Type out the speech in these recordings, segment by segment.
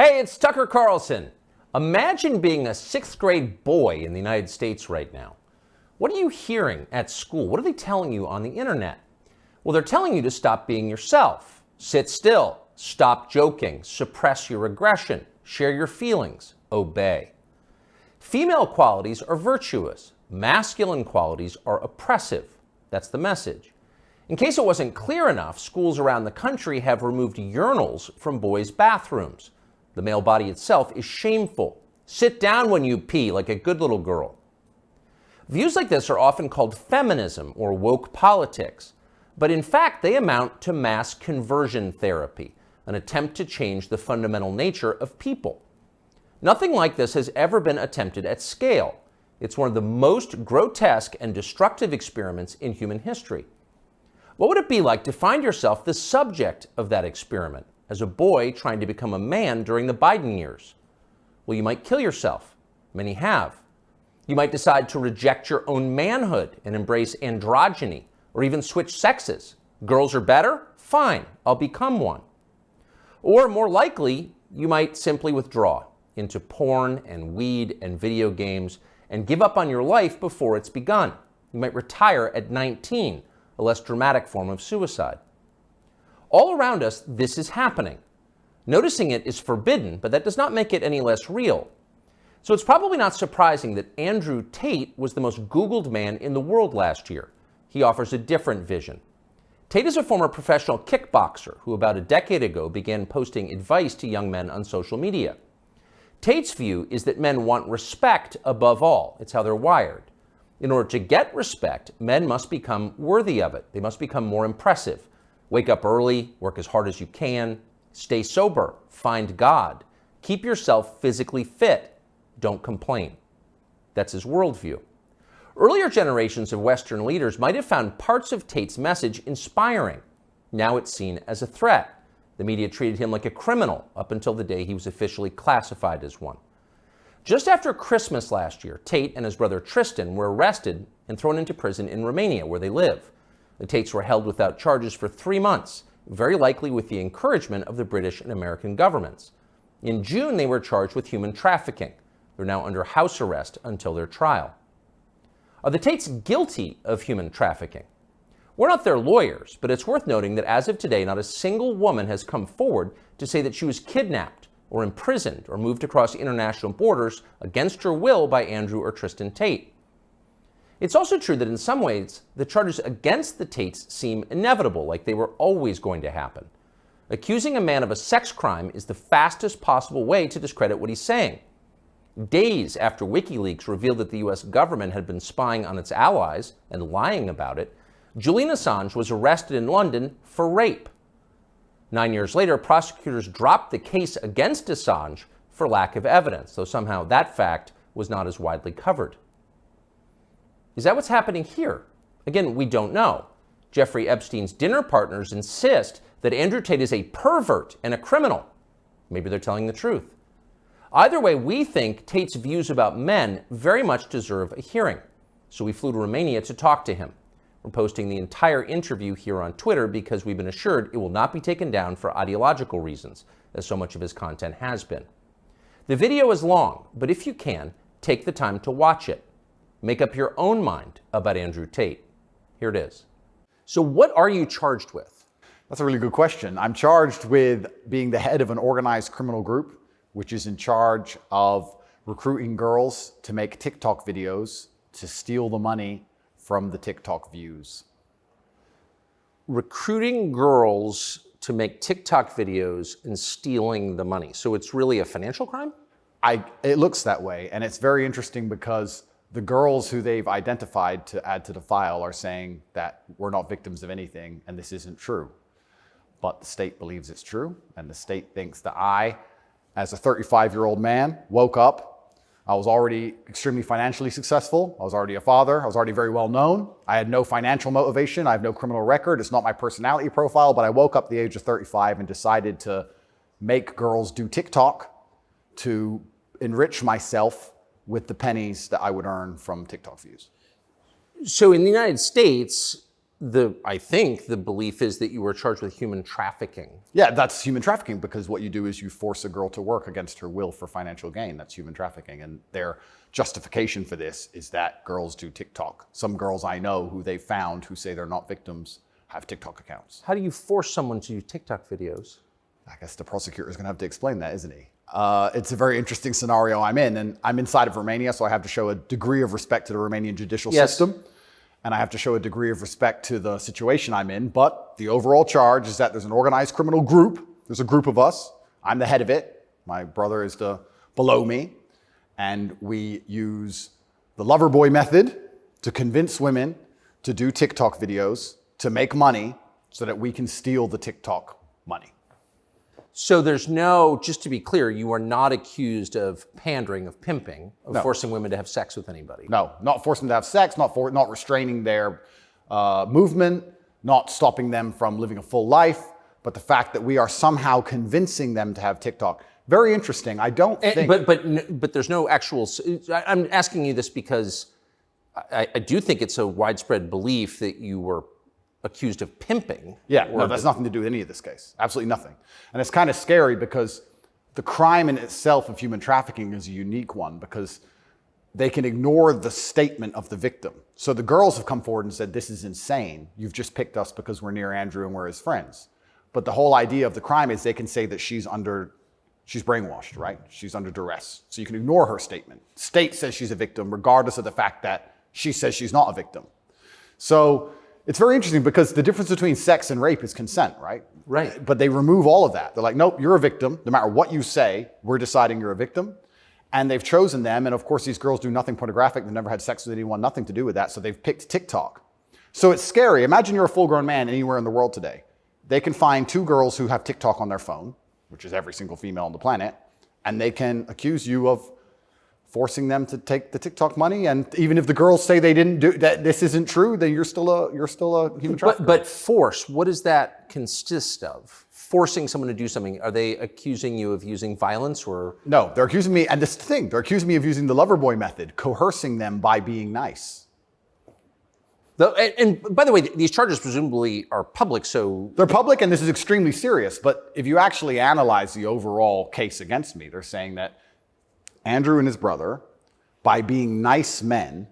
Hey, it's Tucker Carlson. Imagine being a sixth grade boy in the United States right now. What are you hearing at school? What are they telling you on the internet? Well, they're telling you to stop being yourself, sit still, stop joking, suppress your aggression, share your feelings, obey. Female qualities are virtuous. Masculine qualities are oppressive. That's the message. In case it wasn't clear enough, schools around the country have removed urinals from boys' bathrooms. The male body itself is shameful. Sit down when you pee like a good little girl. Views like this are often called feminism or woke politics, but in fact they amount to mass conversion therapy, an attempt to change the fundamental nature of people. Nothing like this has ever been attempted at scale. It's one of the most grotesque and destructive experiments in human history. What would it be like to find yourself the subject of that experiment as a boy trying to become a man during the Biden years? Well, you might kill yourself. Many have. You might decide to reject your own manhood and embrace androgyny, or even switch sexes. Girls are better? Fine, I'll become one. Or more likely, you might simply withdraw into porn and weed and video games and give up on your life before it's begun. You might retire at 19, a less dramatic form of suicide. All around us, this is happening. Noticing it is forbidden, but that does not make it any less real. So it's probably not surprising that Andrew Tate was the most Googled man in the world last year. He offers a different vision. Tate is a former professional kickboxer who about a decade ago began posting advice to young men on social media. Tate's view is that men want respect above all. It's how they're wired. In order to get respect, men must become worthy of it. They must become more impressive. Wake up early, work as hard as you can, stay sober, find God, keep yourself physically fit, don't complain. That's his worldview. Earlier generations of Western leaders might have found parts of Tate's message inspiring. Now it's seen as a threat. The media treated him like a criminal up until the day he was officially classified as one. Just after Christmas last year, Tate and his brother Tristan were arrested and thrown into prison in Romania, where they live. The Tates were held without charges for 3 months, very likely with the encouragement of the British and American governments. In June, they were charged with human trafficking. They're now under house arrest until their trial. Are the Tates guilty of human trafficking? We're not their lawyers, but it's worth noting that as of today, not a single woman has come forward to say that she was kidnapped or imprisoned or moved across international borders against her will by Andrew or Tristan Tate. It's also true that in some ways, the charges against the Tates seem inevitable, like they were always going to happen. Accusing a man of a sex crime is the fastest possible way to discredit what he's saying. Days after WikiLeaks revealed that the US government had been spying on its allies and lying about it, Julian Assange was arrested in London for rape. 9 years later, prosecutors dropped the case against Assange for lack of evidence, though somehow that fact was not as widely covered. Is that what's happening here? Again, we don't know. Jeffrey Epstein's dinner partners insist that Andrew Tate is a pervert and a criminal. Maybe they're telling the truth. Either way, we think Tate's views about men very much deserve a hearing. So we flew to Romania to talk to him. We're posting the entire interview here on Twitter because we've been assured it will not be taken down for ideological reasons, as so much of his content has been. The video is long, but if you can, take the time to watch it. Make up your own mind about Andrew Tate. Here it is. So what are you charged with? That's a really good question. I'm charged with being the head of an organized criminal group, which is in charge of recruiting girls to make TikTok videos to steal the money from the TikTok views. Recruiting girls to make TikTok videos and stealing the money. So it's really a financial crime? It looks that way, and it's very interesting because the girls who they've identified to add to the file are saying that we're not victims of anything and this isn't true. But the state believes it's true, and the state thinks that I, as a 35-year-old man, woke up. I was already extremely financially successful. I was already a father. I was already very well known. I had no financial motivation. I have no criminal record. It's not my personality profile, but I woke up at the age of 35 and decided to make girls do TikTok to enrich myself with the pennies that I would earn from TikTok views. So in the United States, I think the belief is that you were charged with human trafficking. Yeah, that's human trafficking, because what you do is you force a girl to work against her will for financial gain. That's human trafficking. And their justification for this is that girls do TikTok. Some girls I know who they found who say they're not victims have TikTok accounts. How do you force someone to do TikTok videos? I guess the prosecutor is going to have to explain that, isn't he? It's a very interesting scenario I'm in, and I'm inside of Romania, so I have to show a degree of respect to the Romanian judicial system, and I have to show a degree of respect to the situation I'm in. But the overall charge is that there's an organized criminal group. There's a group of us. I'm the head of it. My brother is below me, and we use the lover boy method to convince women to do TikTok videos to make money so that we can steal the TikTok money. So there's no, just to be clear, you are not accused of pandering, of pimping, of forcing women to have sex with anybody. No, not forcing them to have sex, not restraining their movement, not stopping them from living a full life, but the fact that we are somehow convincing them to have TikTok. Very interesting. I don't think... But there's no actual... I'm asking you this because I do think it's a widespread belief that you were accused of pimping. Yeah, no, that's nothing to do with any of this case. Absolutely nothing. And it's kind of scary because the crime in itself of human trafficking is a unique one, because they can ignore the statement of the victim. So the girls have come forward and said, this is insane. You've just picked us because we're near Andrew and we're his friends. But the whole idea of the crime is they can say that she's brainwashed, right? She's under duress. So you can ignore her statement. State says she's a victim regardless of the fact that she says she's not a victim. So it's very interesting because the difference between sex and rape is consent, right? Right. But they remove all of that. They're like, nope, you're a victim. No matter what you say, we're deciding you're a victim. And they've chosen them. And of course, these girls do nothing pornographic. They've never had sex with anyone, nothing to do with that. So they've picked TikTok. So it's scary. Imagine you're a full-grown man anywhere in the world today. They can find two girls who have TikTok on their phone, which is every single female on the planet, and they can accuse you of forcing them to take the TikTok money. And even if the girls say they didn't do that, this isn't true, then you're still a human trafficker. But force, what does that consist of? Forcing someone to do something? Are they accusing you of using violence or? No, they're accusing me, and this is the thing, they're accusing me of using the lover boy method, coercing them by being nice. And by the way, these charges presumably are public, so... They're public, and this is extremely serious, but if you actually analyze the overall case against me, they're saying that Andrew and his brother, by being nice men,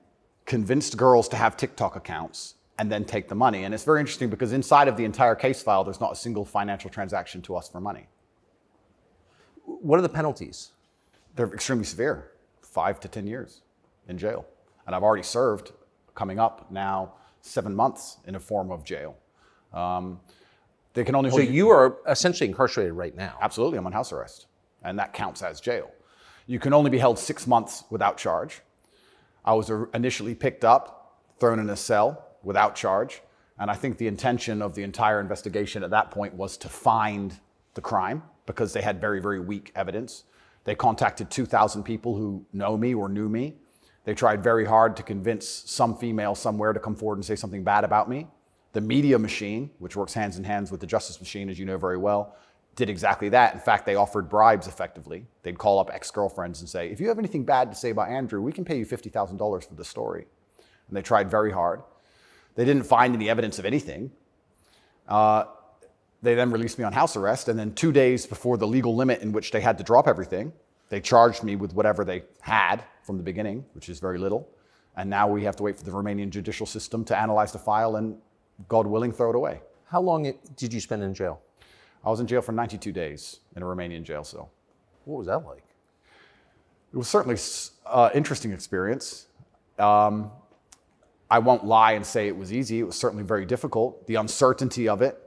convinced girls to have TikTok accounts and then take the money. And it's very interesting because inside of the entire case file, there's not a single financial transaction to us for money. What are the penalties? They're extremely severe, 5 to 10 years in jail. And I've already served, coming up now, 7 months in a form of jail. They can only hold So you are essentially incarcerated right now. Absolutely, I'm on house arrest, and that counts as jail. You can only be held 6 months without charge. I was initially picked up, thrown in a cell without charge, and I think the intention of the entire investigation at that point was to find the crime because they had very, very weak evidence. They contacted 2,000 people who know me or knew me. They tried very hard to convince some female somewhere to come forward and say something bad about me. The media machine, which works hands in hands with the justice machine, as you know very well, did exactly that. In fact, they offered bribes effectively. They'd call up ex-girlfriends and say, if you have anything bad to say about Andrew, we can pay you $50,000 for the story. And they tried very hard. They didn't find any evidence of anything. They then released me on house arrest, and then 2 days before the legal limit in which they had to drop everything, they charged me with whatever they had from the beginning, which is very little. And now we have to wait for the Romanian judicial system to analyze the file and, God willing, throw it away. How long did you spend in jail? I was in jail for 92 days in a Romanian jail cell. What was that like? It was certainly an interesting experience. I won't lie and say it was easy. It was certainly very difficult. The uncertainty of it.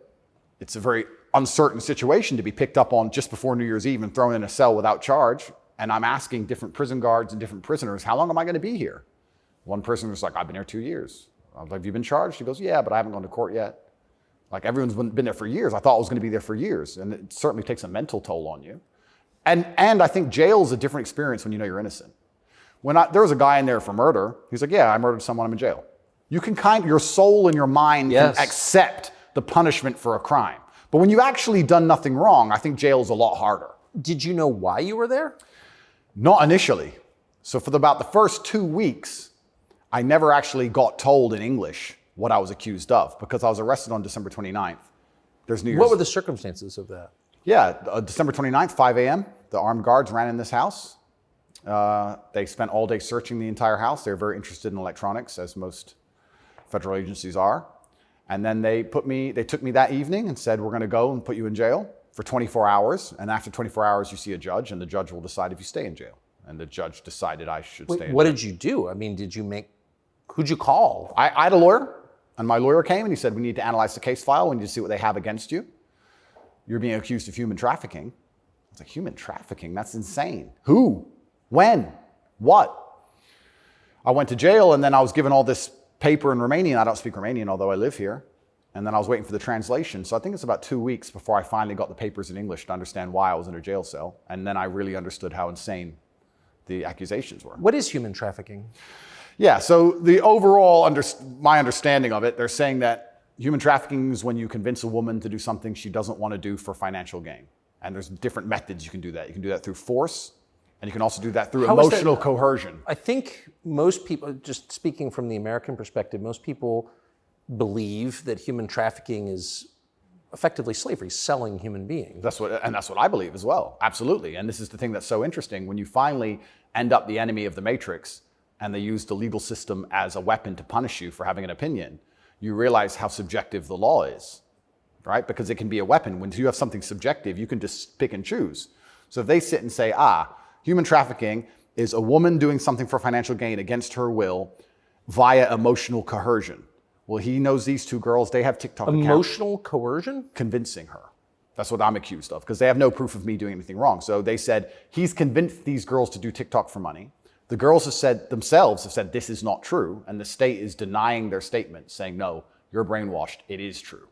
It's a very uncertain situation to be picked up on just before New Year's Eve and thrown in a cell without charge. And I'm asking different prison guards and different prisoners, how long am I going to be here? One prisoner's like, I've been here 2 years. I was like, have you been charged? He goes, yeah, but I haven't gone to court yet. Like, everyone's been there for years. I thought I was going to be there for years. And it certainly takes a mental toll on you. And I think jail is a different experience when you know you're innocent. There was a guy in there for murder. He's like, yeah, I murdered someone, I'm in jail. You can your soul and your mind can accept the punishment for a crime. But when you've actually done nothing wrong, I think jail is a lot harder. Did you know why you were there? Not initially. So for about the first 2 weeks, I never actually got told in English what I was accused of, because I was arrested on December 29th. There's New Year's. What were the circumstances of that? Yeah, December 29th, 5 a.m., the armed guards ran in this house. They spent all day searching the entire house. They're very interested in electronics, as most federal agencies are. And then they took me that evening and said, we're going to go and put you in jail for 24 hours. And after 24 hours, you see a judge, and the judge will decide if you stay in jail. And the judge decided I should stay in jail. What did you do? I mean, who'd you call? I had a lawyer, and my lawyer came and he said, we need to analyze the case file. We need to see what they have against you. You're being accused of human trafficking. I was like, human trafficking? That's insane. Who? When? What? I went to jail, and then I was given all this paper in Romanian. I don't speak Romanian, although I live here. And then I was waiting for the translation. So I think it's about 2 weeks before I finally got the papers in English to understand why I was in a jail cell. And then I really understood how insane the accusations were. What is human trafficking? Yeah, so the overall, my understanding of it, they're saying that human trafficking is when you convince a woman to do something she doesn't want to do for financial gain. And there's different methods you can do that. You can do that through force, and you can also do that through emotional coercion. I think most people, just speaking from the American perspective, most people believe that human trafficking is effectively slavery, selling human beings. That's what I believe as well. Absolutely. And this is the thing that's so interesting. When you finally end up the enemy of the matrix, and they use the legal system as a weapon to punish you for having an opinion, you realize how subjective the law is, right? Because it can be a weapon. When you have something subjective, you can just pick and choose. So if they sit and say, human trafficking is a woman doing something for financial gain against her will via emotional coercion. Well, he knows these two girls, they have TikTok accounts. Emotional coercion? Convincing her. That's what I'm accused of, because they have no proof of me doing anything wrong. So they said, he's convinced these girls to do TikTok for money. The girls have said this is not true, and the state is denying their statement, saying, no, you're brainwashed, it is true.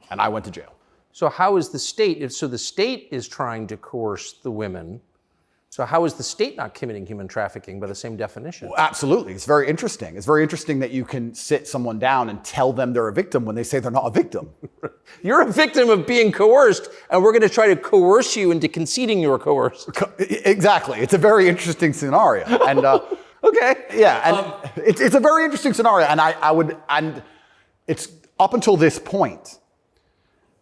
And I went to jail. So how is the state, so the state is trying to coerce the women, so how is the state not committing human trafficking by the same definition? Well, absolutely, it's very interesting. It's very interesting that you can sit someone down and tell them they're a victim when they say they're not a victim. You're a victim of being coerced, and we're going to try to coerce you into conceding you were coerced. Exactly. It's a very interesting scenario. And okay. Yeah, and it's a very interesting scenario. And it's up until this point,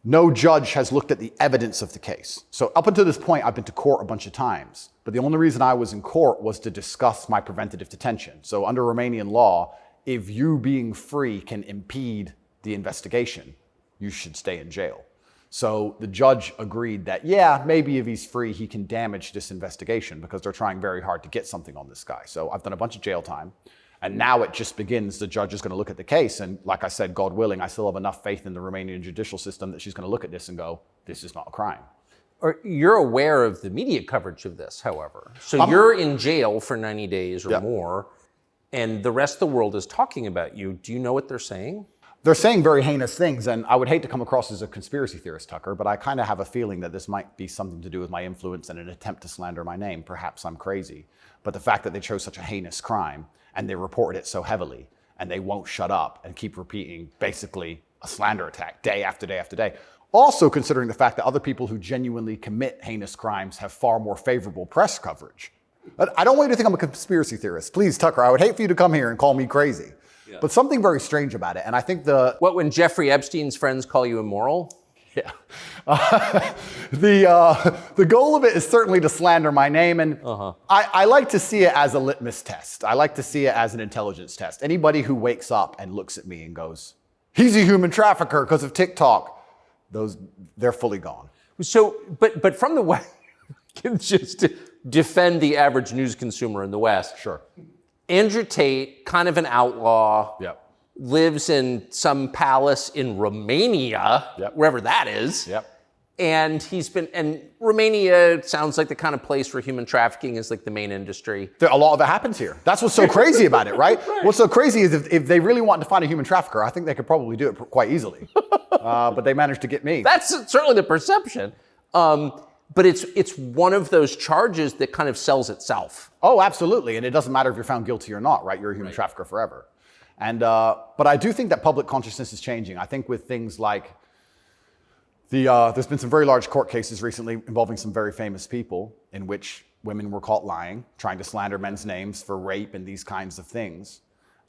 no judge has looked at the evidence of the case. So up until this point, I've been to court a bunch of times. But the only reason I was in court was to discuss my preventative detention. So under Romanian law, if you being free can impede the investigation, you should stay in jail. So the judge agreed that, yeah, maybe if he's free, he can damage this investigation because they're trying very hard to get something on this guy. So I've done a bunch of jail time. And now it just begins. The judge is going to look at the case. And like I said, God willing, I still have enough faith in the Romanian judicial system that she's going to look at this and go, this is not a crime. You're aware of the media coverage of this, however. So you're in jail for 90 days or more, and the rest of the world is talking about you. Do you know what they're saying? They're saying very heinous things, and I would hate to come across as a conspiracy theorist, Tucker, but I kind of have a feeling that this might be something to do with my influence and an attempt to slander my name. Perhaps I'm crazy. But the fact that they chose such a heinous crime, and they reported it so heavily, and they won't shut up and keep repeating basically a slander attack day after day after day. Also considering the fact that other people who genuinely commit heinous crimes have far more favorable press coverage. I don't want you to think I'm a conspiracy theorist. Please, Tucker, I would hate for you to come here and call me crazy. Yeah. But something very strange about it, and I think when Jeffrey Epstein's friends call you immoral? Yeah. The goal of it is certainly to slander my name, and I like to see it as a litmus test. I like to see it as an intelligence test. Anybody who wakes up and looks at me and goes, he's a human trafficker because of TikTok, they're fully gone. So, but from the West, just to defend the average news consumer in the West. Sure. Andrew Tate, kind of an outlaw. Yep. Lives in some palace in Romania, wherever that is. Yep. And Romania sounds like the kind of place where human trafficking is like the main industry. A lot of it happens here. That's what's so crazy about it, right? What's so crazy is if they really want to find a human trafficker, I think they could probably do it quite easily. But they managed to get me. That's certainly the perception. But it's one of those charges that kind of sells itself. Oh, absolutely. And it doesn't matter if you're found guilty or not, right? You're a human trafficker forever. And but I do think that public consciousness is changing. I think with things like there's been some very large court cases recently involving some very famous people in which women were caught lying, trying to slander men's names for rape and these kinds of things.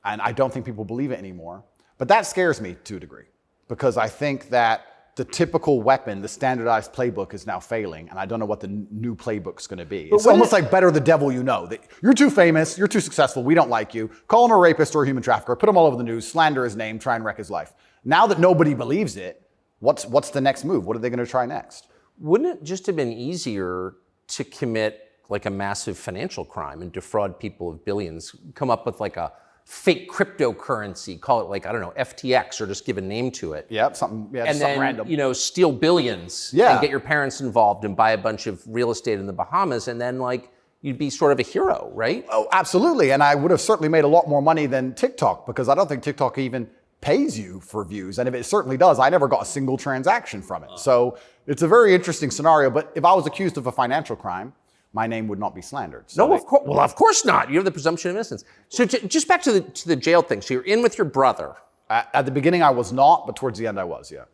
And I don't think people believe it anymore. But that scares me to a degree, because I think that the typical weapon, the standardized playbook, is now failing, and I don't know what the new playbook's going to be. It's almost like better the devil you know. You're too famous, you're too successful, we don't like you. Call him a rapist or a human trafficker, put him all over the news, slander his name, try and wreck his life. Now that nobody believes it, what's the next move? What are they going to try next? Wouldn't it just have been easier to commit like a massive financial crime and defraud people of billions, come up with like a fake cryptocurrency, call it like, I don't know, FTX, or just give a name to it. Yep, something random. You know, steal billions and get your parents involved and buy a bunch of real estate in the Bahamas, and then like you'd be sort of a hero, right? Oh, absolutely. And I would have certainly made a lot more money than TikTok, because I don't think TikTok even pays you for views. And if it certainly does, I never got a single transaction from it. So it's a very interesting scenario. But if I was accused of a financial crime, my name would not be slandered. So no, of course. Well, of course not. You have the presumption of innocence. So just back to the jail thing. So you're in with your brother. At the beginning, I was not, but towards the end, I was, yeah.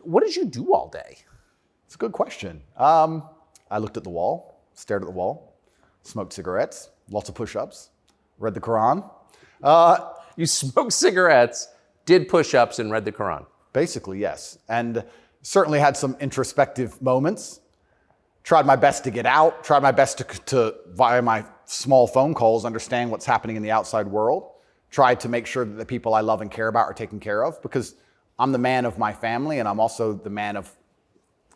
What did you do all day? It's a good question. I looked at the wall, stared at the wall, smoked cigarettes, lots of push-ups, read the Quran. You smoked cigarettes, did push-ups, and read the Quran. Basically, yes. And certainly had some introspective moments. Tried my best to get out, tried my best to via my small phone calls, understand what's happening in the outside world. Tried to make sure that the people I love and care about are taken care of, because I'm the man of my family, and I'm also the man of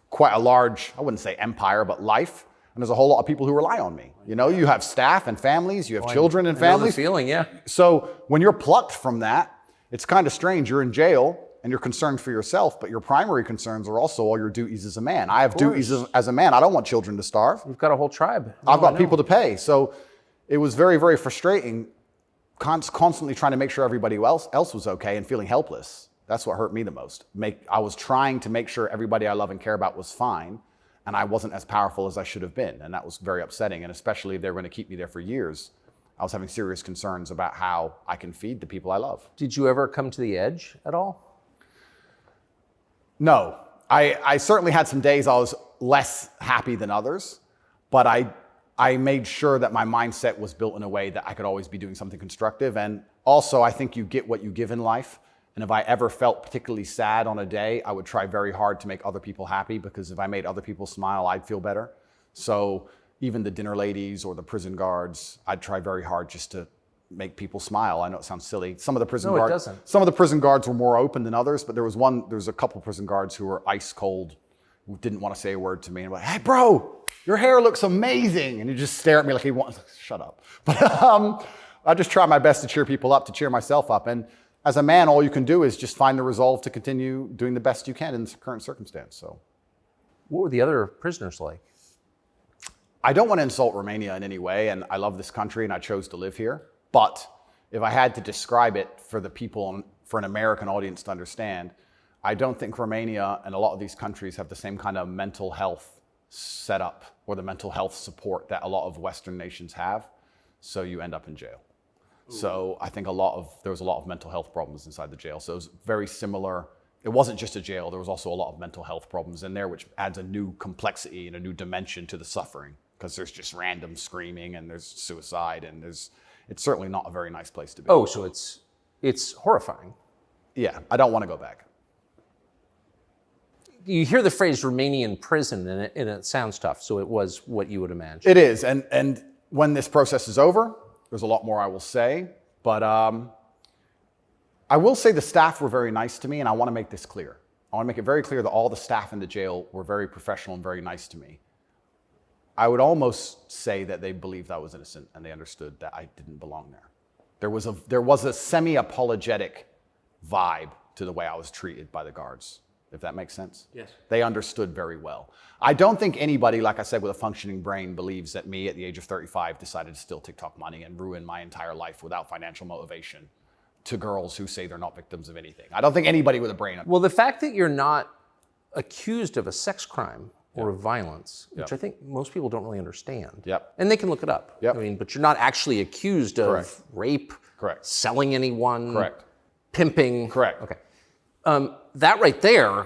quite a large, I wouldn't say empire, but life. And there's a whole lot of people who rely on me. You know, you have staff and families, you have children and families. I know the feeling, yeah. So when you're plucked from that, it's kind of strange. You're in jail and you're concerned for yourself, but your primary concerns are also all your duties as a man. I have duties as a man. I don't want children to starve. You've got a whole tribe. I've got people to pay. So it was very, very frustrating, constantly trying to make sure everybody else was okay and feeling helpless. That's what hurt me the most. I was trying to make sure everybody I love and care about was fine, and I wasn't as powerful as I should have been. And that was very upsetting. And especially if they were going to keep me there for years, I was having serious concerns about how I can feed the people I love. Did you ever come to the edge at all? No. I certainly had some days I was less happy than others, but I made sure that my mindset was built in a way that I could always be doing something constructive. And also, I think you get what you give in life. And if I ever felt particularly sad on a day, I would try very hard to make other people happy, because if I made other people smile, I'd feel better. So even the dinner ladies or the prison guards, I'd try very hard just to make people smile. I know it sounds silly. Some of the prison guards, it doesn't. Some of the prison guards were more open than others, but there was a couple prison guards who were ice cold, who didn't want to say a word to me, and were like, "Hey, bro, your hair looks amazing," and he just stare at me like he wants. Shut up. But I just try my best to cheer people up, to cheer myself up, and as a man, all you can do is just find the resolve to continue doing the best you can in the current circumstance. So, what were the other prisoners like? I don't want to insult Romania in any way, and I love this country, and I chose to live here. But if I had to describe it for the people, for an American audience to understand, I don't think Romania and a lot of these countries have the same kind of mental health setup or the mental health support that a lot of Western nations have. So you end up in jail. Ooh. So I think there was a lot of mental health problems inside the jail. So it was very similar. It wasn't just a jail. There was also a lot of mental health problems in there, which adds a new complexity and a new dimension to the suffering, because there's just random screaming and there's suicide and it's certainly not a very nice place to be. Oh, so it's horrifying. Yeah, I don't want to go back. You hear the phrase Romanian prison, and it sounds tough, so it was what you would imagine. It is, and when this process is over, there's a lot more I will say, but I will say the staff were very nice to me, and I want to make this clear. I want to make it very clear that all the staff in the jail were very professional and very nice to me. I would almost say that they believed I was innocent and they understood that I didn't belong there. There was a semi-apologetic vibe to the way I was treated by the guards, if that makes sense. Yes. They understood very well. I don't think anybody, like I said, with a functioning brain believes that me at the age of 35 decided to steal TikTok money and ruin my entire life without financial motivation to girls who say they're not victims of anything. I don't think anybody with a brain. Well, the fact that you're not accused of a sex crime or of violence, which I think most people don't really understand. Yep. And they can look it up. Yep. I mean, but you're not actually accused of rape, Correct. selling anyone, Correct. pimping. Correct. Okay. That right there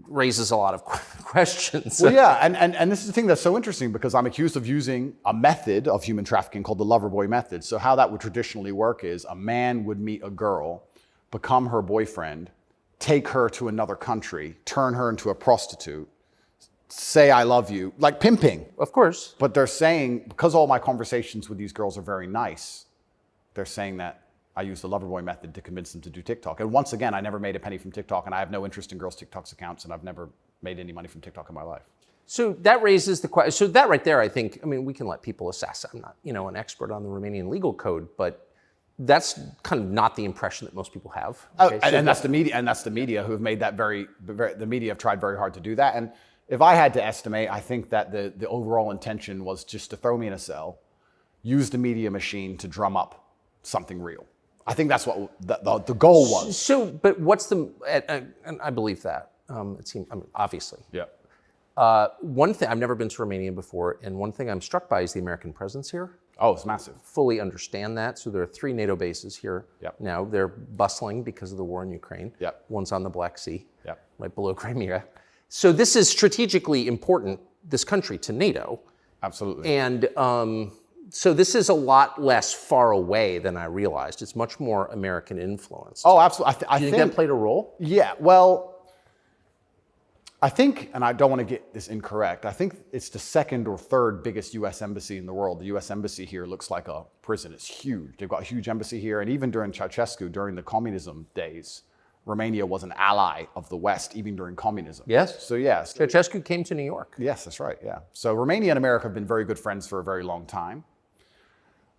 raises a lot of questions. Well, yeah, and this is the thing that's so interesting because I'm accused of using a method of human trafficking called the lover boy method. So how that would traditionally work is a man would meet a girl, become her boyfriend, take her to another country, turn her into a prostitute, say I love you, like pimping. Of course. But they're saying, because all my conversations with these girls are very nice, they're saying that I use the Loverboy method to convince them to do TikTok. And once again, I never made a penny from TikTok, and I have no interest in girls' TikTok's accounts, and I've never made any money from TikTok in my life. So that raises the question. So that right there, I think, I mean, we can let people assess. I'm not, an expert on the Romanian legal code, but that's kind of not the impression that most people have. Okay? And that's the media, who have made that the media have tried very hard to do that. And if I had to estimate, I think that the overall intention was just to throw me in a cell, use the media machine to drum up something real. I think that's what the goal was. So, but what's the, and I believe that, it seems, obviously. Yeah. One thing, I've never been to Romania before, and one thing I'm struck by is the American presence here. Oh, it's massive. Fully understand that. So there are 3 NATO bases here now. They're bustling because of the war in Ukraine. Yep. One's on the Black Sea, Yep. right below Crimea. So this is strategically important, this country, to NATO. Absolutely. And so this is a lot less far away than I realized. It's much more American influence. Oh, absolutely. I think that played a role? Yeah, well, I think, and I don't want to get this incorrect, I think it's the 2nd or 3rd biggest U.S. embassy in the world. The U.S. embassy here looks like a prison. It's huge. They've got a huge embassy here. And even during Ceausescu, during the communism days, Romania was an ally of the West, even during communism. Yes. So, yes. Ceausescu came to New York. Yes, that's right, yeah. So Romania and America have been very good friends for a very long time.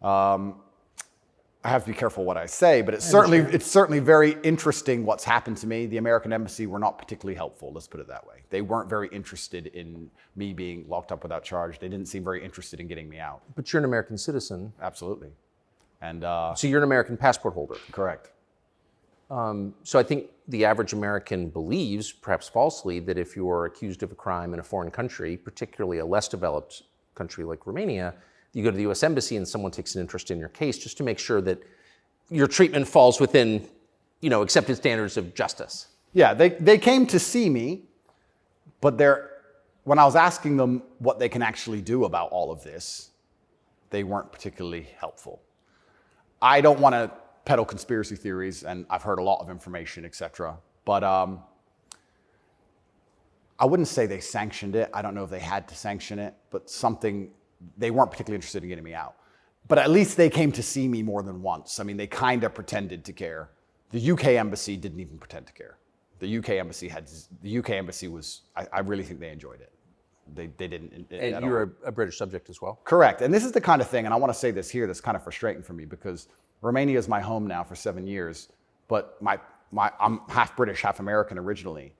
I have to be careful what I say, but it's certainly very interesting what's happened to me. The American embassy were not particularly helpful, let's put it that way. They weren't very interested in me being locked up without charge. They didn't seem very interested in getting me out. But you're an American citizen. Absolutely. And so you're an American passport holder. correct. So I think the average American believes, perhaps falsely, that if you are accused of a crime in a foreign country, particularly a less developed country like Romania, you go to the U.S. Embassy and someone takes an interest in your case just to make sure that your treatment falls within, accepted standards of justice. Yeah, they came to see me, but when I was asking them what they can actually do about all of this, they weren't particularly helpful. I don't want to peddle conspiracy theories, and I've heard a lot of information, etc. But I wouldn't say they sanctioned it. I don't know if they had to sanction it, but they weren't particularly interested in getting me out. But at least they came to see me more than once. I mean, they kind of pretended to care. The UK embassy didn't even pretend to care. The UK embassy was, I really think they enjoyed it. They didn't. And you're a British subject as well? Correct. And this is the kind of thing, and I want to say this here, that's kind of frustrating for me because Romania is my home now for 7 years, but I'm half British, half American originally.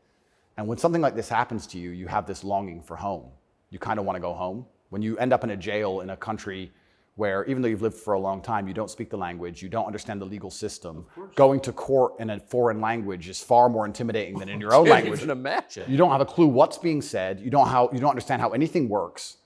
And when something like this happens to you, you have this longing for home. You kind of want to go home. When you end up in a jail in a country where, even though you've lived for a long time, you don't speak the language, you don't understand the legal system, going to court in a foreign language is far more intimidating than in your own language. I can't even imagine. You don't have a clue what's being said. You don't understand how anything works.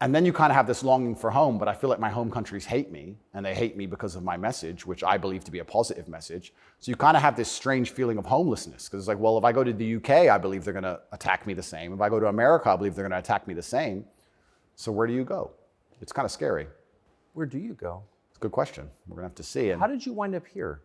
And then you kind of have this longing for home, but I feel like my home countries hate me, and they hate me because of my message, which I believe to be a positive message. So you kind of have this strange feeling of homelessness, because it's like, well, if I go to the UK, I believe they're going to attack me the same. If I go to America, I believe they're going to attack me the same. So where do you go? It's kind of scary. Where do you go? It's a good question. We're going to have to see. And how did you wind up here?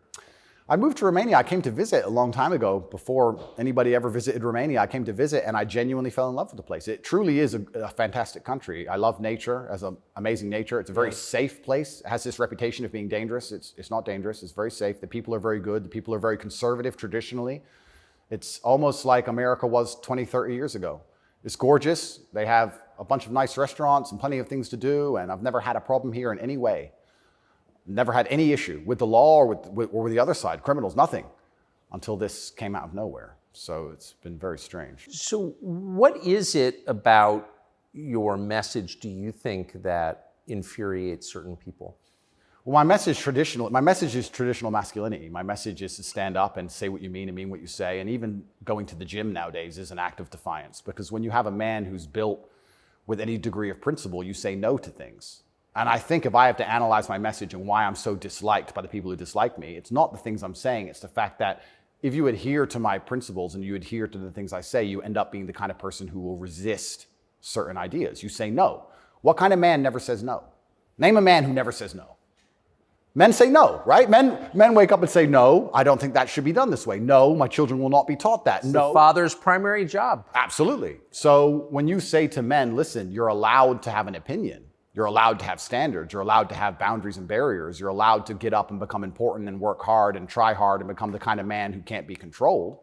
I moved to Romania. I came to visit a long time ago. Before anybody ever visited Romania, I came to visit, and I genuinely fell in love with the place. It truly is a fantastic country. I love nature, as an amazing nature. It's a very safe place. It has this reputation of being dangerous. It's not dangerous. It's very safe. The people are very good. The people are very conservative traditionally. It's almost like America was 20, 30 years ago. It's gorgeous. They have a bunch of nice restaurants and plenty of things to do, and I've never had a problem here in any way. Never had any issue with the law or with the other side, criminals, nothing, until this came out of nowhere. So it's been very strange. So what is it about your message, do you think, that infuriates certain people? Well, my message is traditional masculinity. My message is to stand up and say what you mean and mean what you say. And even going to the gym nowadays is an act of defiance, because when you have a man who's built with any degree of principle, you say no to things. And I think if I have to analyze my message and why I'm so disliked by the people who dislike me, it's not the things I'm saying, it's the fact that if you adhere to my principles and you adhere to the things I say, you end up being the kind of person who will resist certain ideas. You say no. What kind of man never says no? Name a man who never says no. Men say no, right? Men wake up and say, no, I don't think that should be done this way. No, my children will not be taught that. It's no. the father's primary job. Absolutely. So when you say to men, listen, you're allowed to have an opinion. You're allowed to have standards. You're allowed to have boundaries and barriers. You're allowed to get up and become important and work hard and try hard and become the kind of man who can't be controlled,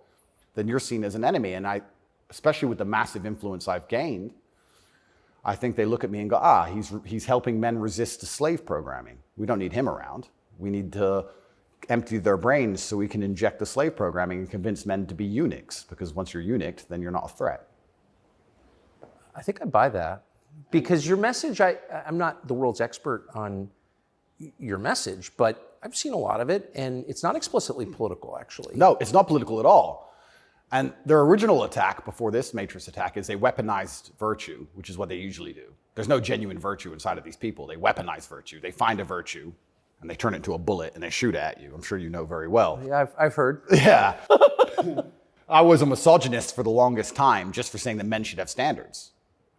then you're seen as an enemy. And I, especially with the massive influence I've gained, I think they look at me and go, he's helping men resist the slave programming. We don't need him around. We need to empty their brains so we can inject the slave programming and convince men to be eunuchs, because once you're eunuched, then you're not a threat. I think I buy that. Because your message, I'm not the world's expert on your message, but I've seen a lot of it, and it's not explicitly political, actually. No, it's not political at all. And their original attack before this Matrix attack is they weaponized virtue, which is what they usually do. There's no genuine virtue inside of these people. They weaponize virtue. They find a virtue, and they turn it into a bullet, and they shoot at you. I'm sure you know very well. Yeah, I've heard. Yeah. I was a misogynist for the longest time just for saying that men should have standards.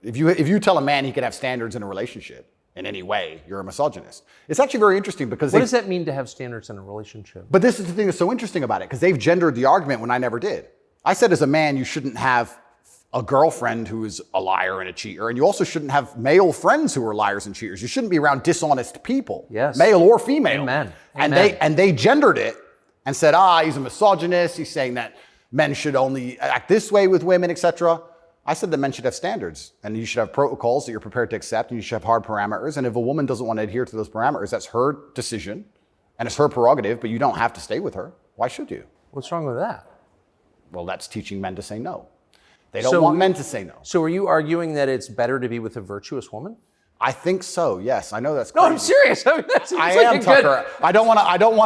If you tell a man he can have standards in a relationship in any way, you're a misogynist. It's actually very interesting because what does that mean to have standards in a relationship? But this is the thing that's so interesting about it, because they've gendered the argument when I never did. I said as a man, you shouldn't have a girlfriend who is a liar and a cheater, and you also shouldn't have male friends who are liars and cheaters. You shouldn't be around dishonest people, yes, male or female. Amen. And Amen. they gendered it and said, he's a misogynist. He's saying that men should only act this way with women, etc. I said that men should have standards, and you should have protocols that you're prepared to accept, and you should have hard parameters. And if a woman doesn't want to adhere to those parameters, that's her decision, and it's her prerogative, but you don't have to stay with her. Why should you? What's wrong with that? Well, that's teaching men to say no. They don't want men to say no. So are you arguing that it's better to be with a virtuous woman? I think so, yes. I know that's crazy. No, I'm serious. I mean, that seems I like am, Tucker. I don't want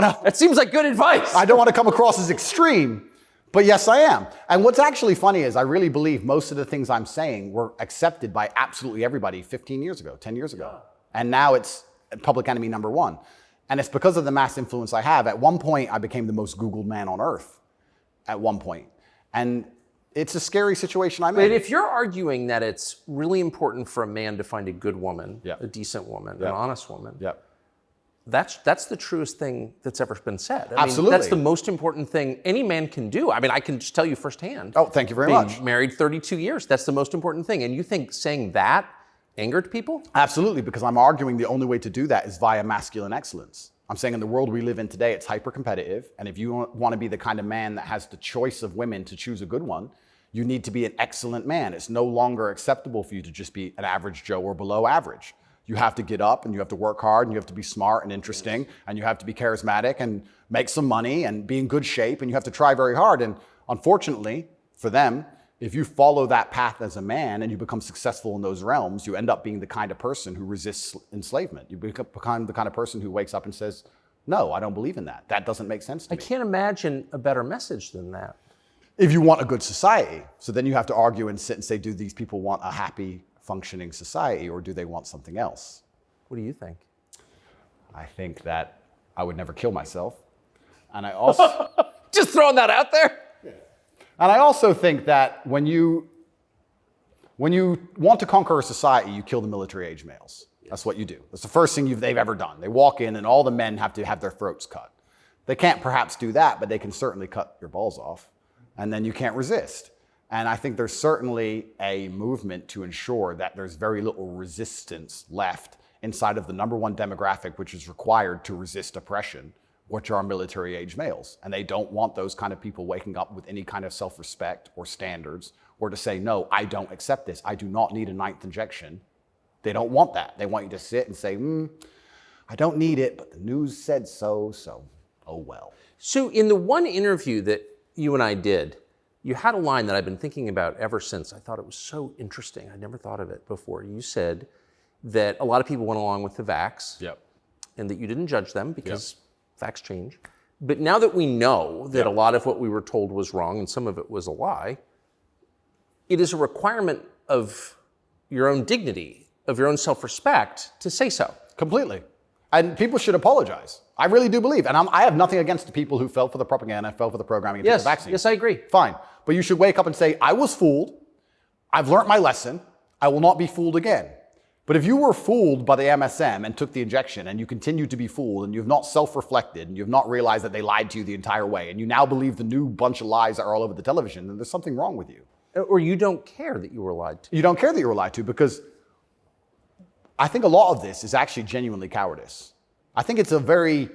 to. That seems like good advice. I don't want to come across as extreme. But yes, I am. And what's actually funny is I really believe most of the things I'm saying were accepted by absolutely everybody 15 years ago, 10 years ago. And now it's public enemy number one. And it's because of the mass influence I have. At one point, I became the most Googled man on earth. At one point. And it's a scary situation I'm in. But if you're arguing that it's really important for a man to find a good woman, a decent woman, an honest woman, that's the truest thing that's ever been said. I Absolutely. mean, that's the most important thing any man can do. I mean, I can just tell you firsthand. Oh, thank you very much. Married 32 years, that's the most important thing. And you think saying that angered people? Absolutely, because I'm arguing the only way to do that is via masculine excellence. I'm saying in the world we live in today, it's hyper-competitive. And if you want to be the kind of man that has the choice of women to choose a good one, you need to be an excellent man. It's no longer acceptable for you to just be an average Joe or below average. You have to get up and you have to work hard and you have to be smart and interesting and you have to be charismatic and make some money and be in good shape and you have to try very hard. And unfortunately for them, if you follow that path as a man and you become successful in those realms, you end up being the kind of person who resists enslavement. You become the kind of person who wakes up and says, no, I don't believe in that. That doesn't make sense to me. I can't imagine a better message than that. If you want a good society. So then you have to argue and sit and say, do these people want a happy, functioning society or do they want something else? What do you think? I think that I would never kill myself. And I also... Just throwing that out there? And I also think that when you want to conquer a society, you kill the military-age males. That's what you do. That's the first thing they've ever done. They walk in and all the men have to have their throats cut. They can't perhaps do that, but they can certainly cut your balls off. And then you can't resist. And I think there's certainly a movement to ensure that there's very little resistance left inside of the number one demographic which is required to resist oppression, which are military-age males. And they don't want those kind of people waking up with any kind of self-respect or standards or to say, no, I don't accept this. I do not need a 9th injection. They don't want that. They want you to sit and say, I don't need it, but the news said so, oh well. So in the one interview that you and I did, you had a line that I've been thinking about ever since. I thought it was so interesting. I never thought of it before. You said that a lot of people went along with the vax and that you didn't judge them because facts change. But now that we know that a lot of what we were told was wrong and some of it was a lie, it is a requirement of your own dignity, of your own self-respect to say so. Completely. And people should apologize. I really do believe. And I have nothing against the people who fell for the propaganda, fell for the programming, and took the vaccine. Yes, I agree. Fine. But you should wake up and say, I was fooled. I've learned my lesson. I will not be fooled again. But if you were fooled by the MSM and took the injection and you continue to be fooled and you've not self-reflected and you've not realized that they lied to you the entire way and you now believe the new bunch of lies that are all over the television, then there's something wrong with you. Or you don't care that you were lied to. You don't care that you were lied to, because I think a lot of this is actually genuinely cowardice. I think it's a very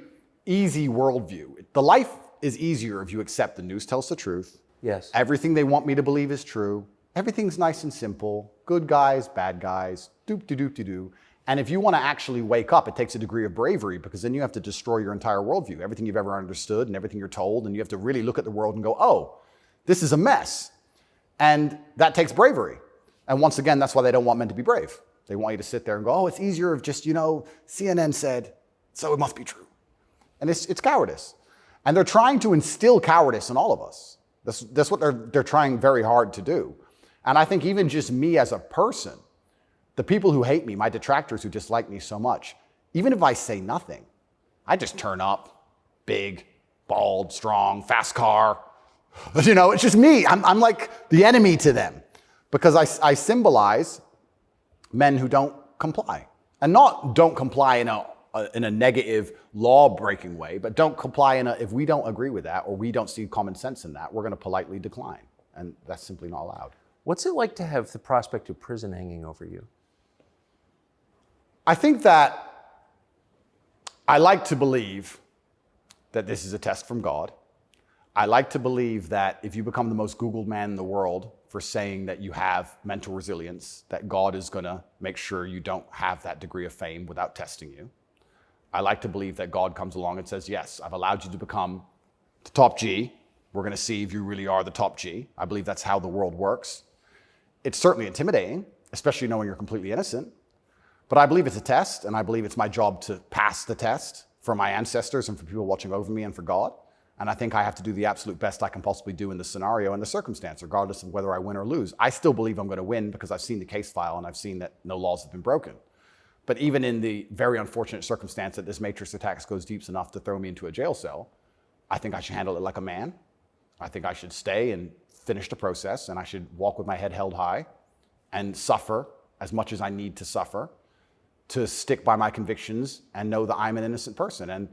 easy worldview. The life is easier if you accept the news tells the truth. Yes. Everything they want me to believe is true. Everything's nice and simple. Good guys, bad guys, doop-de-doop-de-doo. And if you want to actually wake up, it takes a degree of bravery, because then you have to destroy your entire worldview, everything you've ever understood and everything you're told, and you have to really look at the world and go, oh, this is a mess. And that takes bravery. And once again, that's why they don't want men to be brave. They want you to sit there and go, oh, it's easier if just, CNN said, so it must be true. And it's cowardice. And they're trying to instill cowardice in all of us. That's what they're trying very hard to do. And I think even just me as a person, the people who hate me, my detractors who dislike me so much, even if I say nothing, I just turn up, big, bald, strong, fast car. It's just me. I'm like the enemy to them, because I symbolize men who don't comply. And not don't comply in a negative law-breaking way, but don't comply if we don't agree with that or we don't see common sense in that, we're going to politely decline. And that's simply not allowed. What's it like to have the prospect of prison hanging over you? I think that I like to believe that this is a test from God. I like to believe that if you become the most Googled man in the world for saying that you have mental resilience, that God is going to make sure you don't have that degree of fame without testing you. I like to believe that God comes along and says, yes, I've allowed you to become the top G. We're going to see if you really are the top G. I believe that's how the world works. It's certainly intimidating, especially knowing you're completely innocent. But I believe it's a test, and I believe it's my job to pass the test for my ancestors and for people watching over me and for God. And I think I have to do the absolute best I can possibly do in the scenario and the circumstance, regardless of whether I win or lose. I still believe I'm going to win because I've seen the case file and I've seen that no laws have been broken. But even in the very unfortunate circumstance that this matrix attack goes deep enough to throw me into a jail cell, I think I should handle it like a man. I think I should stay and finish the process, and I should walk with my head held high and suffer as much as I need to suffer to stick by my convictions and know that I'm an innocent person. And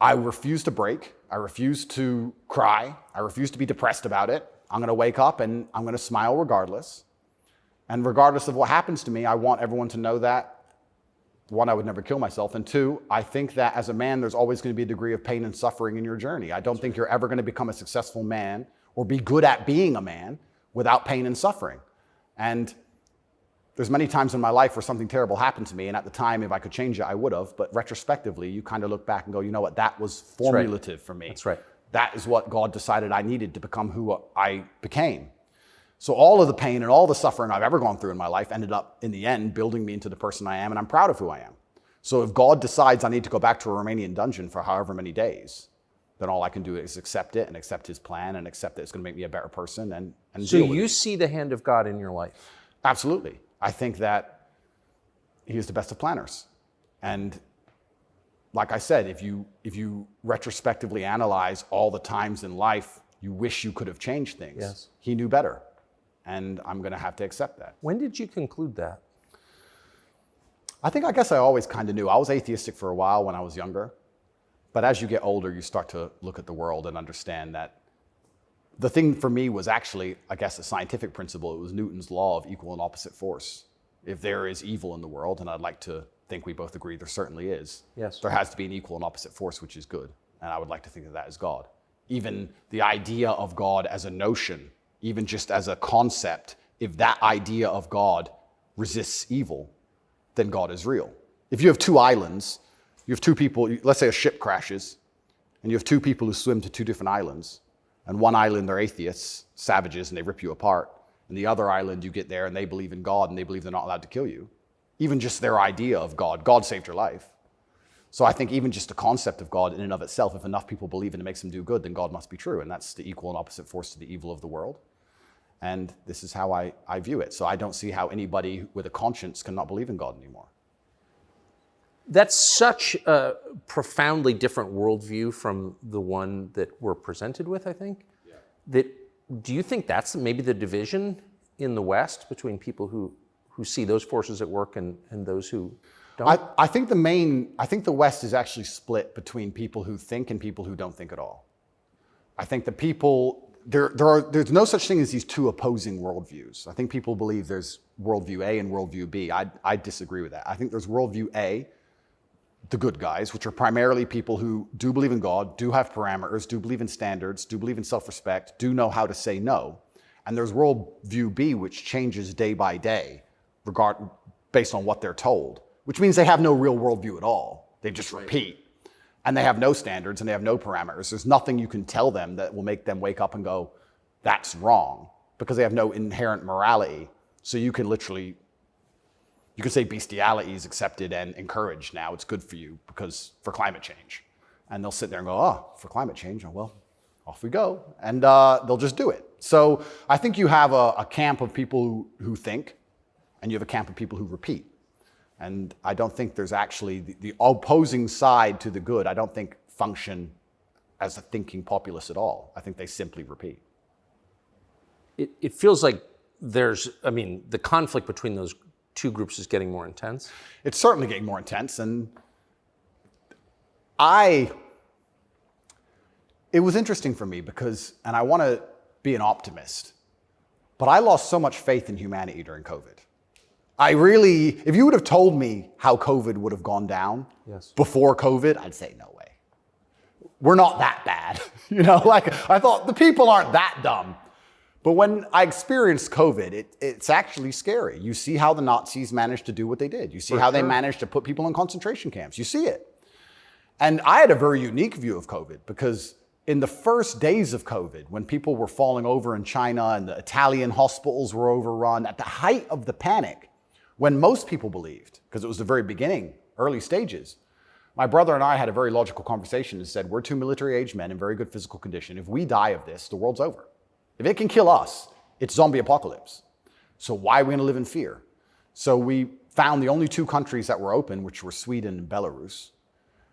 I refuse to break. I refuse to cry. I refuse to be depressed about it. I'm going to wake up and I'm going to smile regardless. And regardless of what happens to me, I want everyone to know that, one, I would never kill myself. And two, I think that as a man, there's always going to be a degree of pain and suffering in your journey. I don't think you're ever going to become a successful man or be good at being a man without pain and suffering. And there's many times in my life where something terrible happened to me, and at the time, if I could change it, I would have. But retrospectively, you kind of look back and go, you know what, that was formulative for me. That's right. That is what God decided I needed to become who I became. So all of the pain and all the suffering I've ever gone through in my life ended up, in the end, building me into the person I am, and I'm proud of who I am. So if God decides I need to go back to a Romanian dungeon for however many days, then all I can do is accept it and accept his plan and accept that it's going to make me a better person and so deal with you it. See the hand of God in your life? Absolutely. I think that he is the best of planners. And like I said, if you retrospectively analyze all the times in life you wish you could have changed things, yes, he knew better. And I'm going to have to accept that. When did you conclude that? I guess I always kind of knew. I was atheistic for a while when I was younger. But as you get older, you start to look at the world and understand that the thing for me was actually, I guess, a scientific principle. It was Newton's law of equal and opposite force. If there is evil in the world, and I'd like to think we both agree there certainly is, yes, there has to be an equal and opposite force, which is good. And I would like to think of that as God. Even the idea of God as a notion, even just as a concept, if that idea of God resists evil, then God is real. If you have two islands, you have two people, let's say a ship crashes, and you have two people who swim to two different islands. And one island, they're atheists, savages, and they rip you apart. And the other island, you get there and they believe in God and they believe they're not allowed to kill you. Even just their idea of God saved your life. So I think even just the concept of God in and of itself, if enough people believe it and it makes them do good, then God must be true. And that's the equal and opposite force to the evil of the world. And this is how I view it. So I don't see how anybody with a conscience cannot believe in God anymore. That's such a profoundly different worldview from the one that we're presented with, I think. Yeah. Do you think that's maybe the division in the West between people who see those forces at work and those who don't? I think the West is actually split between people who think and people who don't think at all. I think the people, there's no such thing as these two opposing worldviews. I think people believe there's worldview A and worldview B. I disagree with that. I think there's worldview A, the good guys, which are primarily people who do believe in God, do have parameters, do believe in standards, do believe in self-respect, do know how to say no. And there's worldview B, which changes day by day, based on what they're told, which means they have no real worldview at all. They just repeat. And they have no standards and they have no parameters. There's nothing you can tell them that will make them wake up and go, that's wrong, because they have no inherent morality. So you can say bestiality is accepted and encouraged now. It's good for you for climate change. And they'll sit there and go, oh, for climate change, oh, well, off we go. And they'll just do it. So I think you have a camp of people who think, and you have a camp of people who repeat. And I don't think there's actually the opposing side to the good, I don't think function as a thinking populace at all. I think they simply repeat. It feels like the conflict between those two groups is getting more intense. It's certainly getting more intense. And it was interesting for me and I want to be an optimist, but I lost so much faith in humanity during COVID. If you would have told me how COVID would have gone down before COVID, I'd say no way. We're not that bad. I thought the people aren't that dumb. But when I experienced COVID, it's actually scary. You see how the Nazis managed to do what they did. You see how they managed to put people in concentration camps. You see it. And I had a very unique view of COVID because in the first days of COVID, when people were falling over in China and the Italian hospitals were overrun, at the height of the panic, when most people believed, because it was the very beginning, early stages, my brother and I had a very logical conversation and said, we're two military-aged men in very good physical condition. If we die of this, the world's over. If it can kill us, it's zombie apocalypse. So why are we going to live in fear? So we found the only two countries that were open, which were Sweden and Belarus.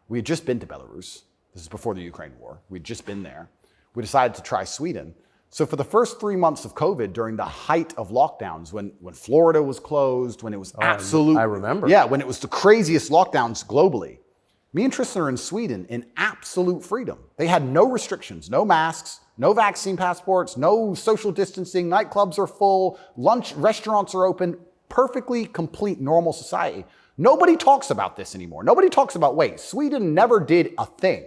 We had just been to Belarus. This is before the Ukraine war. We'd just been there. We decided to try Sweden. So for the first 3 months of COVID, during the height of lockdowns, when Florida was closed, when it was absolute... I remember. Yeah, when it was the craziest lockdowns globally, me and Tristan are in Sweden in absolute freedom. They had no restrictions, no masks, no vaccine passports, no social distancing, nightclubs are full, restaurants are open, perfectly complete normal society. Nobody talks about this anymore. Nobody talks about, wait, Sweden never did a thing.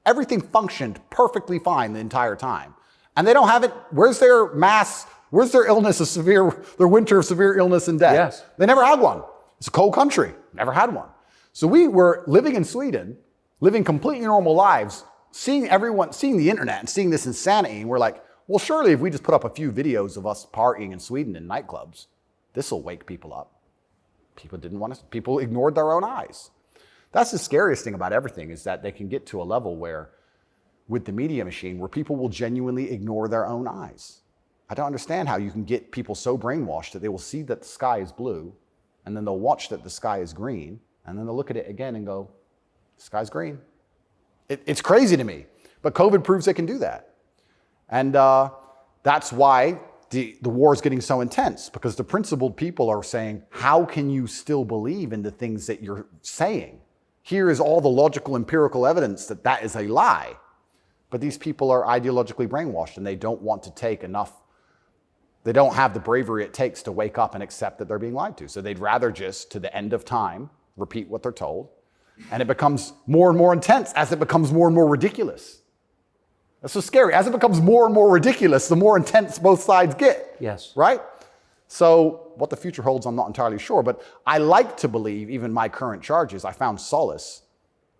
Everything functioned perfectly fine the entire time. And they don't have it. Where's their illness of their winter of severe illness and death? Yes. They never had one. It's a cold country, never had one. So we were living in Sweden, living completely normal lives, seeing the internet and seeing this insanity. And we're like, well, surely if we just put up a few videos of us partying in Sweden in nightclubs, this will wake people up. People ignored their own eyes. That's the scariest thing about everything, is that they can get to a level where, with the media machine, where people will genuinely ignore their own eyes. I don't understand how you can get people so brainwashed that they will see that the sky is blue, and then they'll watch that the sky is green, and then they'll look at it again and go, the sky's green. It's crazy to me, but COVID proves they can do that. And that's why the war is getting so intense, because the principled people are saying, how can you still believe in the things that you're saying? Here is all the logical, empirical evidence that that is a lie. But these people are ideologically brainwashed, and they don't want to take enough. They don't have the bravery it takes to wake up and accept that they're being lied to. So they'd rather just, to the end of time, repeat what they're told. And it becomes more and more intense as it becomes more and more ridiculous. That's so scary. As it becomes more and more ridiculous, the more intense both sides get. Yes. Right? So what the future holds, I'm not entirely sure. But I like to believe, even my current charges, I found solace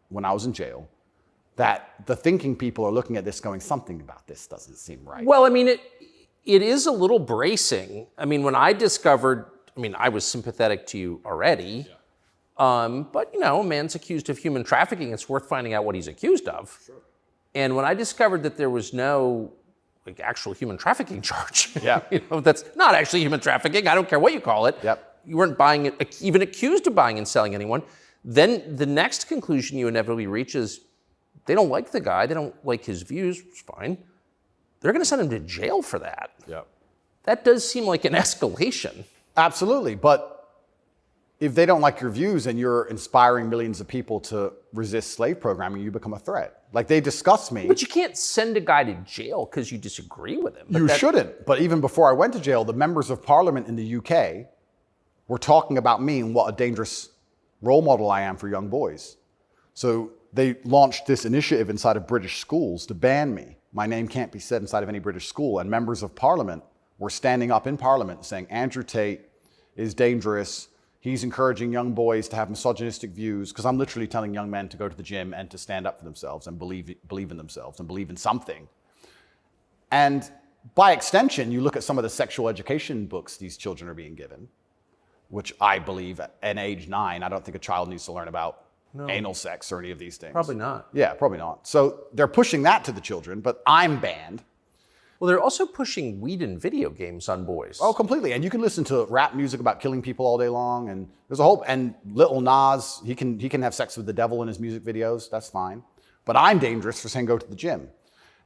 when I was in jail, that the thinking people are looking at this going, something about this doesn't seem right. Well, I mean, it is a little bracing. I mean, when I discovered, I was sympathetic to you already. Yeah. But, a man's accused of human trafficking. It's worth finding out what he's accused of. Sure. And when I discovered that there was no actual human trafficking charge, that's not actually human trafficking. I don't care what you call it. Yep. You weren't even accused of buying and selling anyone. Then the next conclusion you inevitably reach is they don't like the guy, they don't like his views, it's fine. They're going to send him to jail for that. Yep. That does seem like an escalation. Absolutely. But if they don't like your views and you're inspiring millions of people to resist slave programming, you become a threat. Like, they discuss me. But you can't send a guy to jail because you disagree with him. You shouldn't. But even before I went to jail, the members of parliament in the UK were talking about me and what a dangerous role model I am for young boys. So they launched this initiative inside of British schools to ban me. My name can't be said inside of any British school. And members of parliament were standing up in parliament saying, Andrew Tate is dangerous. He's encouraging young boys to have misogynistic views, because I'm literally telling young men to go to the gym and to stand up for themselves and believe in themselves and believe in something. And by extension, you look at some of the sexual education books these children are being given, which I believe at age 9, I don't think a child needs to learn about anal sex or any of these things. Probably not. Yeah, probably not. So they're pushing that to the children, but I'm banned. Well, they're also pushing weed and video games on boys. Oh, completely. And you can listen to rap music about killing people all day long. And there's a whole, and Lil Nas, he can have sex with the devil in his music videos. That's fine. But I'm dangerous for saying go to the gym.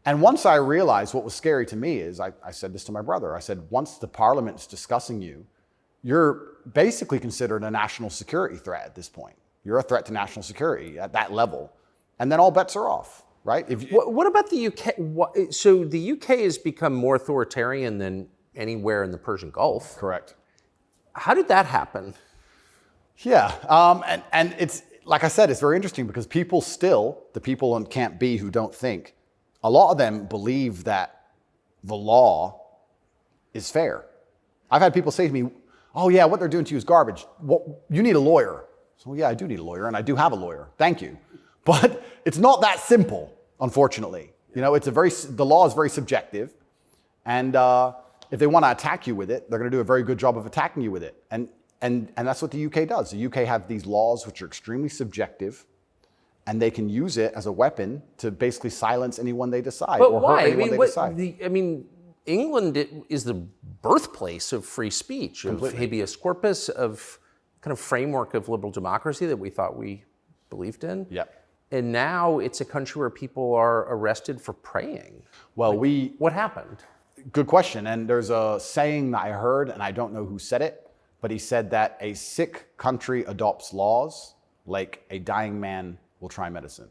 And once I realized what was scary to me is, I said this to my brother. I said, once the parliament's discussing you, you're basically considered a national security threat at this point. You're a threat to national security at that level. And then all bets are off. Right? What about the UK? So the UK has become more authoritarian than anywhere in the Persian Gulf. Correct. How did that happen? Yeah, and it's, like I said, it's very interesting because people still, the people in Camp B who don't think, a lot of them believe that the law is fair. I've had people say to me, oh yeah, what they're doing to you is garbage. Well, you need a lawyer. So yeah, I do need a lawyer, and I do have a lawyer. Thank you. But it's not that simple, unfortunately. You know, the law is very subjective, and if they want to attack you with it, they're going to do a very good job of attacking you with it. And that's what the UK does. The UK have these laws which are extremely subjective, and they can use it as a weapon to basically silence anyone they decide. But or why? hurt anyone they decide. England is the birthplace of free speech, Completely. of habeas corpus, of kind of framework of liberal democracy that we thought we believed in. Yep. And now it's a country where people are arrested for praying. Well, what happened? Good question. And there's a saying that I heard, and I don't know who said it, but he said that a sick country adopts laws like a dying man will try medicine.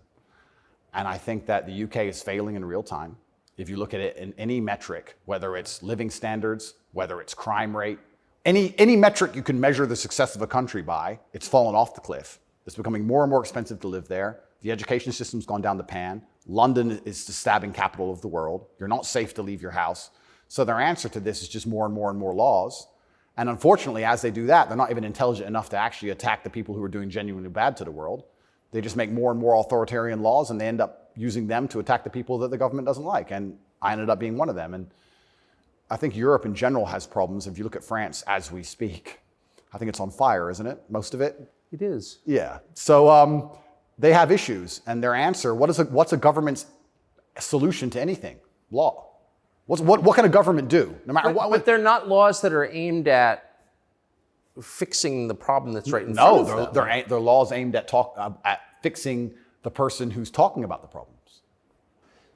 And I think that the UK is failing in real time. If you look at it in any metric, whether it's living standards, whether it's crime rate, any metric you can measure the success of a country by, it's fallen off the cliff. It's becoming more and more expensive to live there. The education system's gone down the pan. London is the stabbing capital of the world. You're not safe to leave your house. So their answer to this is just more and more and more laws. And unfortunately, as they do that, they're not even intelligent enough to actually attack the people who are doing genuinely bad to the world. They just make more and more authoritarian laws, and they end up using them to attack the people that the government doesn't like. And I ended up being one of them. And I think Europe in general has problems. If you look at France as we speak, I think it's on fire, isn't it? Most of it? It is. Yeah. So they have issues, and their answer, what's a government's solution to anything? Law. What can a government do? No matter what. But they're not laws that are aimed at fixing the problem that's right in front of them. No, they're laws aimed at fixing the person who's talking about the problems.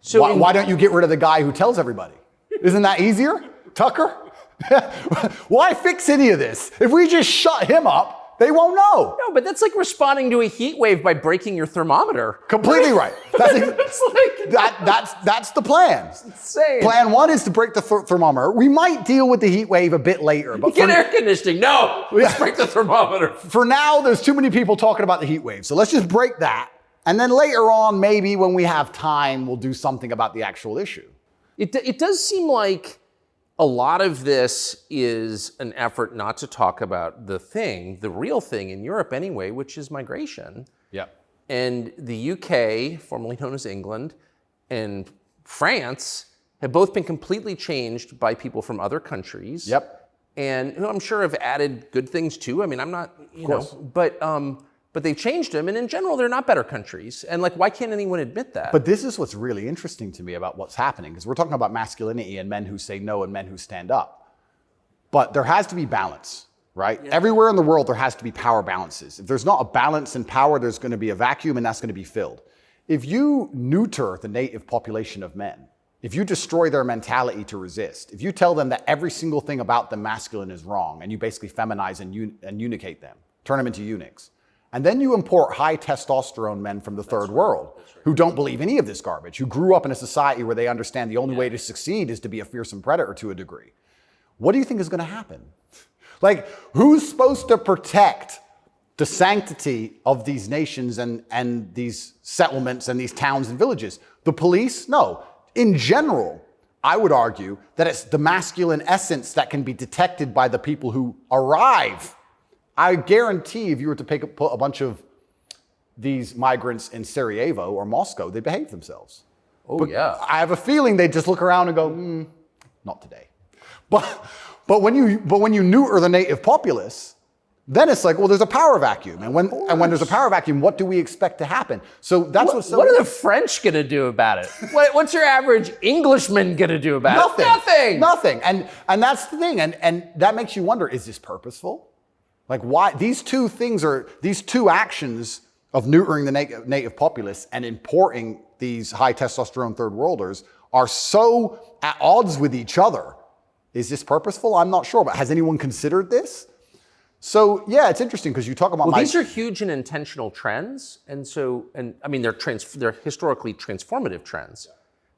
So why don't you get rid of the guy who tells everybody? Isn't that easier? Tucker? Why fix any of this? If we just shut him up, they won't know. No, but that's like responding to a heat wave by breaking your thermometer. Completely right. That's the plan. It's insane. Plan 1 is to break the thermometer. We might deal with the heat wave a bit later. But get air conditioning. No, let's break the thermometer. For now, there's too many people talking about the heat wave. So let's just break that. And then later on, maybe when we have time, we'll do something about the actual issue. It does seem like a lot of this is an effort not to talk about the real thing in Europe anyway, which is migration. Yep. And the UK, formerly known as England, and France have both been completely changed by people from other countries. Yep. And I'm sure have added good things too. I mean, I'm not, but they've changed them, and in general, they're not better countries. And why can't anyone admit that? But this is what's really interesting to me about what's happening, because we're talking about masculinity and men who say no and men who stand up. But there has to be balance, right? Yeah. Everywhere in the world, there has to be power balances. If there's not a balance in power, there's going to be a vacuum, and that's going to be filled. If you neuter the native population of men, if you destroy their mentality to resist, if you tell them that every single thing about them masculine is wrong, and you basically feminize and eunuchate them, turn them into eunuchs, and then you import high testosterone men from the third world who don't believe any of this garbage, who grew up in a society where they understand the only way to succeed is to be a fearsome predator to a degree, what do you think is going to happen? Like, who's supposed to protect the sanctity of these nations and these settlements and these towns and villages? The police? No. In general, I would argue that it's the masculine essence that can be detected by the people who arrive. I guarantee if you were to put a bunch of these migrants in Sarajevo or Moscow, they'd behave themselves. Oh, but yeah. I have a feeling they'd just look around and go, not today. But when you neuter the native populace, then it's like, well, there's a power vacuum. And when there's a power vacuum, what do we expect to happen? So that's what are the French going to do about it? What's your average Englishman going to do about it? Nothing. And that's the thing. And that makes you wonder, is this purposeful? Like, why? These two actions of neutering the native populace and importing these high testosterone third worlders are so at odds with each other. Is this purposeful? I'm not sure. But has anyone considered this? So yeah, it's interesting because you talk about these are huge and intentional trends, and I mean they're historically transformative trends.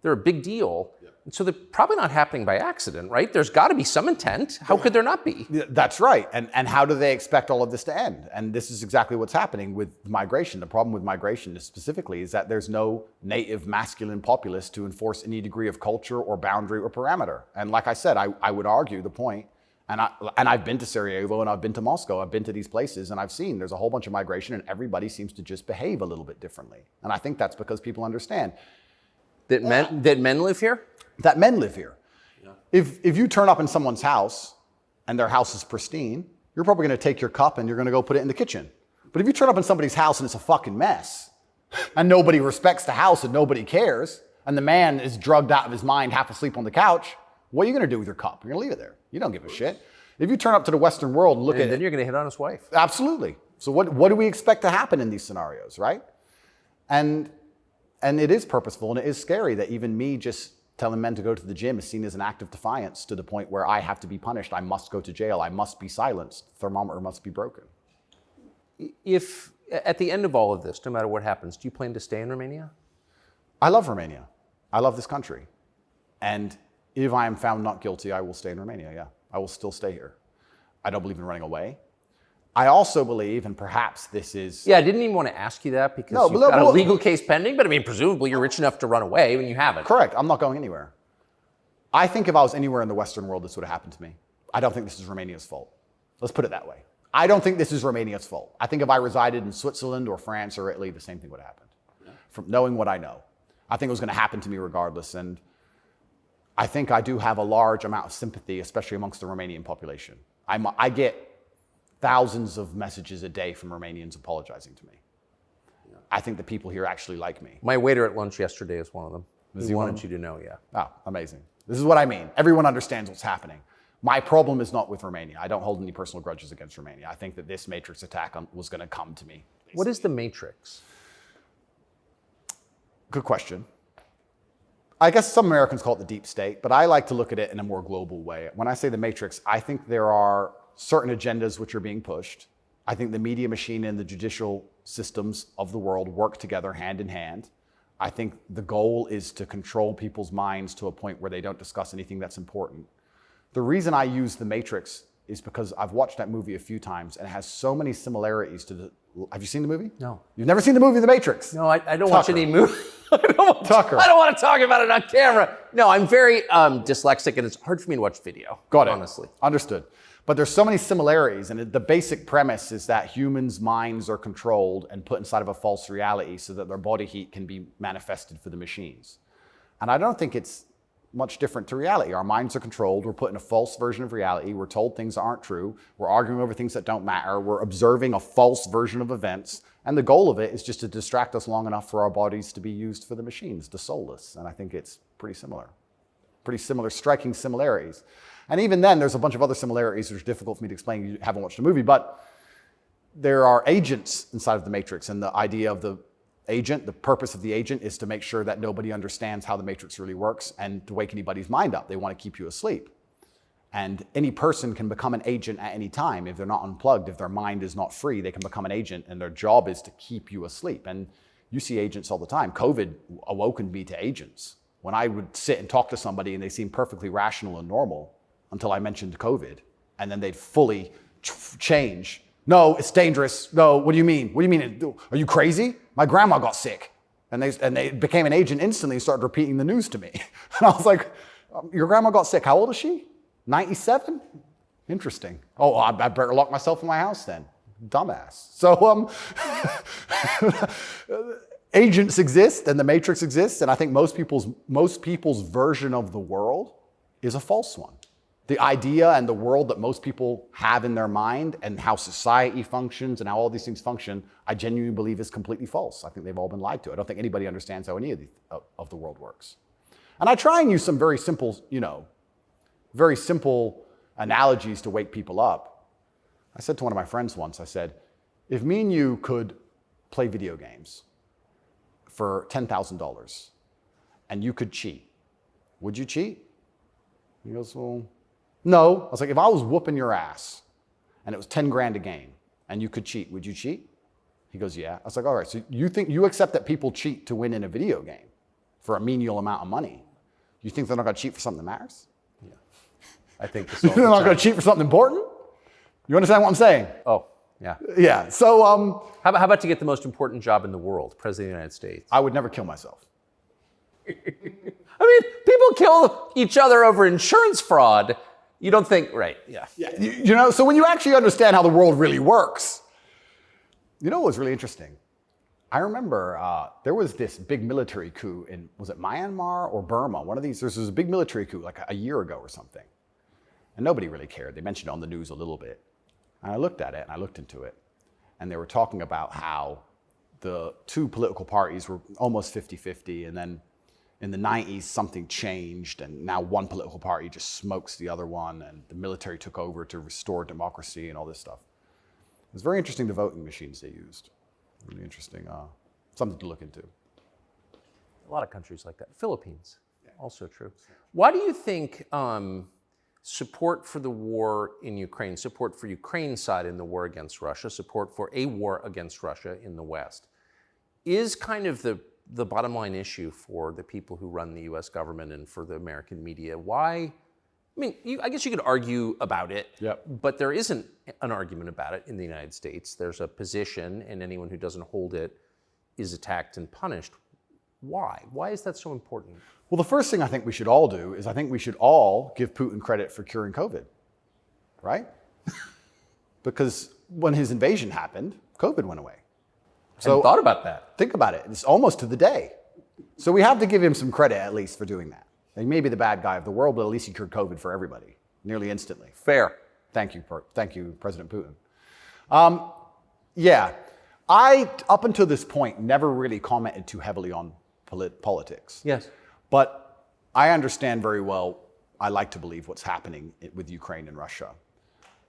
They're a big deal, and so they're probably not happening by accident, right? There's got to be some intent. How could there not be? That's right. And how do they expect all of this to end? And this is exactly what's happening with migration. The problem with migration specifically is that there's no native masculine populace to enforce any degree of culture or boundary or parameter. And like I said, I would argue the point. And I've been to Sarajevo and I've been to Moscow. I've been to these places and I've seen there's a whole bunch of migration and everybody seems to just behave a little bit differently. And I think that's because people understand that men live here. That men live here. Yeah. If you turn up in someone's house and their house is pristine, you're probably going to take your cup and you're going to go put it in the kitchen. But if you turn up in somebody's house and it's a fucking mess and nobody respects the house and nobody cares and the man is drugged out of his mind, half asleep on the couch, what are you going to do with your cup? You're going to leave it there. You don't give a shit. If you turn up to the Western world and look at it. Then you're going to hit on his wife. Absolutely. So what do we expect to happen in these scenarios, right? And it is purposeful and it is scary that even me just telling men to go to the gym is seen as an act of defiance to the point where I have to be punished. I must go to jail. I must be silenced. The thermometer must be broken. If at the end of all of this, no matter what happens, do you plan to stay in Romania? I love Romania. I love this country. And if I am found not guilty, I will stay in Romania, yeah. I will still stay here. I don't believe in running away. I also believe, and perhaps this is... Yeah, I didn't even want to ask you that because you've got a legal case pending, but I mean, presumably you're rich enough to run away when you haven't. Correct. I'm not going anywhere. I think if I was anywhere in the Western world, this would have happened to me. I don't think this is Romania's fault. Let's put it that way. I don't think this is Romania's fault. I think if I resided in Switzerland or France or Italy, the same thing would have happened. Yeah. From knowing what I know. I think it was going to happen to me regardless. And I think I do have a large amount of sympathy, especially amongst the Romanian population. I get thousands of messages a day from Romanians apologizing to me. Yeah. I think the people here actually like me. My waiter at lunch yesterday is one of them. He wanted you to know, yeah. Oh, amazing. This is what I mean. Everyone understands what's happening. My problem is not with Romania. I don't hold any personal grudges against Romania. I think that this Matrix attack was going to come to me. Basically. What is the Matrix? Good question. I guess some Americans call it the deep state, but I like to look at it in a more global way. When I say the Matrix, I think there are certain agendas which are being pushed. I think the media machine and the judicial systems of the world work together hand in hand. I think the goal is to control people's minds to a point where they don't discuss anything that's important. The reason I use the Matrix is because I've watched that movie a few times and it has so many similarities to the... Have you seen the movie? No. You've never seen the movie The Matrix? No, I don't watch any movie. I don't want to talk about it on camera. No, I'm very dyslexic and it's hard for me to watch video. Got it. Honestly. Understood. But there's so many similarities, and the basic premise is that humans' minds are controlled and put inside of a false reality so that their body heat can be manifested for the machines. And I don't think it's much different to reality. Our minds are controlled. We're put in a false version of reality. We're told things that aren't true. We're arguing over things that don't matter. We're observing a false version of events. And the goal of it is just to distract us long enough for our bodies to be used for the machines, the soulless. And I think it's pretty similar, striking similarities. And even then, there's a bunch of other similarities which are difficult for me to explain. You haven't watched the movie, but there are agents inside of the Matrix, and the idea of the agent, the purpose of the agent is to make sure that nobody understands how the Matrix really works and to wake anybody's mind up. They want to keep you asleep. And any person can become an agent at any time. If they're not unplugged, if their mind is not free, they can become an agent, and their job is to keep you asleep. And you see agents all the time. COVID awoken me to agents. When I would sit and talk to somebody and they seemed perfectly rational and normal until I mentioned COVID, and then they'd fully change. No, it's dangerous. No, what do you mean? What do you mean? Are you crazy? My grandma got sick. And they became an agent instantly and started repeating the news to me. And I was like, your grandma got sick. How old is she? 97? Interesting. Oh, I better lock myself in my house then. Dumbass. So agents exist and the Matrix exists, and I think most people's version of the world is a false one. The idea and the world that most people have in their mind and how society functions and how all these things function, I genuinely believe is completely false. I think they've all been lied to. I don't think anybody understands how any of the world works. And I try and use some very simple, very simple analogies to wake people up. I said to one of my friends once, I said, if me and you could play video games for $10,000 and you could cheat, would you cheat? He goes, well, no. I was like, if I was whooping your ass and it was 10 grand a game and you could cheat, would you cheat? He goes, yeah. I was like, all right, so you accept that people cheat to win in a video game for a menial amount of money. You think they're not going to cheat for something that matters? Yeah. I think they're not going to cheat for something important? You understand what I'm saying? Oh, yeah. Yeah. So, how about to get the most important job in the world, President of the United States? I would never kill myself. I mean, people kill each other over insurance fraud. You don't think, right? Yeah. Yeah. So when you actually understand how the world really works, what was really interesting? I remember there was this big military coup in, was it Myanmar or Burma? One of these, there was a big military coup like a year ago or something. And nobody really cared. They mentioned it on the news a little bit. And I looked at it and I looked into it. And they were talking about how the two political parties were almost 50-50. And then in the 90s, something changed. And now one political party just smokes the other one. And the military took over to restore democracy and all this stuff. It was very interesting, the voting machines they used. Really interesting, something to look into. A lot of countries like that. Philippines, also true. Why do you think support for the war in Ukraine, support for Ukraine's side in the war against Russia, support for a war against Russia in the West, is kind of the bottom line issue for the people who run the US government and for the American media? Why? I mean, I guess you could argue about it, but there isn't an argument about it in the United States. There's a position, and anyone who doesn't hold it is attacked and punished. Why? Why is that so important? Well, the first thing I think we should all do is I think we should all give Putin credit for curing COVID, right? Because when his invasion happened, COVID went away. So I thought about that. Think about it. It's almost to the day. So we have to give him some credit at least for doing that. He may be the bad guy of the world, but at least he cured COVID for everybody, nearly instantly. Fair. Thank you, President Putin. I, up until this point, never really commented too heavily on politics. Yes. But I understand very well, I like to believe what's happening with Ukraine and Russia.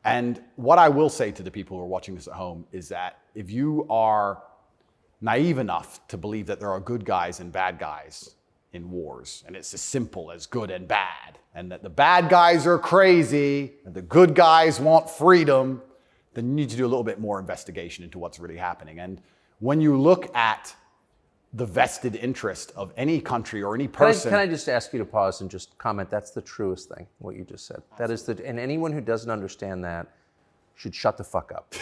And what I will say to the people who are watching this at home is that if you are naive enough to believe that there are good guys and bad guys in wars, and it's as simple as good and bad, and that the bad guys are crazy and the good guys want freedom, then you need to do a little bit more investigation into what's really happening. And when you look at the vested interest of any country or any person... Can I just ask you to pause and just comment? That's the truest thing, what you just said. That is and anyone who doesn't understand that should shut the fuck up.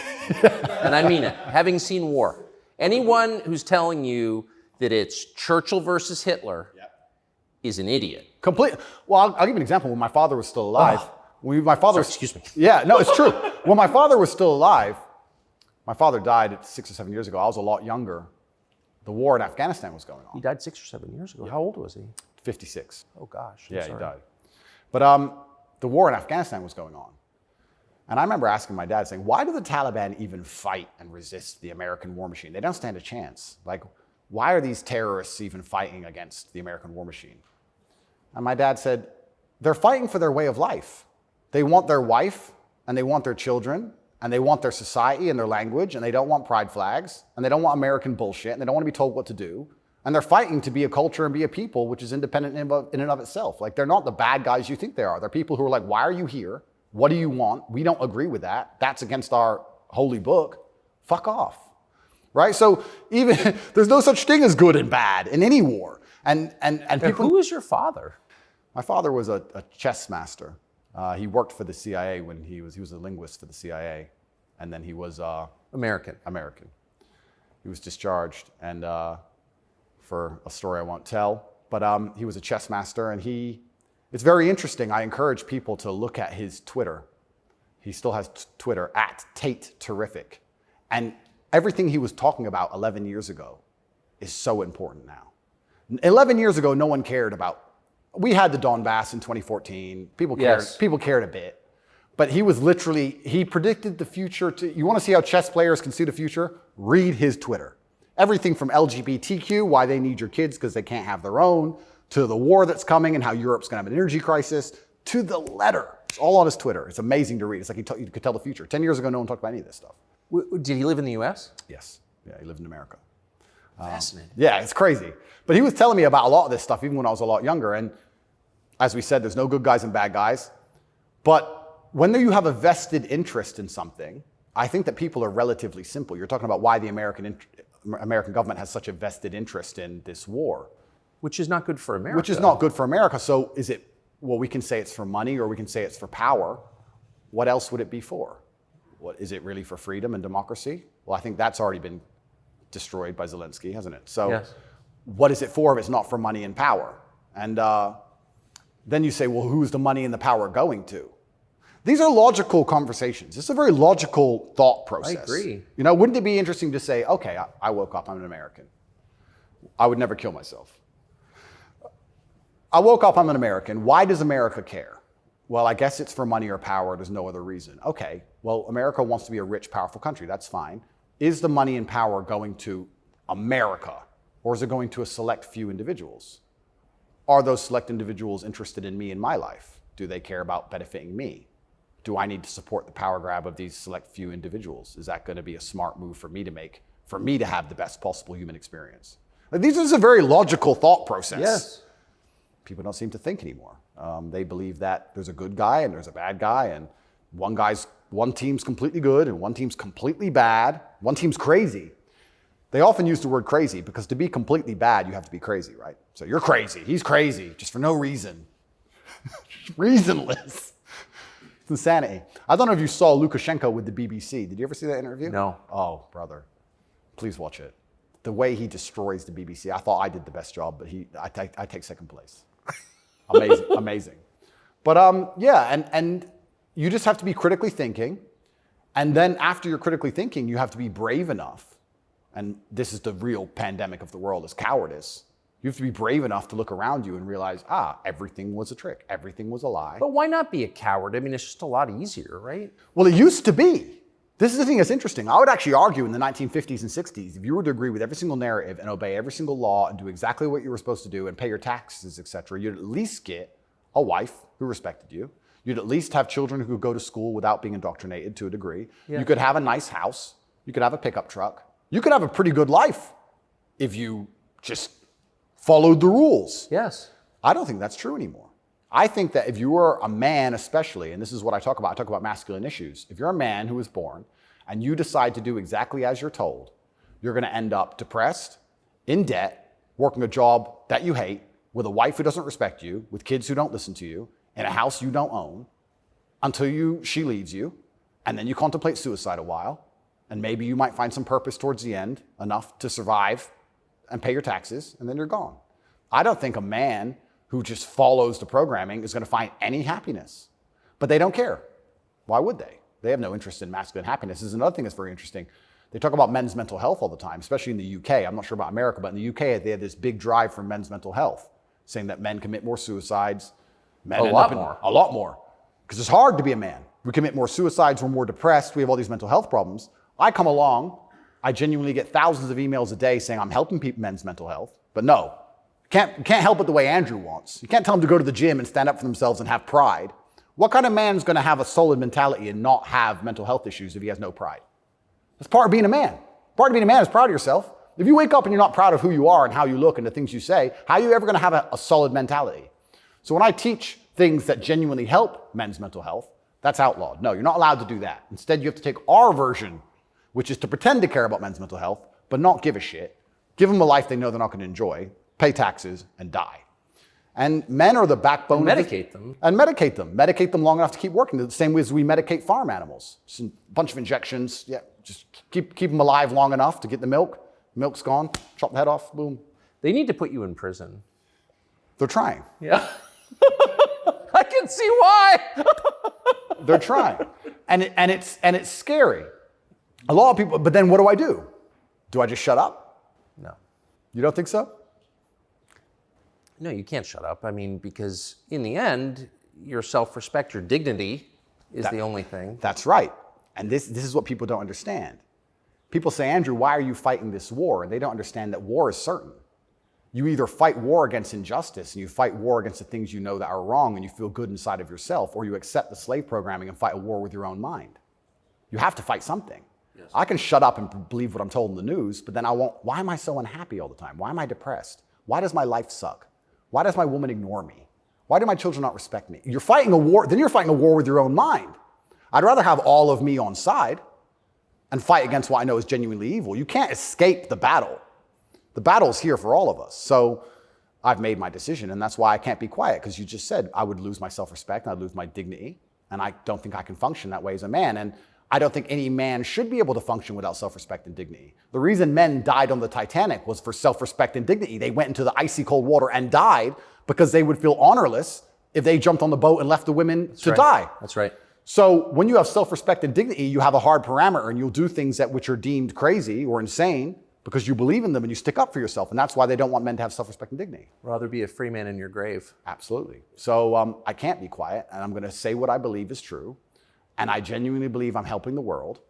And I mean it. Having seen war, anyone who's telling you that it's Churchill versus Hitler is an idiot. Well, I'll give you an example. When my father was still alive, excuse me. Yeah, no, it's true. When my father was still alive, my father died 6 or 7 years ago. I was a lot younger. The war in Afghanistan was going on. He died 6 or 7 years ago. How old was he? 56. Oh gosh. I'm sorry. He died. But the war in Afghanistan was going on. And I remember asking my dad, saying, why do the Taliban even fight and resist the American war machine? They don't stand a chance. Like, why are these terrorists even fighting against the American war machine? And my dad said, they're fighting for their way of life. They want their wife, and they want their children, and they want their society and their language, and they don't want pride flags, and they don't want American bullshit, and they don't want to be told what to do. And they're fighting to be a culture and be a people which is independent in and of itself. Like, they're not the bad guys you think they are. They're people who are like, why are you here? What do you want? We don't agree with that. That's against our holy book. Fuck off. Right? So even there's no such thing as good and bad in any war. And people. Who is your father? My father was a chess master. He worked for the CIA when he was a linguist for the CIA, and then he was American. He was discharged, and for a story I won't tell, but he was a chess master, and it's very interesting. I encourage people to look at his Twitter. He still has Twitter at Tate Terrific, and everything he was talking about 11 years ago is so important now. 11 years ago, no one cared about. We had the Donbass in 2014. People cared. Yes. People cared a bit, but he predicted the future. You want to see how chess players can see the future? Read his Twitter. Everything from LGBTQ, why they need your kids because they can't have their own, to the war that's coming and how Europe's going to have an energy crisis, to the letter. It's all on his Twitter. It's amazing to read. It's like you could tell the future. 10 years ago, no one talked about any of this stuff. Did he live in the U.S.? Yes. Yeah, he lived in America. Fascinating. Yeah, it's crazy. But he was telling me about a lot of this stuff even when I was a lot younger. And as we said, there's no good guys and bad guys. But when you have a vested interest in something, I think that people are relatively simple. You're talking about why the American government has such a vested interest in this war. Which is not good for America. Which is not good for America. So is it, well, we can say it's for money or we can say it's for power. What else would it be for? What, is it really for freedom and democracy? Well, I think that's already been destroyed by Zelensky, hasn't it? So yes. What is it for if it's not for money and power? And then you say, well, who's the money and the power going to? These are logical conversations. It's a very logical thought process. I agree. You know, wouldn't it be interesting to say, okay, I woke up, I'm an American. I would never kill myself. I woke up, I'm an American. Why does America care? Well, I guess it's for money or power. There's no other reason. Okay, well, America wants to be a rich, powerful country. That's fine. Is the money and power going to America, or is it going to a select few individuals? Are those select individuals interested in me and my life? Do they care about benefiting me? Do I need to support the power grab of these select few individuals? Is that going to be a smart move for me to make, for me to have the best possible human experience? Like, this is a very logical thought process. Yes. People don't seem to think anymore. They believe that there's a good guy and there's a bad guy, and one team's completely good and one team's completely bad. One team's crazy. They often use the word crazy because to be completely bad, you have to be crazy, right? So you're crazy. He's crazy, just for no reason. Reasonless. It's insanity. I don't know if you saw Lukashenko with the BBC. Did you ever see that interview? No. Oh, brother. Please watch it. The way he destroys the BBC. I thought I did the best job, but I take second place. Amazing, amazing. But yeah, and you just have to be critically thinking. And then after you're critically thinking, you have to be brave enough. And this is the real pandemic of the world, is cowardice. You have to be brave enough to look around you and realize, everything was a trick. Everything was a lie. But why not be a coward? I mean, it's just a lot easier, right? Well, it used to be. This is the thing that's interesting. I would actually argue in the 1950s and 60s, if you were to agree with every single narrative and obey every single law and do exactly what you were supposed to do and pay your taxes, etc., you'd at least get a wife who respected you. You'd at least have children who could go to school without being indoctrinated to a degree. Yeah. You could have a nice house. You could have a pickup truck. You could have a pretty good life if you just followed the rules. Yes. I don't think that's true anymore. I think that if you are a man especially, and this is what I talk about masculine issues. If you're a man who was born and you decide to do exactly as you're told, you're going to end up depressed, in debt, working a job that you hate, with a wife who doesn't respect you, with kids who don't listen to you, in a house you don't own, until she leaves you, and then you contemplate suicide a while, and maybe you might find some purpose towards the end, enough to survive and pay your taxes, and then you're gone. I don't think a man who just follows the programming is going to find any happiness. But they don't care. Why would they? They have no interest in masculine happiness. This is another thing that's very interesting. They talk about men's mental health all the time, especially in the UK. I'm not sure about America, but in the UK, they have this big drive for men's mental health, saying that men commit more suicides. A lot more. Because it's hard to be a man. We commit more suicides, we're more depressed, we have all these mental health problems. I come along, I genuinely get thousands of emails a day saying I'm helping men's mental health, but no. You can't help it the way Andrew wants. You can't tell them to go to the gym and stand up for themselves and have pride. What kind of man's going to have a solid mentality and not have mental health issues if he has no pride? That's part of being a man. Part of being a man is proud of yourself. If you wake up and you're not proud of who you are and how you look and the things you say, how are you ever going to have a solid mentality? So when I teach things that genuinely help men's mental health, that's outlawed. No, you're not allowed to do that. Instead, you have to take our version, which is to pretend to care about men's mental health, but not give a shit. Give them a life they know they're not going to enjoy, pay taxes, and die. And men are the backbone. And medicate them. And medicate them. Medicate them long enough to keep working. The same way as we medicate farm animals. Just a bunch of injections. Yeah, just keep them alive long enough to get the milk. Milk's gone. Chop the head off. Boom. They need to put you in prison. They're trying. Yeah. I can see why. They're trying. And it's scary. A lot of people, but then what do? Do I just shut up? No. You don't think so? No, you can't shut up. I mean, because in the end, your self-respect, your dignity is the only thing. That's right. And this is what people don't understand. People say, Andrew, why are you fighting this war? And they don't understand that war is certain. You either fight war against injustice and you fight war against the things you know that are wrong and you feel good inside of yourself, or you accept the slave programming and fight a war with your own mind. You have to fight something. Yes. I can shut up and believe what I'm told in the news, but then I won't. Why am I so unhappy all the time? Why am I depressed? Why does my life suck? Why does my woman ignore me? Why do my children not respect me? You're fighting a war, then you're fighting a war with your own mind. I'd rather have all of me on side and fight against what I know is genuinely evil. You can't escape the battle. The battle's here for all of us. So I've made my decision, and that's why I can't be quiet, because you just said I would lose my self-respect, and I'd lose my dignity, and I don't think I can function that way as a man. And I don't think any man should be able to function without self-respect and dignity. The reason men died on the Titanic was for self-respect and dignity. They went into the icy cold water and died because they would feel honorless if they jumped on the boat and left the women to die. That's right. So when you have self-respect and dignity, you have a hard parameter, and you'll do things that which are deemed crazy or insane because you believe in them and you stick up for yourself. And that's why they don't want men to have self-respect and dignity. Rather be a free man in your grave. Absolutely. So I can't be quiet, and I'm going to say what I believe is true. And I genuinely believe I'm helping the world.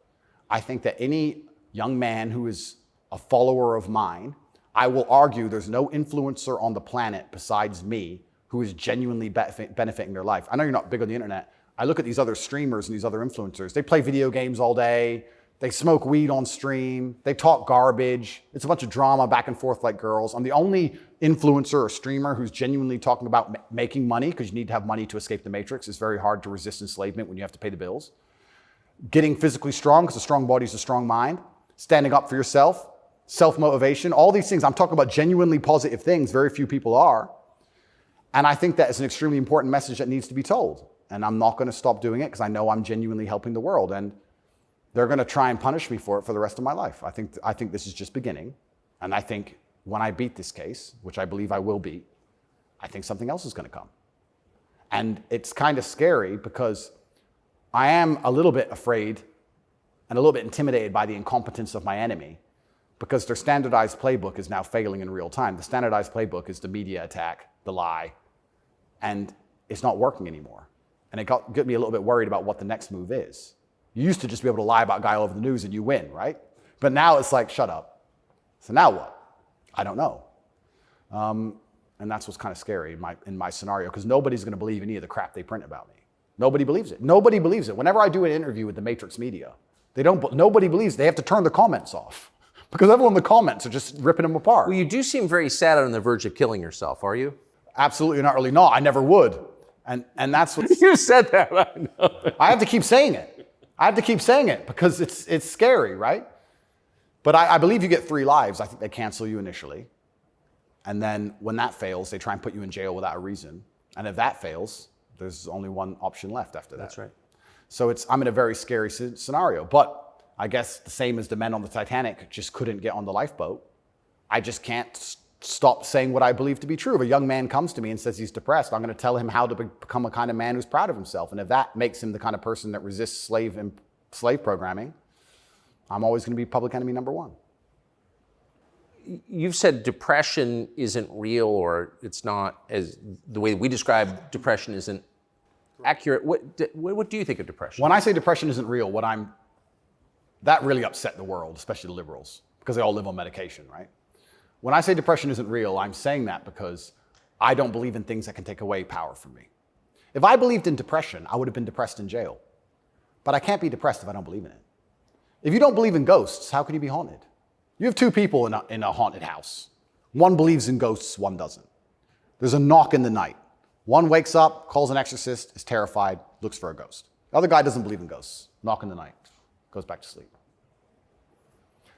I think that any young man who is a follower of mine, I will argue there's no influencer on the planet besides me who is genuinely benefiting their life. I know you're not big on the internet. I look at these other streamers and these other influencers. They play video games all day. They smoke weed on stream. They talk garbage. It's a bunch of drama back and forth like girls. I'm the only influencer or streamer who's genuinely talking about making money, because you need to have money to escape the matrix. It's very hard to resist enslavement when you have to pay the bills. Getting physically strong, because a strong body is a strong mind. Standing up for yourself. Self-motivation. All these things. I'm talking about genuinely positive things. Very few people are. And I think that it's an extremely important message that needs to be told. And I'm not going to stop doing it, because I know I'm genuinely helping the world. And they're going to try and punish me for it for the rest of my life. I think this is just beginning. And I think when I beat this case, which I believe I will beat, I think something else is going to come. And it's kind of scary, because I am a little bit afraid and a little bit intimidated by the incompetence of my enemy, because their standardized playbook is now failing in real time. The standardized playbook is the media attack, the lie, and it's not working anymore. And it got me a little bit worried about what the next move is. You used to just be able to lie about a guy all over the news and you win, right? But now it's like, shut up. So now what? I don't know. And that's what's kind of scary in my scenario, because nobody's going to believe any of the crap they print about me. Nobody believes it. Nobody believes it. Whenever I do an interview with the Matrix media, nobody believes. They have to turn the comments off, because everyone in the comments are just ripping them apart. Well, you do seem very sad on the verge of killing yourself, are you? Absolutely not, really not. I never would. And that's what you said that. I know. I have to keep saying it. I have to keep saying it, because it's scary, right? But I believe you get 3 lives. I think they cancel you initially. And then when that fails, they try and put you in jail without a reason. And if that fails, there's only one option left after that. That's right. So I'm in a very scary scenario. But I guess the same as the men on the Titanic just couldn't get on the lifeboat. I just can't stop saying what I believe to be true. If a young man comes to me and says he's depressed, I'm going to tell him how to become a kind of man who's proud of himself. And if that makes him the kind of person that resists slave programming, I'm always going to be public enemy number 1. You've said depression isn't real, or it's not, as the way we describe depression isn't accurate. What do you think of depression? When I say depression isn't real, that really upset the world, especially the liberals, because they all live on medication, right? When I say depression isn't real, I'm saying that because I don't believe in things that can take away power from me. If I believed in depression, I would have been depressed in jail. But I can't be depressed if I don't believe in it. If you don't believe in ghosts, how can you be haunted? You have two people in a haunted house. One believes in ghosts, one doesn't. There's a knock in the night. One wakes up, calls an exorcist, is terrified, looks for a ghost. The other guy doesn't believe in ghosts. Knock in the night, goes back to sleep.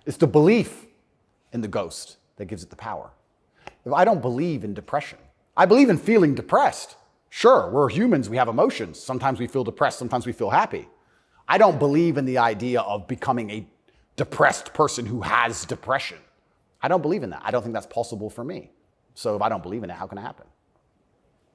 It's the belief in the ghost that gives it the power. If I don't believe in depression, I believe in feeling depressed. Sure, we're humans, we have emotions. Sometimes we feel depressed, sometimes we feel happy. I don't believe in the idea of becoming a depressed person who has depression. I don't believe in that. I don't think that's possible for me. So if I don't believe in it, how can it happen?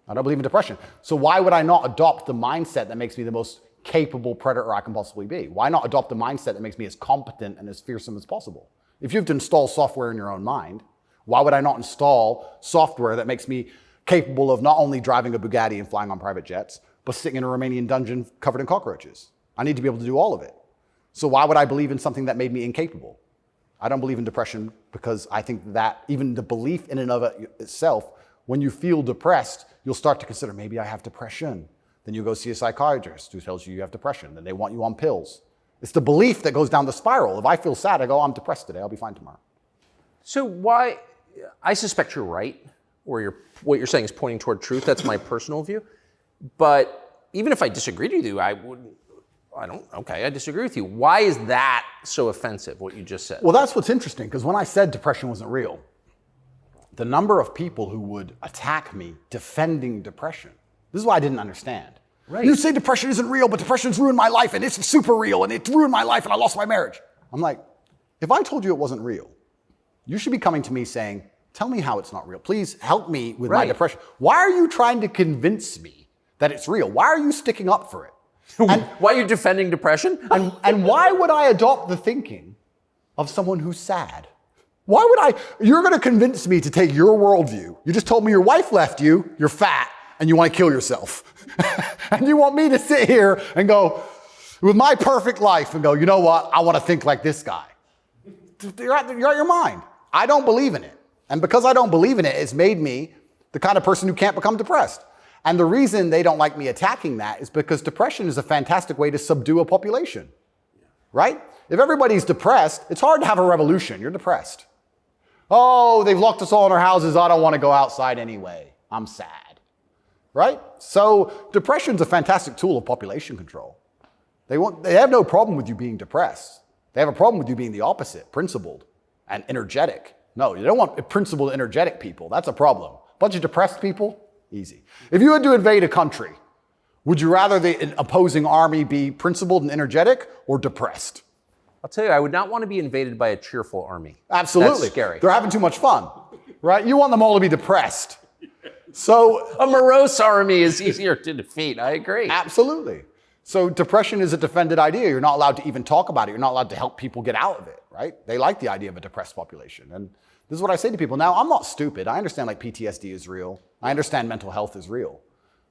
I don't believe in depression. So why would I not adopt the mindset that makes me the most capable predator I can possibly be? Why not adopt the mindset that makes me as competent and as fearsome as possible? If you have to install software in your own mind, why would I not install software that makes me capable of not only driving a Bugatti and flying on private jets, but sitting in a Romanian dungeon covered in cockroaches? I need to be able to do all of it. So why would I believe in something that made me incapable? I don't believe in depression because I think that even the belief in and of itself, when you feel depressed, you'll start to consider, maybe I have depression. Then you go see a psychiatrist who tells you have depression. Then they want you on pills. It's the belief that goes down the spiral. If I feel sad, I go, I'm depressed today. I'll be fine tomorrow. So why, I suspect you're right, or what you're saying is pointing toward truth. That's my personal view. But even if I disagreed with you, I disagree with you. Why is that so offensive, what you just said? Well, that's what's interesting, because when I said depression wasn't real, the number of people who would attack me defending depression, this is what I didn't understand. Right. You say depression isn't real, but depression's ruined my life, and it's super real, and it ruined my life, and I lost my marriage. I'm like, if I told you it wasn't real, you should be coming to me saying, tell me how it's not real. Please help me with my depression. Why are you trying to convince me that it's real? Why are you sticking up for it? And why are you defending depression? And why would I adopt the thinking of someone who's sad? Why would you're going to convince me to take your worldview. You just told me your wife left you, you're fat, and you want to kill yourself. And you want me to sit here and go, with my perfect life, and go, you know what? I want to think like this guy. You're out your mind. I don't believe in it. And because I don't believe in it, it's made me the kind of person who can't become depressed. And the reason they don't like me attacking that is because depression is a fantastic way to subdue a population, right? If everybody's depressed, it's hard to have a revolution. You're depressed. Oh, they've locked us all in our houses. I don't want to go outside anyway. I'm sad, right? So depression's a fantastic tool of population control. They have no problem with you being depressed. They have a problem with you being the opposite, principled and energetic. No, you don't want principled, energetic people. That's a problem. A bunch of depressed people, easy. If you had to invade a country, would you rather the opposing army be principled and energetic or depressed? I'll tell you, I would not want to be invaded by a cheerful army. Absolutely. That's scary. They're having too much fun, right? You want them all to be depressed. So a morose army is easier to defeat. I agree. Absolutely. So depression is a defended idea. You're not allowed to even talk about it. You're not allowed to help people get out of it, right? They like the idea of a depressed population. And this is what I say to people. Now, I'm not stupid. I understand like PTSD is real. I understand mental health is real.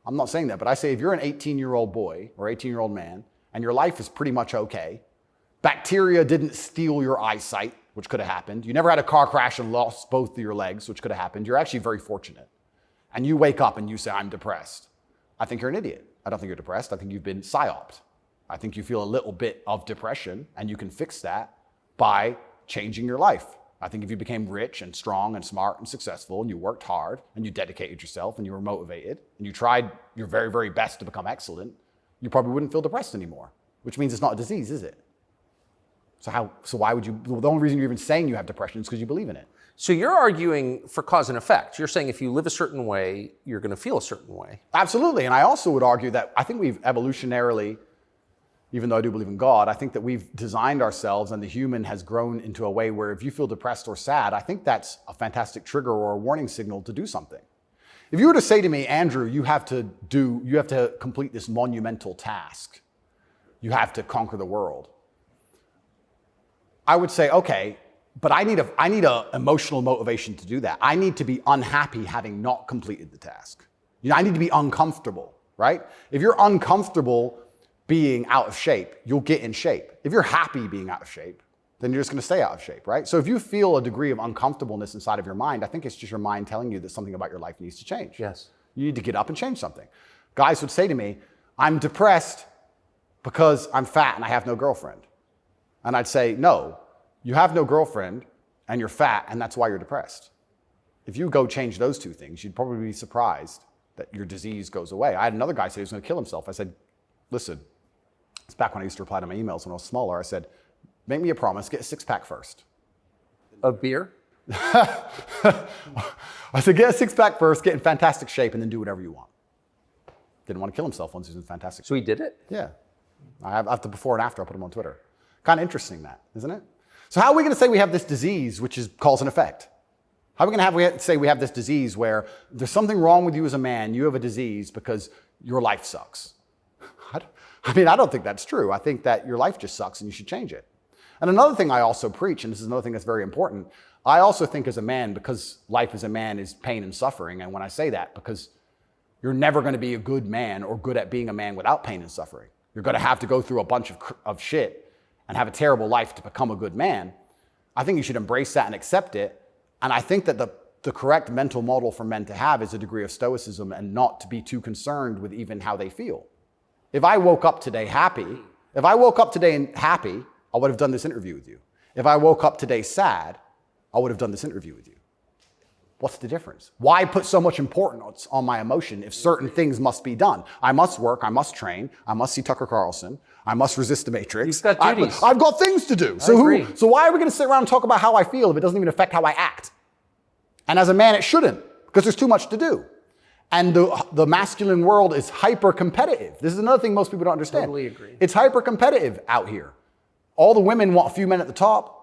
I'm not saying that, but I say if you're an 18-year-old boy or 18-year-old man and your life is pretty much okay, bacteria didn't steal your eyesight, which could have happened. You never had a car crash and lost both of your legs, which could have happened. You're actually very fortunate. And you wake up and you say, I'm depressed. I think you're an idiot. I don't think you're depressed. I think you've been psyoped. I think you feel a little bit of depression, and you can fix that by changing your life. I think if you became rich and strong and smart and successful, and you worked hard and you dedicated yourself and you were motivated and you tried your very, very best to become excellent, you probably wouldn't feel depressed anymore, which means it's not a disease, is it? So why would you, the only reason you're even saying you have depression is because you believe in it. So you're arguing for cause and effect. You're saying if you live a certain way, you're going to feel a certain way. Absolutely. And I also would argue that I think we've evolutionarily, even though I do believe in God, I think that we've designed ourselves and the human has grown into a way where if you feel depressed or sad, I think that's a fantastic trigger or a warning signal to do something. If you were to say to me, Andrew, you have to complete this monumental task. You have to conquer the world. I would say, okay, but I need a emotional motivation to do that. I need to be unhappy having not completed the task. I need to be uncomfortable, right? If you're uncomfortable being out of shape, you'll get in shape. If you're happy being out of shape, then you're just going to stay out of shape, right? So if you feel a degree of uncomfortableness inside of your mind, I think it's just your mind telling you that something about your life needs to change. Yes. You need to get up and change something. Guys would say to me, I'm depressed because I'm fat and I have no girlfriend. And I'd say, no, you have no girlfriend and you're fat and that's why you're depressed. If you go change those two things, you'd probably be surprised that your disease goes away. I had another guy say he was going to kill himself. I said, listen, it's back when I used to reply to my emails when I was smaller. I said, make me a promise, get a six-pack first. Of beer? I said, get a six-pack first, get in fantastic shape, and then do whatever you want. Didn't want to kill himself once he was in fantastic shape. So he did it? Yeah. I have the before and after. I put them on Twitter. Kind of interesting that, isn't it? So how are we going to say we have this disease, which is cause and effect? How are we going to say we have this disease where there's something wrong with you as a man, you have a disease because your life sucks? I don't think that's true. I think that your life just sucks and you should change it. And another thing I also preach, and this is another thing that's very important, I also think as a man, because life as a man is pain and suffering, and when I say that, because you're never going to be a good man or good at being a man without pain and suffering. You're going to have to go through a bunch of shit and have a terrible life to become a good man. I think you should embrace that and accept it. And I think that the correct mental model for men to have is a degree of stoicism and not to be too concerned with even how they feel. If I woke up today happy, I would have done this interview with you. If I woke up today sad, I would have done this interview with you. What's the difference? Why put so much importance on my emotion if certain things must be done? I must work, I must train, I must see Tucker Carlson, I must resist the Matrix. You've got duties. I've got things to do. So why are we going to sit around and talk about how I feel if it doesn't even affect how I act? And as a man, it shouldn't, because there's too much to do. And the masculine world is hyper-competitive. This is another thing most people don't understand. Totally agree. It's hyper-competitive out here. All the women want a few men at the top.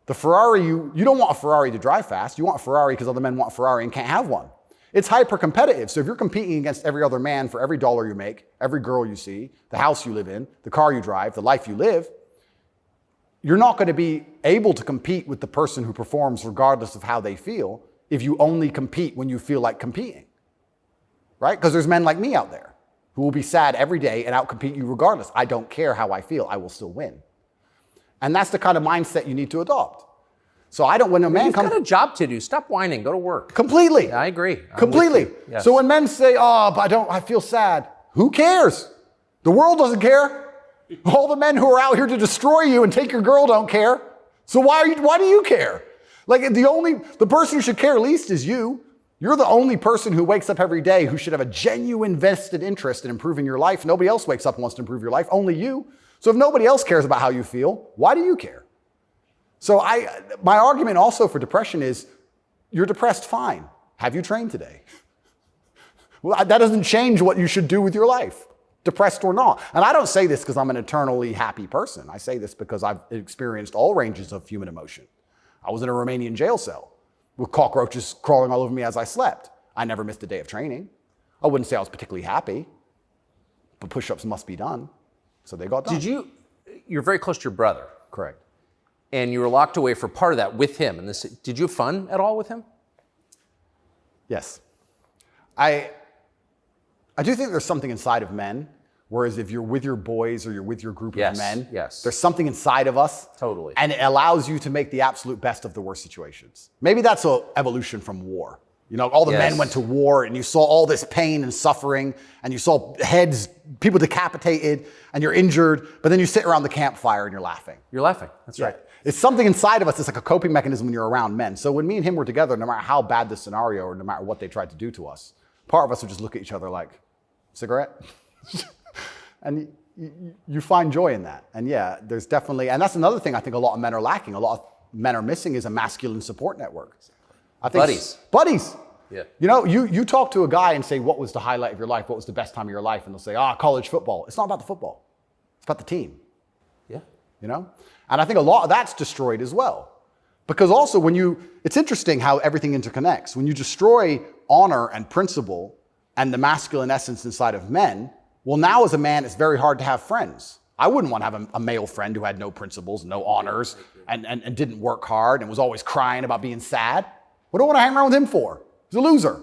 The Ferrari, you don't want a Ferrari to drive fast. You want a Ferrari because other men want a Ferrari and can't have one. It's hyper-competitive. So if you're competing against every other man for every dollar you make, every girl you see, the house you live in, the car you drive, the life you live, you're not going to be able to compete with the person who performs regardless of how they feel if you only compete when you feel like competing. Right? Because there's men like me out there who will be sad every day and outcompete you regardless. I don't care how I feel. I will still win. And that's the kind of mindset you need to adopt. So when a man comes... You've got a job to do. Stop whining. Go to work. Completely. Yeah, I agree. Completely. Yes. So when men say, but I feel sad. Who cares? The world doesn't care. All the men who are out here to destroy you and take your girl don't care. So why do you care? Like the person who should care least is you. You're the only person who wakes up every day who should have a genuine vested interest in improving your life. Nobody else wakes up and wants to improve your life, only you. So if nobody else cares about how you feel, why do you care? So my argument also for depression is, you're depressed, fine. Have you trained today? Well, that doesn't change what you should do with your life, depressed or not. And I don't say this because I'm an eternally happy person. I say this because I've experienced all ranges of human emotion. I was in a Romanian jail cell with cockroaches crawling all over me as I slept. I never missed a day of training. I wouldn't say I was particularly happy, but push-ups must be done. So they got done. You're very close to your brother. Correct. And you were locked away for part of that with him. And did you have fun at all with him? Yes. I do think there's something inside of men, whereas if you're with your boys or you're with your group of men, there's something inside of us. Totally. And it allows you to make the absolute best of the worst situations. Maybe that's an evolution from war. All the men went to war and you saw all this pain and suffering and you saw heads, people decapitated and you're injured, but then you sit around the campfire and you're laughing. You're laughing. That's right. It's something inside of us. It's like a coping mechanism when you're around men. So when me and him were together, no matter how bad the scenario or no matter what they tried to do to us, part of us would just look at each other like, cigarette? And you find joy in that. And yeah, there's definitely, and that's another thing I think a lot of men are lacking. A lot of men are missing is a masculine support network. I think buddies. Yeah. You talk to a guy and say, what was the highlight of your life? What was the best time of your life? And they'll say, college football. It's not about the football. It's about the team. Yeah. And I think a lot of that's destroyed as well. Because also it's interesting how everything interconnects. When you destroy honor and principle and the masculine essence inside of men, well, now as a man, it's very hard to have friends. I wouldn't want to have a male friend who had no principles, no honors, and didn't work hard and was always crying about being sad. What do I want to hang around with him for? He's a loser,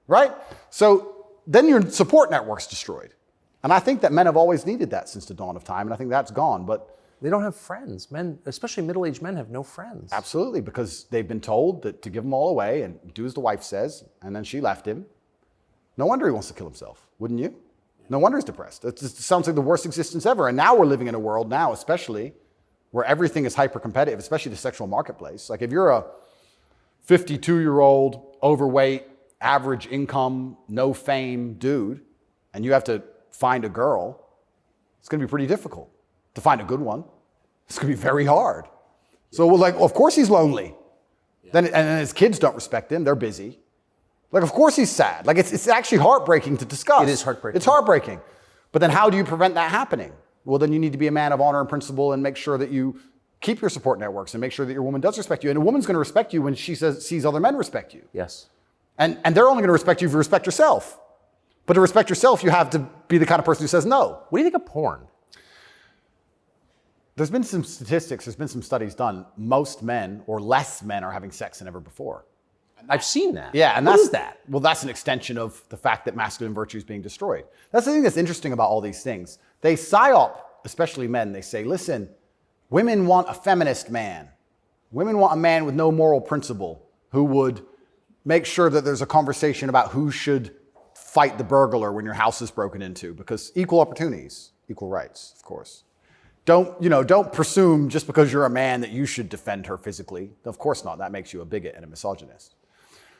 right? So then your support network's destroyed. And I think that men have always needed that since the dawn of time, and I think that's gone. But they don't have friends. Men, especially middle-aged men, have no friends. Absolutely, because they've been told that to give them all away and do as the wife says, and then she left him. No wonder he wants to kill himself, wouldn't you? No wonder he's depressed. It sounds like the worst existence ever. And now we're living in a world now, especially, where everything is hyper-competitive, especially the sexual marketplace. Like if you're a 52-year-old, overweight, average income, no fame dude, and you have to find a girl, it's going to be pretty difficult to find a good one. It's going to be very hard. So we're like, well, of course he's lonely. Yeah. And his kids don't respect him. They're busy. Like, of course he's sad. Like, it's actually heartbreaking to discuss. It is heartbreaking. It's heartbreaking. But then how do you prevent that happening? Well, then you need to be a man of honor and principle and make sure that you keep your support networks and make sure that your woman does respect you. And a woman's going to respect you when she sees other men respect you. Yes. And they're only going to respect you if you respect yourself. But to respect yourself, you have to be the kind of person who says no. What do you think of porn? There's been some statistics, there's been some studies done. Most men or less men are having sex than ever before. I've seen that. Yeah, and what is that? Well, that's an extension of the fact that masculine virtue is being destroyed. That's the thing that's interesting about all these things. They psyop, especially men, they say, listen, women want a feminist man. Women want a man with no moral principle who would make sure that there's a conversation about who should fight the burglar when your house is broken into, because equal opportunities, equal rights, of course. Don't presume just because you're a man that you should defend her physically. Of course not. That makes you a bigot and a misogynist.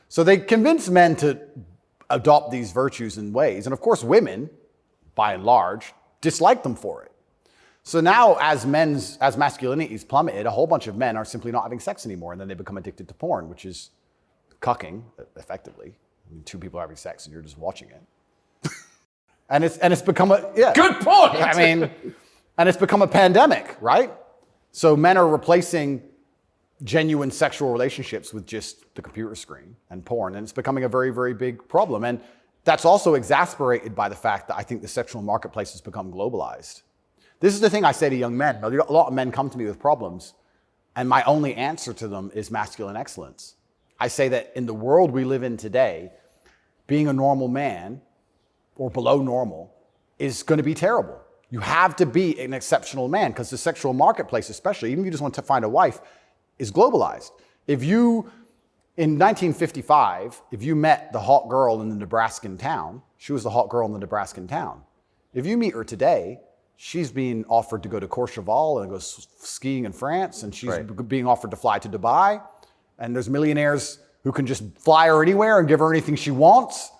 So they convince men to adopt these virtues and ways. And of course, women, by and large, dislike them for it. So now as masculinity is plummeted, a whole bunch of men are simply not having sex anymore. And then they become addicted to porn, which is cucking, effectively. I mean, two people are having sex and you're just watching it. and it's become a, yeah. Good point. I mean, and it's become a pandemic, right? So men are replacing genuine sexual relationships with just the computer screen and porn. And it's becoming a very, very big problem. And that's also exasperated by the fact that I think the sexual marketplace has become globalized. This is the thing I say to young men. A lot of men come to me with problems, and my only answer to them is masculine excellence. I say that in the world we live in today, being a normal man or below normal is going to be terrible. You have to be an exceptional man because the sexual marketplace, especially, even if you just want to find a wife, is globalized. If you, in 1955, if you met the hot girl in the Nebraskan town, she was the hot girl in the Nebraskan town. If you meet her today, she's being offered to go to Courchevel and go skiing in France, and she's being offered to fly to Dubai. And there's millionaires who can just fly her anywhere and give her anything she wants.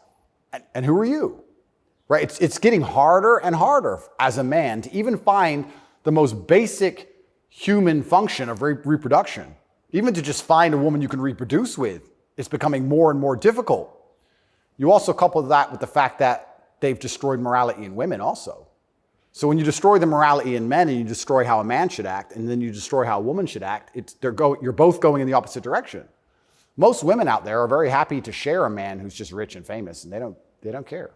And who are you? Right? It's getting harder and harder as a man to even find the most basic human function of reproduction. Even to just find a woman you can reproduce with, it's becoming more and more difficult. You also couple that with the fact that they've destroyed morality in women also. So when you destroy the morality in men and you destroy how a man should act, and then you destroy how a woman should act, you're both going in the opposite direction. Most women out there are very happy to share a man who's just rich and famous, and they don't care.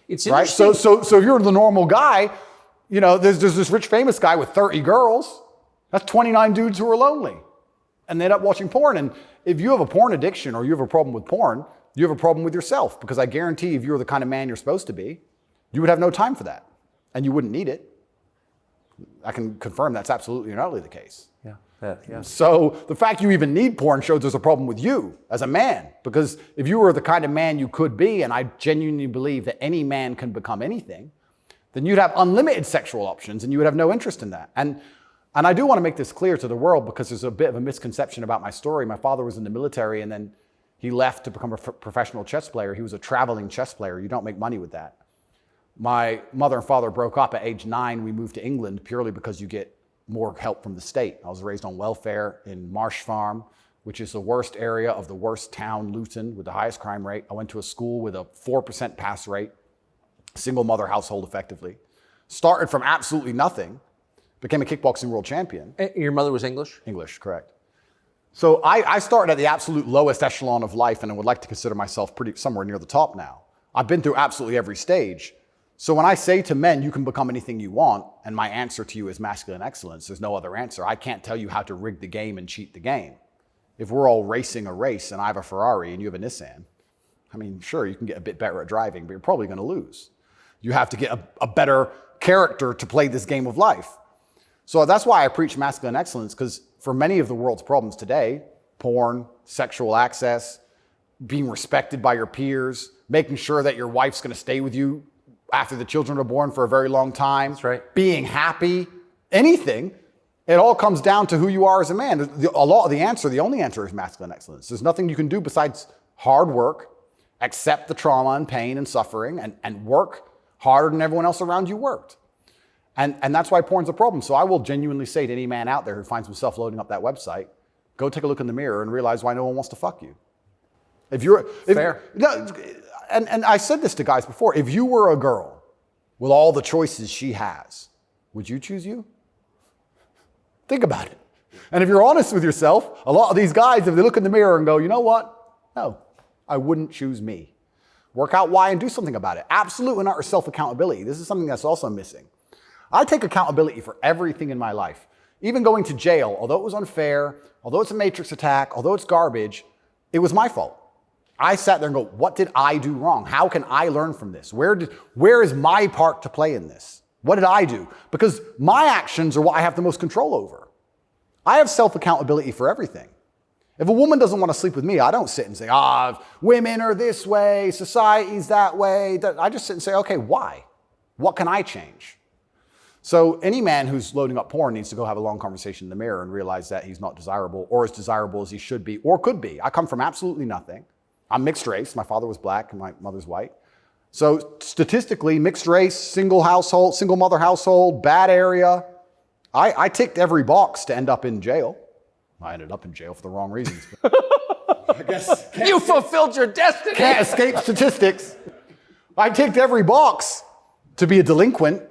It's right. So if you're the normal guy, there's this rich famous guy with 30 girls. That's 29 dudes who are lonely, and they end up watching porn. And if you have a porn addiction or you have a problem with porn, you have a problem with yourself, because I guarantee if you were the kind of man you're supposed to be, you would have no time for that, and you wouldn't need it. I can confirm that's absolutely and utterly the case. Yeah. So the fact you even need porn shows there's a problem with you as a man, because if you were the kind of man you could be, and I genuinely believe that any man can become anything, then you'd have unlimited sexual options and you would have no interest in that. And I do want to make this clear to the world, because there's a bit of a misconception about my story. My father was in the military, and then he left to become a professional chess player. He was a traveling chess player. You don't make money with that. My mother and father broke up at age 9. We moved to England purely because you get more help from the state. I was raised on welfare in Marsh Farm, which is the worst area of the worst town, Luton, with the highest crime rate. I went to a school with a 4% pass rate, single mother household effectively. Started from absolutely nothing, became a kickboxing world champion. Your mother was English? English, correct. So I started at the absolute lowest echelon of life, and I would like to consider myself somewhere near the top now. I've been through absolutely every stage. So when I say to men, you can become anything you want, and my answer to you is masculine excellence, there's no other answer. I can't tell you how to rig the game and cheat the game. If we're all racing a race and I have a Ferrari and you have a Nissan, I mean, sure, you can get a bit better at driving, but you're probably going to lose. You have to get a better character to play this game of life. So that's why I preach masculine excellence, because for many of the world's problems today, porn, sexual access, being respected by your peers, making sure that your wife's going to stay with you after the children are born for a very long time. That's right. Being happy, anything. It all comes down to who you are as a man. The only answer is masculine excellence. There's nothing you can do besides hard work, accept the trauma and pain and suffering, and work harder than everyone else around you worked. And that's why porn's a problem. So I will genuinely say to any man out there who finds himself loading up that website, go take a look in the mirror and realize why no one wants to fuck you. Fair. And I said this to guys before. If you were a girl with all the choices she has, would you choose you? Think about it. And if you're honest with yourself, a lot of these guys, if they look in the mirror and go, you know what? No, I wouldn't choose me. Work out why and do something about it. Absolute and utter self-accountability. This is something that's also missing. I take accountability for everything in my life. Even going to jail, although it was unfair, although it's a matrix attack, although it's garbage, it was my fault. I sat there and go, what did I do wrong? How can I learn from this? Where is my part to play in this? What did I do? Because my actions are what I have the most control over. I have self-accountability for everything. If a woman doesn't want to sleep with me, I don't sit and say, women are this way, society's that way. I just sit and say, okay, why? What can I change? So any man who's loading up porn needs to go have a long conversation in the mirror and realize that he's not desirable or as desirable as he should be or could be. I come from absolutely nothing. I'm mixed race. My father was black and my mother's white. So statistically, mixed race, single mother household, bad area. I ticked every box to end up in jail. I ended up in jail for the wrong reasons. I guess You fulfilled your destiny. can't escape statistics. I ticked every box to be a delinquent,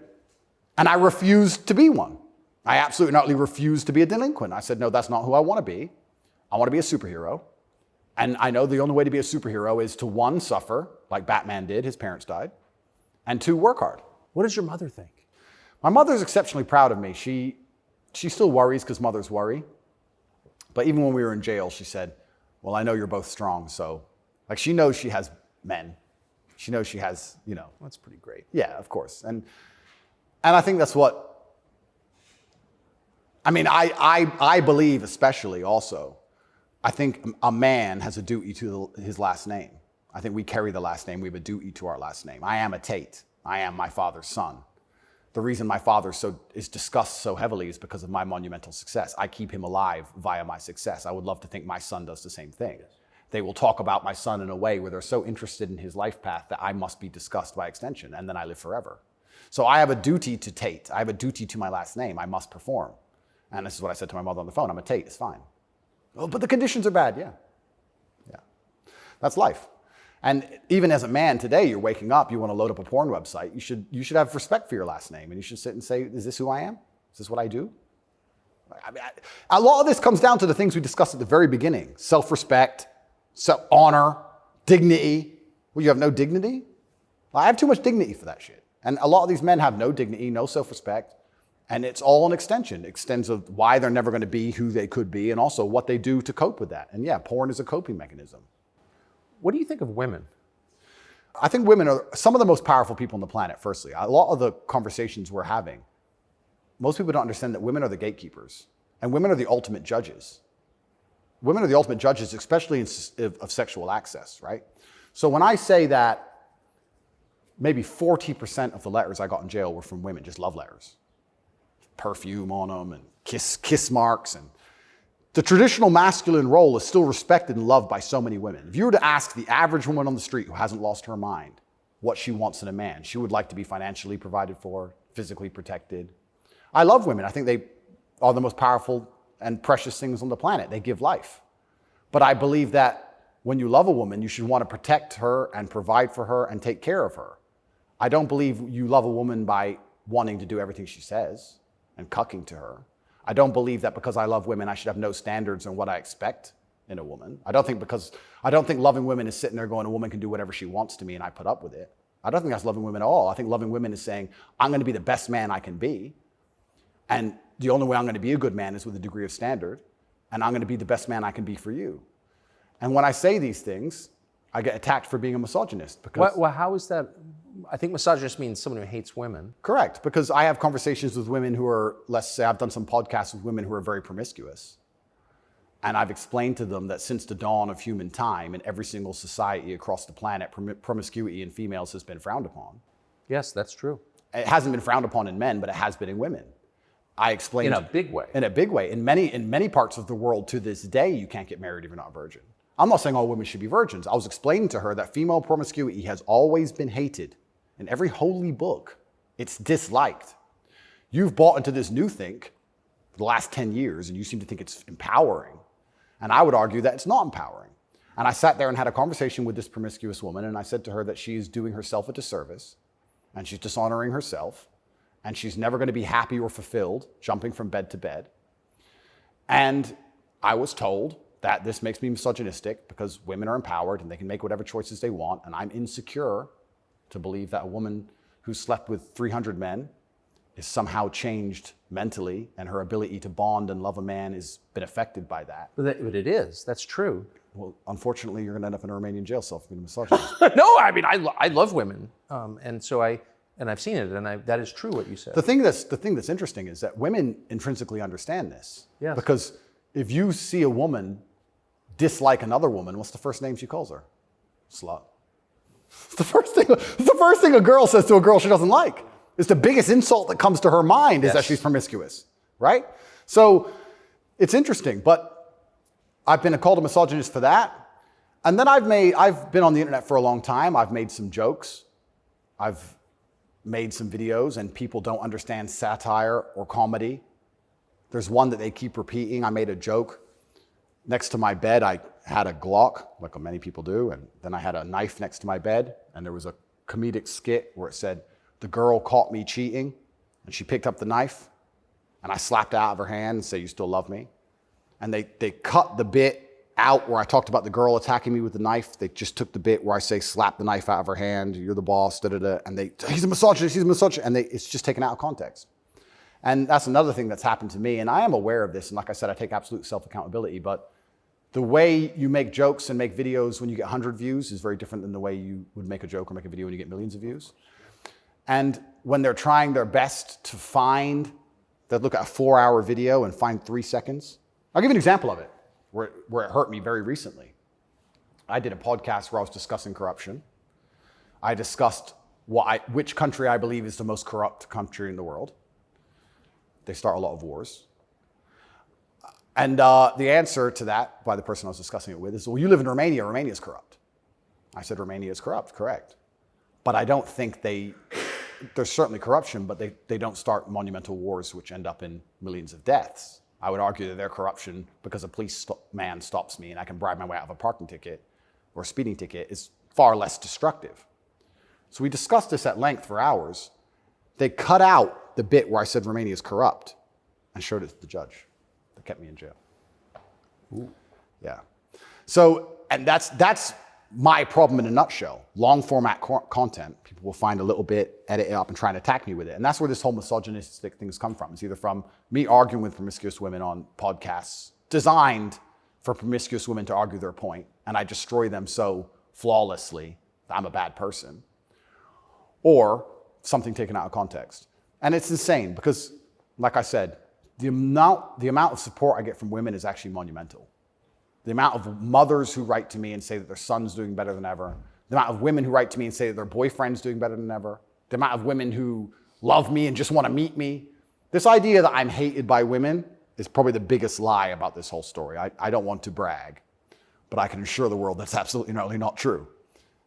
and I refused to be one. I absolutely not refused to be a delinquent. I said, no, that's not who I want to be. I want to be a superhero. And I know the only way to be a superhero is to, one, suffer, like Batman did, his parents died, and two, work hard. What does your mother think? My mother's exceptionally proud of me. She still worries because mothers worry. But even when we were in jail, she said, well, I know you're both strong. So, like, she knows she has men. She knows she has, That's pretty great. Yeah, of course. And I think that's what, I believe especially also, I think a man has a duty to his last name. I think we carry the last name. We have a duty to our last name. I am a Tate. I am my father's son. The reason my father is discussed so heavily is because of my monumental success. I keep him alive via my success. I would love to think my son does the same thing. Yes. They will talk about my son in a way where they're so interested in his life path that I must be discussed by extension, and then I live forever. So I have a duty to Tate. I have a duty to my last name. I must perform. And this is what I said to my mother on the phone. I'm a Tate. It's fine. Oh, but the conditions are bad. Yeah. That's life. And even as a man today, you're waking up, you want to load up a porn website. You should have respect for your last name, and you should sit and say, is this who I am? Is this what I do? A lot of this comes down to the things we discussed at the very beginning. Self-respect, honor, dignity. Well, you have no dignity? Well, I have too much dignity for that shit. And a lot of these men have no dignity, no self-respect, and it's all an extension. It extends of why they're never going to be who they could be, and also what they do to cope with that. And yeah, porn is a coping mechanism. What do you think of women? I think women are some of the most powerful people on the planet, firstly. A lot of the conversations we're having, most people don't understand that women are the gatekeepers, and women are the ultimate judges. Women are the ultimate judges, especially of sexual access, right? So when I say that maybe 40% of the letters I got in jail were from women, just love letters. Perfume on them and kiss marks. And the traditional masculine role is still respected and loved by so many women. If you were to ask the average woman on the street who hasn't lost her mind what she wants in a man, she would like to be financially provided for, physically protected. I love women. I think they are the most powerful and precious things on the planet. They give life. But I believe that when you love a woman, you should want to protect her and provide for her and take care of her. I don't believe you love a woman by wanting to do everything she says and cucking to her. I don't believe that because I love women, I should have no standards on what I expect in a woman. I don't think loving women is sitting there going, a woman can do whatever she wants to me and I put up with it. I don't think that's loving women at all. I think loving women is saying, I'm going to be the best man I can be. And the only way I'm going to be a good man is with a degree of standard. And I'm going to be the best man I can be for you. And when I say these things, I get attacked for being a misogynist. Because Well, how is that? I think misogynist means someone who hates women. Correct, because I have conversations with women who are, let's say I've done some podcasts with women who are very promiscuous. And I've explained to them that since the dawn of human time in every single society across the planet, promiscuity in females has been frowned upon. Yes, that's true. It hasn't been frowned upon in men, but it has been in women. I explained In a big way. In a big way. In many parts of the world to this day, you can't get married if you're not a virgin. I'm not saying all women should be virgins. I was explaining to her that female promiscuity has always been hated. In every holy book, it's disliked. You've bought into this new think for the last 10 years, and you seem to think it's empowering. And I would argue that it's not empowering. And I sat there and had a conversation with this promiscuous woman, and I said to her that she is doing herself a disservice, and she's dishonoring herself, and she's never going to be happy or fulfilled jumping from bed to bed. And I was told that this makes me misogynistic because women are empowered and they can make whatever choices they want, and I'm insecure to believe that a woman who slept with 300 men is somehow changed mentally, and her ability to bond and love a man has been affected by that. But it is. That's true. Well, unfortunately, you're going to end up in a Romanian jail cell for being a misogynist. No, I mean, I love women. And so I've seen it, and that is true what you said. The thing that's interesting is that women intrinsically understand this. Yes. Because if you see a woman dislike another woman, what's the first name she calls her? Slut. It's the first thing a girl says to a girl she doesn't like. It's the biggest insult that comes to her mind is that she's promiscuous, right? So it's interesting, but I've been called a misogynist for that. And then I've been on the internet for a long time. I've made some jokes. I've made some videos, and people don't understand satire or comedy. There's one that they keep repeating. I made a joke. Next to my bed, I had a Glock, like many people do, and then I had a knife next to my bed, and there was a comedic skit where it said, "The girl caught me cheating," and she picked up the knife, and I slapped it out of her hand and said, "You still love me?" And they cut the bit out where I talked about the girl attacking me with the knife. They just took the bit where I say, "Slap the knife out of her hand, you're the boss," da-da-da, and he's a misogynist, and it's just taken out of context. And that's another thing that's happened to me, and I am aware of this, and like I said, I take absolute self-accountability, but the way you make jokes and make videos when you get 100 views is very different than the way you would make a joke or make a video when you get millions of views. And when they're trying their best to they'll look at a 4-hour video and find 3 seconds. I'll give you an example of it, where it hurt me very recently. I did a podcast where I was discussing corruption. I discussed which country I believe is the most corrupt country in the world. They start a lot of wars. And the answer to that by the person I was discussing it with is, well, you live in Romania, Romania is corrupt. I said, Romania is corrupt, correct. But I don't think there's certainly corruption, but they don't start monumental wars which end up in millions of deaths. I would argue that their corruption, because a policeman stops me and I can bribe my way out of a parking ticket or a speeding ticket, is far less destructive. So we discussed this at length for hours. They cut out the bit where I said Romania is corrupt and showed it to the judge. That kept me in jail. Ooh. Yeah. So, and that's my problem in a nutshell. Long format content, people will find a little bit, edit it up, and try and attack me with it. And that's where this whole misogynistic things come from. It's either from me arguing with promiscuous women on podcasts designed for promiscuous women to argue their point, and I destroy them so flawlessly that I'm a bad person, or something taken out of context. And it's insane because, like I said, the amount of support I get from women is actually monumental. The amount of mothers who write to me and say that their son's doing better than ever. The amount of women who write to me and say that their boyfriend's doing better than ever. The amount of women who love me and just want to meet me. This idea that I'm hated by women is probably the biggest lie about this whole story. I don't want to brag, but I can assure the world that's absolutely not true.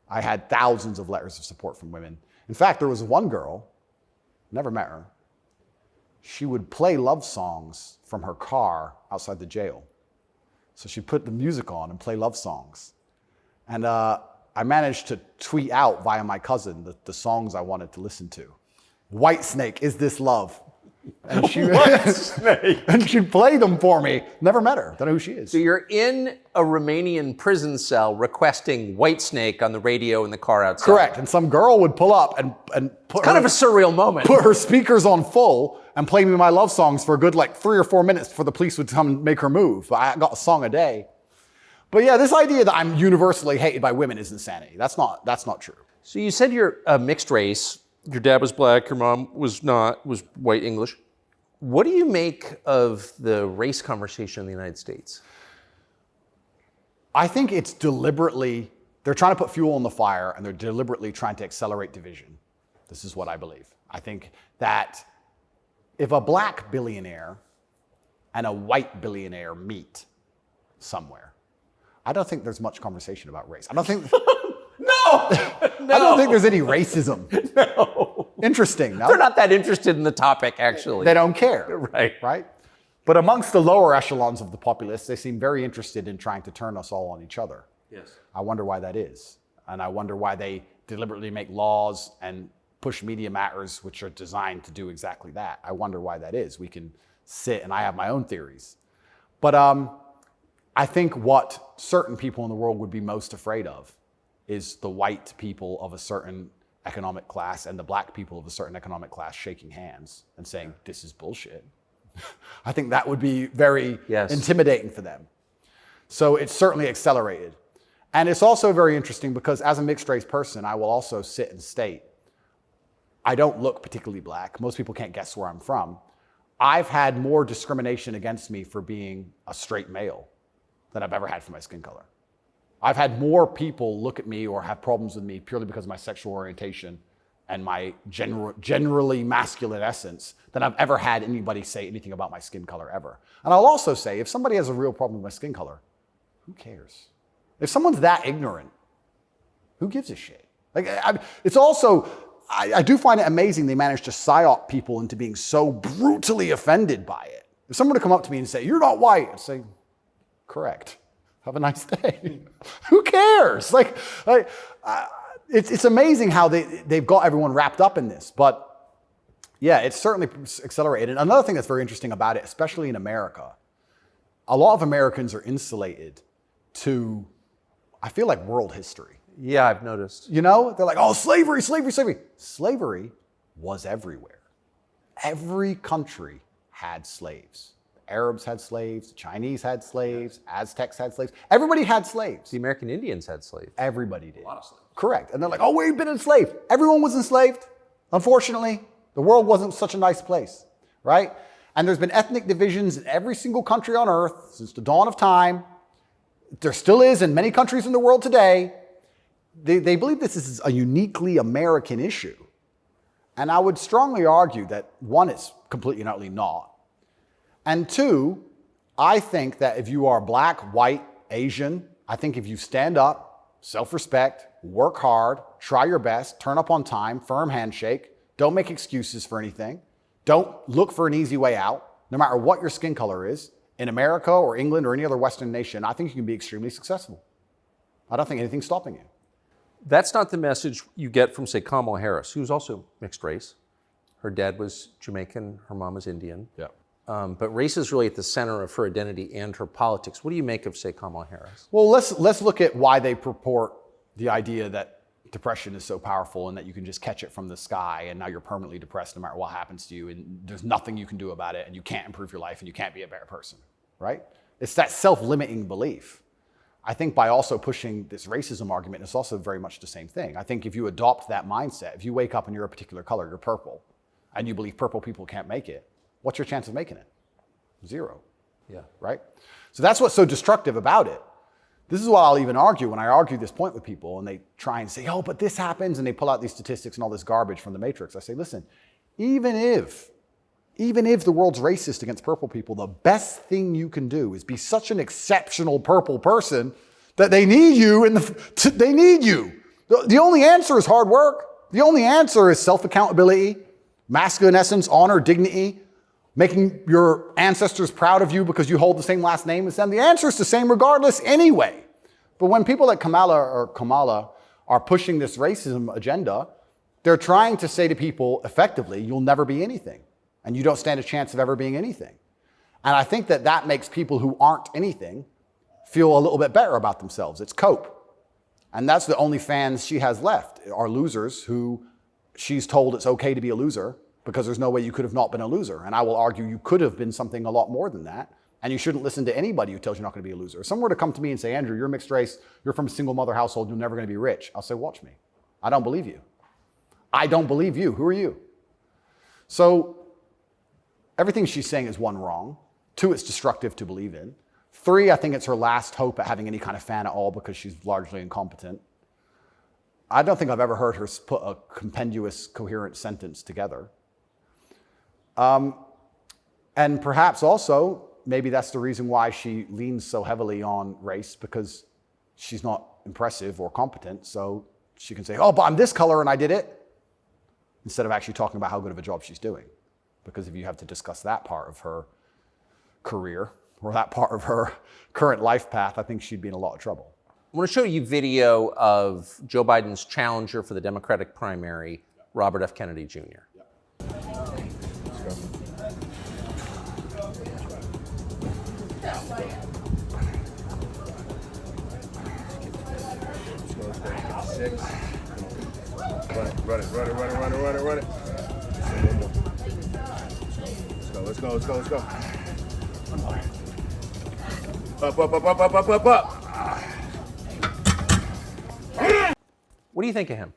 I had thousands of letters of support from women. In fact, there was one girl, never met her. She would play love songs from her car outside the jail. So she'd put the music on and play love songs. And I managed to tweet out via my cousin the songs I wanted to listen to. Whitesnake, Is This Love? And she'd play them for me. Never met her. Don't know who she is. So you're in a Romanian prison cell requesting Whitesnake on the radio in the car outside. Correct. And some girl would pull up and put kind of a surreal moment. Put her speakers on full and play me my love songs for a good 3 or 4 minutes before the police would come and make her move. I got a song a day. But yeah, this idea that I'm universally hated by women is insanity. That's not true. So you said you're a mixed race. Your dad was black, your mom was white English. What do you make of the race conversation in the United States? I think it's they're trying to put fuel on the fire, and they're deliberately trying to accelerate division. This is what I believe. I think that if a black billionaire and a white billionaire meet somewhere, I don't think there's much conversation about race. I don't think... No! I don't think there's any racism. No. Interesting, no? They're not that interested in the topic, actually. They don't care. Right. Right? But amongst the lower echelons of the populace, they seem very interested in trying to turn us all on each other. Yes. I wonder why that is. And I wonder why they deliberately make laws and push media matters which are designed to do exactly that. I wonder why that is. We can sit, and I have my own theories. But I think what certain people in the world would be most afraid of is the white people of a certain economic class and the black people of a certain economic class shaking hands and saying, this is bullshit. I think that would be very intimidating for them. So it's certainly accelerated. And it's also very interesting because as a mixed race person, I will also sit and state, I don't look particularly black. Most people can't guess where I'm from. I've had more discrimination against me for being a straight male than I've ever had for my skin color. I've had more people look at me or have problems with me purely because of my sexual orientation and my generally masculine essence than I've ever had anybody say anything about my skin color ever. And I'll also say, if somebody has a real problem with my skin color, who cares? If someone's that ignorant, who gives a shit? Like, it's also, I do find it amazing they manage to psyop people into being so brutally offended by it. If someone were to come up to me and say, you're not white, I'd say, correct. Have a nice day. Who cares? It's amazing how they've got everyone wrapped up in this. But yeah, it's certainly accelerated. And another thing that's very interesting about it, especially in America, a lot of Americans are insulated to, I feel like, world history. Yeah, I've noticed. You know, they're like, oh, slavery, slavery, slavery. Slavery was everywhere. Every country had slaves. Arabs had slaves, the Chinese had slaves, Aztecs had slaves. Everybody had slaves. The American Indians had slaves. Everybody did. A lot of slaves. Correct. And they're like, oh, we've been enslaved. Everyone was enslaved. Unfortunately, the world wasn't such a nice place, right? And there's been ethnic divisions in every single country on earth since the dawn of time. There still is in many countries in the world today. They believe this is a uniquely American issue. And I would strongly argue that, one, it's completely and utterly not. And two, I think that if you are black, white, Asian, I think if you stand up, self-respect, work hard, try your best, turn up on time, firm handshake, don't make excuses for anything, don't look for an easy way out, no matter what your skin color is, in America or England or any other Western nation, I think you can be extremely successful. I don't think anything's stopping you. That's not the message you get from, say, Kamala Harris, who's also mixed race. Her dad was Jamaican, her mom was Indian. Yeah. But race is really at the center of her identity and her politics. What do you make of, say, Kamala Harris? Well, let's look at why they purport the idea that depression is so powerful and that you can just catch it from the sky and now you're permanently depressed no matter what happens to you and there's nothing you can do about it and you can't improve your life and you can't be a better person, right? It's that self-limiting belief. I think by also pushing this racism argument, it's also very much the same thing. I think if you adopt that mindset, if you wake up and you're a particular color, you're purple, and you believe purple people can't make it, what's your chance of making it? Zero. Yeah. Right? So that's what's so destructive about it. This is what I'll even argue when I argue this point with people and they try and say, oh, but this happens, and they pull out these statistics and all this garbage from the Matrix. I say, listen, even if the world's racist against purple people, the best thing you can do is be such an exceptional purple person that they need you they need you. The only answer is hard work. The only answer is self-accountability, masculine essence, honor, dignity, making your ancestors proud of you because you hold the same last name as them. The answer is the same regardless anyway. But when people like Kamala are pushing this racism agenda, they're trying to say to people effectively, you'll never be anything. And you don't stand a chance of ever being anything. And I think that makes people who aren't anything feel a little bit better about themselves. It's cope. And that's the only fans she has left, are losers who she's told it's okay to be a loser because there's no way you could have not been a loser. And I will argue you could have been something a lot more than that. And you shouldn't listen to anybody who tells you you're not going to be a loser. If someone were to come to me and say, Andrew, you're mixed race, you're from a single mother household, you're never going to be rich. I'll say, watch me. I don't believe you. I don't believe you. Who are you? So everything she's saying is, one, wrong. Two, it's destructive to believe in. Three, I think it's her last hope at having any kind of fan at all because she's largely incompetent. I don't think I've ever heard her put a compendious, coherent sentence together. And perhaps also, maybe that's the reason why she leans so heavily on race, because she's not impressive or competent. So she can say, oh, but I'm this color and I did it, instead of actually talking about how good of a job she's doing. Because if you have to discuss that part of her career or that part of her current life path, I think she'd be in a lot of trouble. I want to show you video of Joe Biden's challenger for the Democratic primary, Robert F. Kennedy Jr. Six. Run it. Let's go. Up. What do you think of him?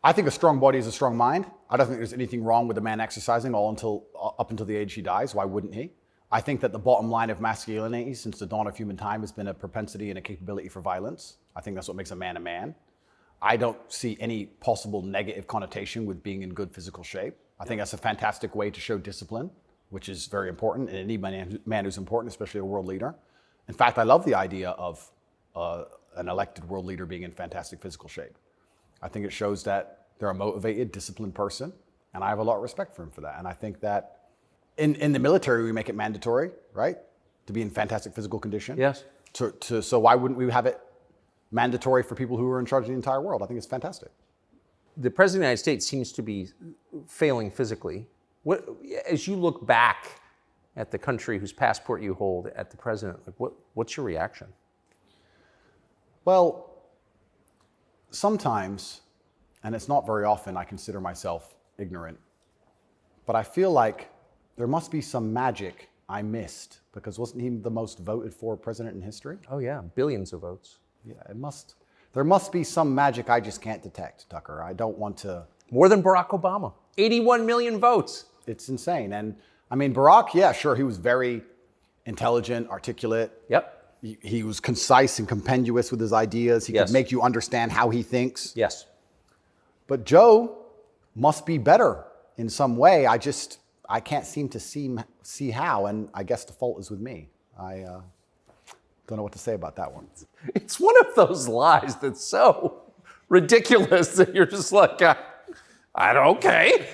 I think a strong body is a strong mind. I don't think there's anything wrong with a man exercising up until the age he dies. Why wouldn't he? I think that the bottom line of masculinity since the dawn of human time has been a propensity and a capability for violence. I think that's what makes a man a man. I don't see any possible negative connotation with being in good physical shape. I think that's a fantastic way to show discipline, which is very important in any man who's important, especially a world leader. In fact, I love the idea of an elected world leader being in fantastic physical shape. I think it shows that they're a motivated, disciplined person, and I have a lot of respect for him for that. And I think that in the military, we make it mandatory, right, to be in fantastic physical condition. Yes. So why wouldn't we have it mandatory for people who are in charge of the entire world? I think it's fantastic. The President of the United States seems to be failing physically. As you look back at the country whose passport you hold at the president, what's your reaction? Well, sometimes, and it's not very often, I consider myself ignorant, but I feel like there must be some magic I missed, because wasn't he the most voted for president in history? Oh yeah, billions of votes. Yeah, there must be some magic I just can't detect, Tucker. I don't want to. More than Barack Obama. 81 million votes. It's insane. And I mean, Barack, yeah, sure, he was very intelligent, articulate. Yep. He was concise and compendious with his ideas. He Yes. could make you understand how he thinks. Yes. But Joe must be better in some way. I can't seem to see how, and I guess the fault is with me. I don't know what to say about that one. It's one of those lies that's so ridiculous that you're just like, okay.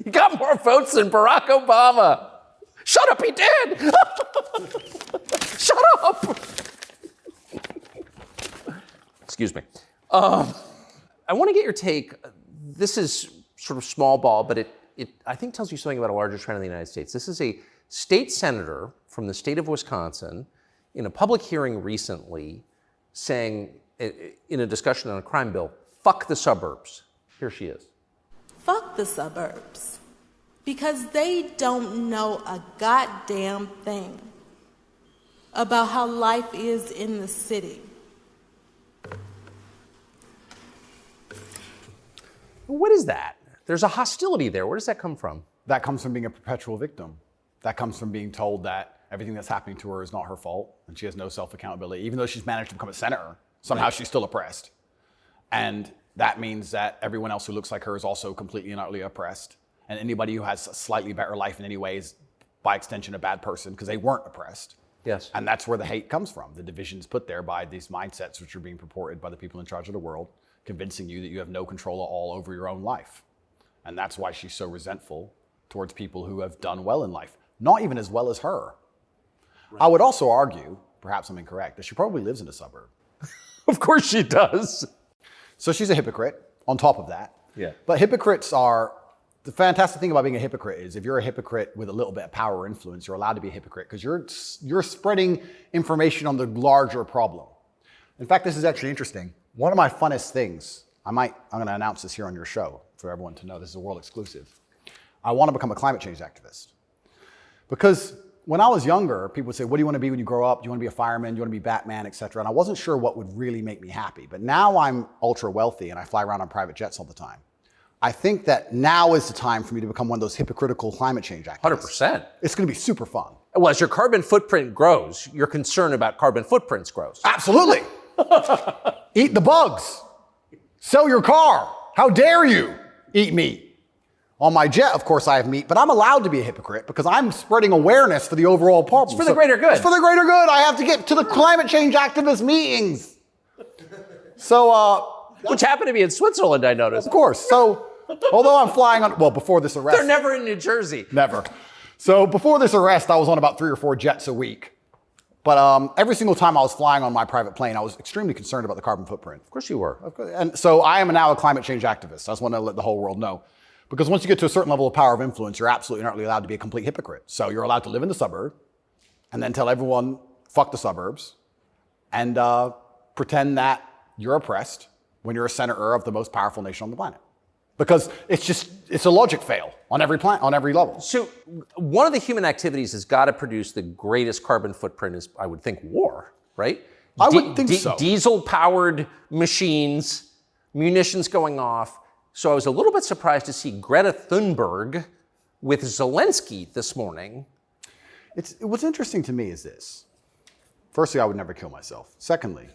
He got more votes than Barack Obama. Shut up, he did. Shut up. Excuse me. I want to get your take. This is sort of small ball, but it I think tells you something about a larger trend in the United States. This is a state senator from the state of Wisconsin in a public hearing recently saying, in a discussion on a crime bill, fuck the suburbs. Here she is. Fuck the suburbs. Because they don't know a goddamn thing about how life is in the city. What is that? There's a hostility there. Where does that come from? That comes from being a perpetual victim. That comes from being told that everything that's happening to her is not her fault and she has no self-accountability. Even though she's managed to become a senator, somehow she's still oppressed. And that means that everyone else who looks like her is also completely and utterly oppressed. And anybody who has a slightly better life in any way is, by extension, a bad person because they weren't oppressed. Yes. And that's where the hate comes from. The division's put there by these mindsets which are being purported by the people in charge of the world, convincing you that you have no control at all over your own life. And that's why she's so resentful towards people who have done well in life, not even as well as her. Right. I would also argue, perhaps I'm incorrect, that she probably lives in a suburb. Of course she does. So she's a hypocrite on top of that. Yeah. But hypocrites are, the fantastic thing about being a hypocrite is if you're a hypocrite with a little bit of power or influence, you're allowed to be a hypocrite because you're spreading information on the larger problem. In fact, this is actually interesting. One of my funnest things, I'm going to announce this here on your show for everyone to know, this is a world exclusive. I want to become a climate change activist. Because when I was younger, people would say, what do you want to be when you grow up? Do you want to be a fireman? Do you want to be Batman, et cetera? And I wasn't sure what would really make me happy. But now I'm ultra wealthy and I fly around on private jets all the time. I think that now is the time for me to become one of those hypocritical climate change activists. 100%. It's going to be super fun. Well, as your carbon footprint grows, your concern about carbon footprints grows. Absolutely. Eat the bugs. Sell your car. How dare you eat meat? On my jet, of course, I have meat, but I'm allowed to be a hypocrite because I'm spreading awareness for the overall problem. It's for the greater good. It's for the greater good. I have to get to the climate change activist meetings. So, Which happened to be in Switzerland, I noticed. of course. So, although I'm flying on, well, before this arrest. They're never in New Jersey. Never. So before this arrest, I was on about 3 or 4 jets a week. But every single time I was flying on my private plane, I was extremely concerned about the carbon footprint. Of course you were. And so I am now a climate change activist. I just want to let the whole world know. Because once you get to a certain level of power of influence, you're absolutely not really allowed to be a complete hypocrite. So you're allowed to live in the suburb and then tell everyone, fuck the suburbs, and pretend that you're oppressed when you're a senator of the most powerful nation on the planet. Because it's a logic fail on every level. So one of the human activities has got to produce the greatest carbon footprint is, I would think, war, right? I would think so. Diesel-powered machines, munitions going off. So I was a little bit surprised to see Greta Thunberg with Zelensky this morning. What's interesting to me is this. Firstly, I would never kill myself. Secondly,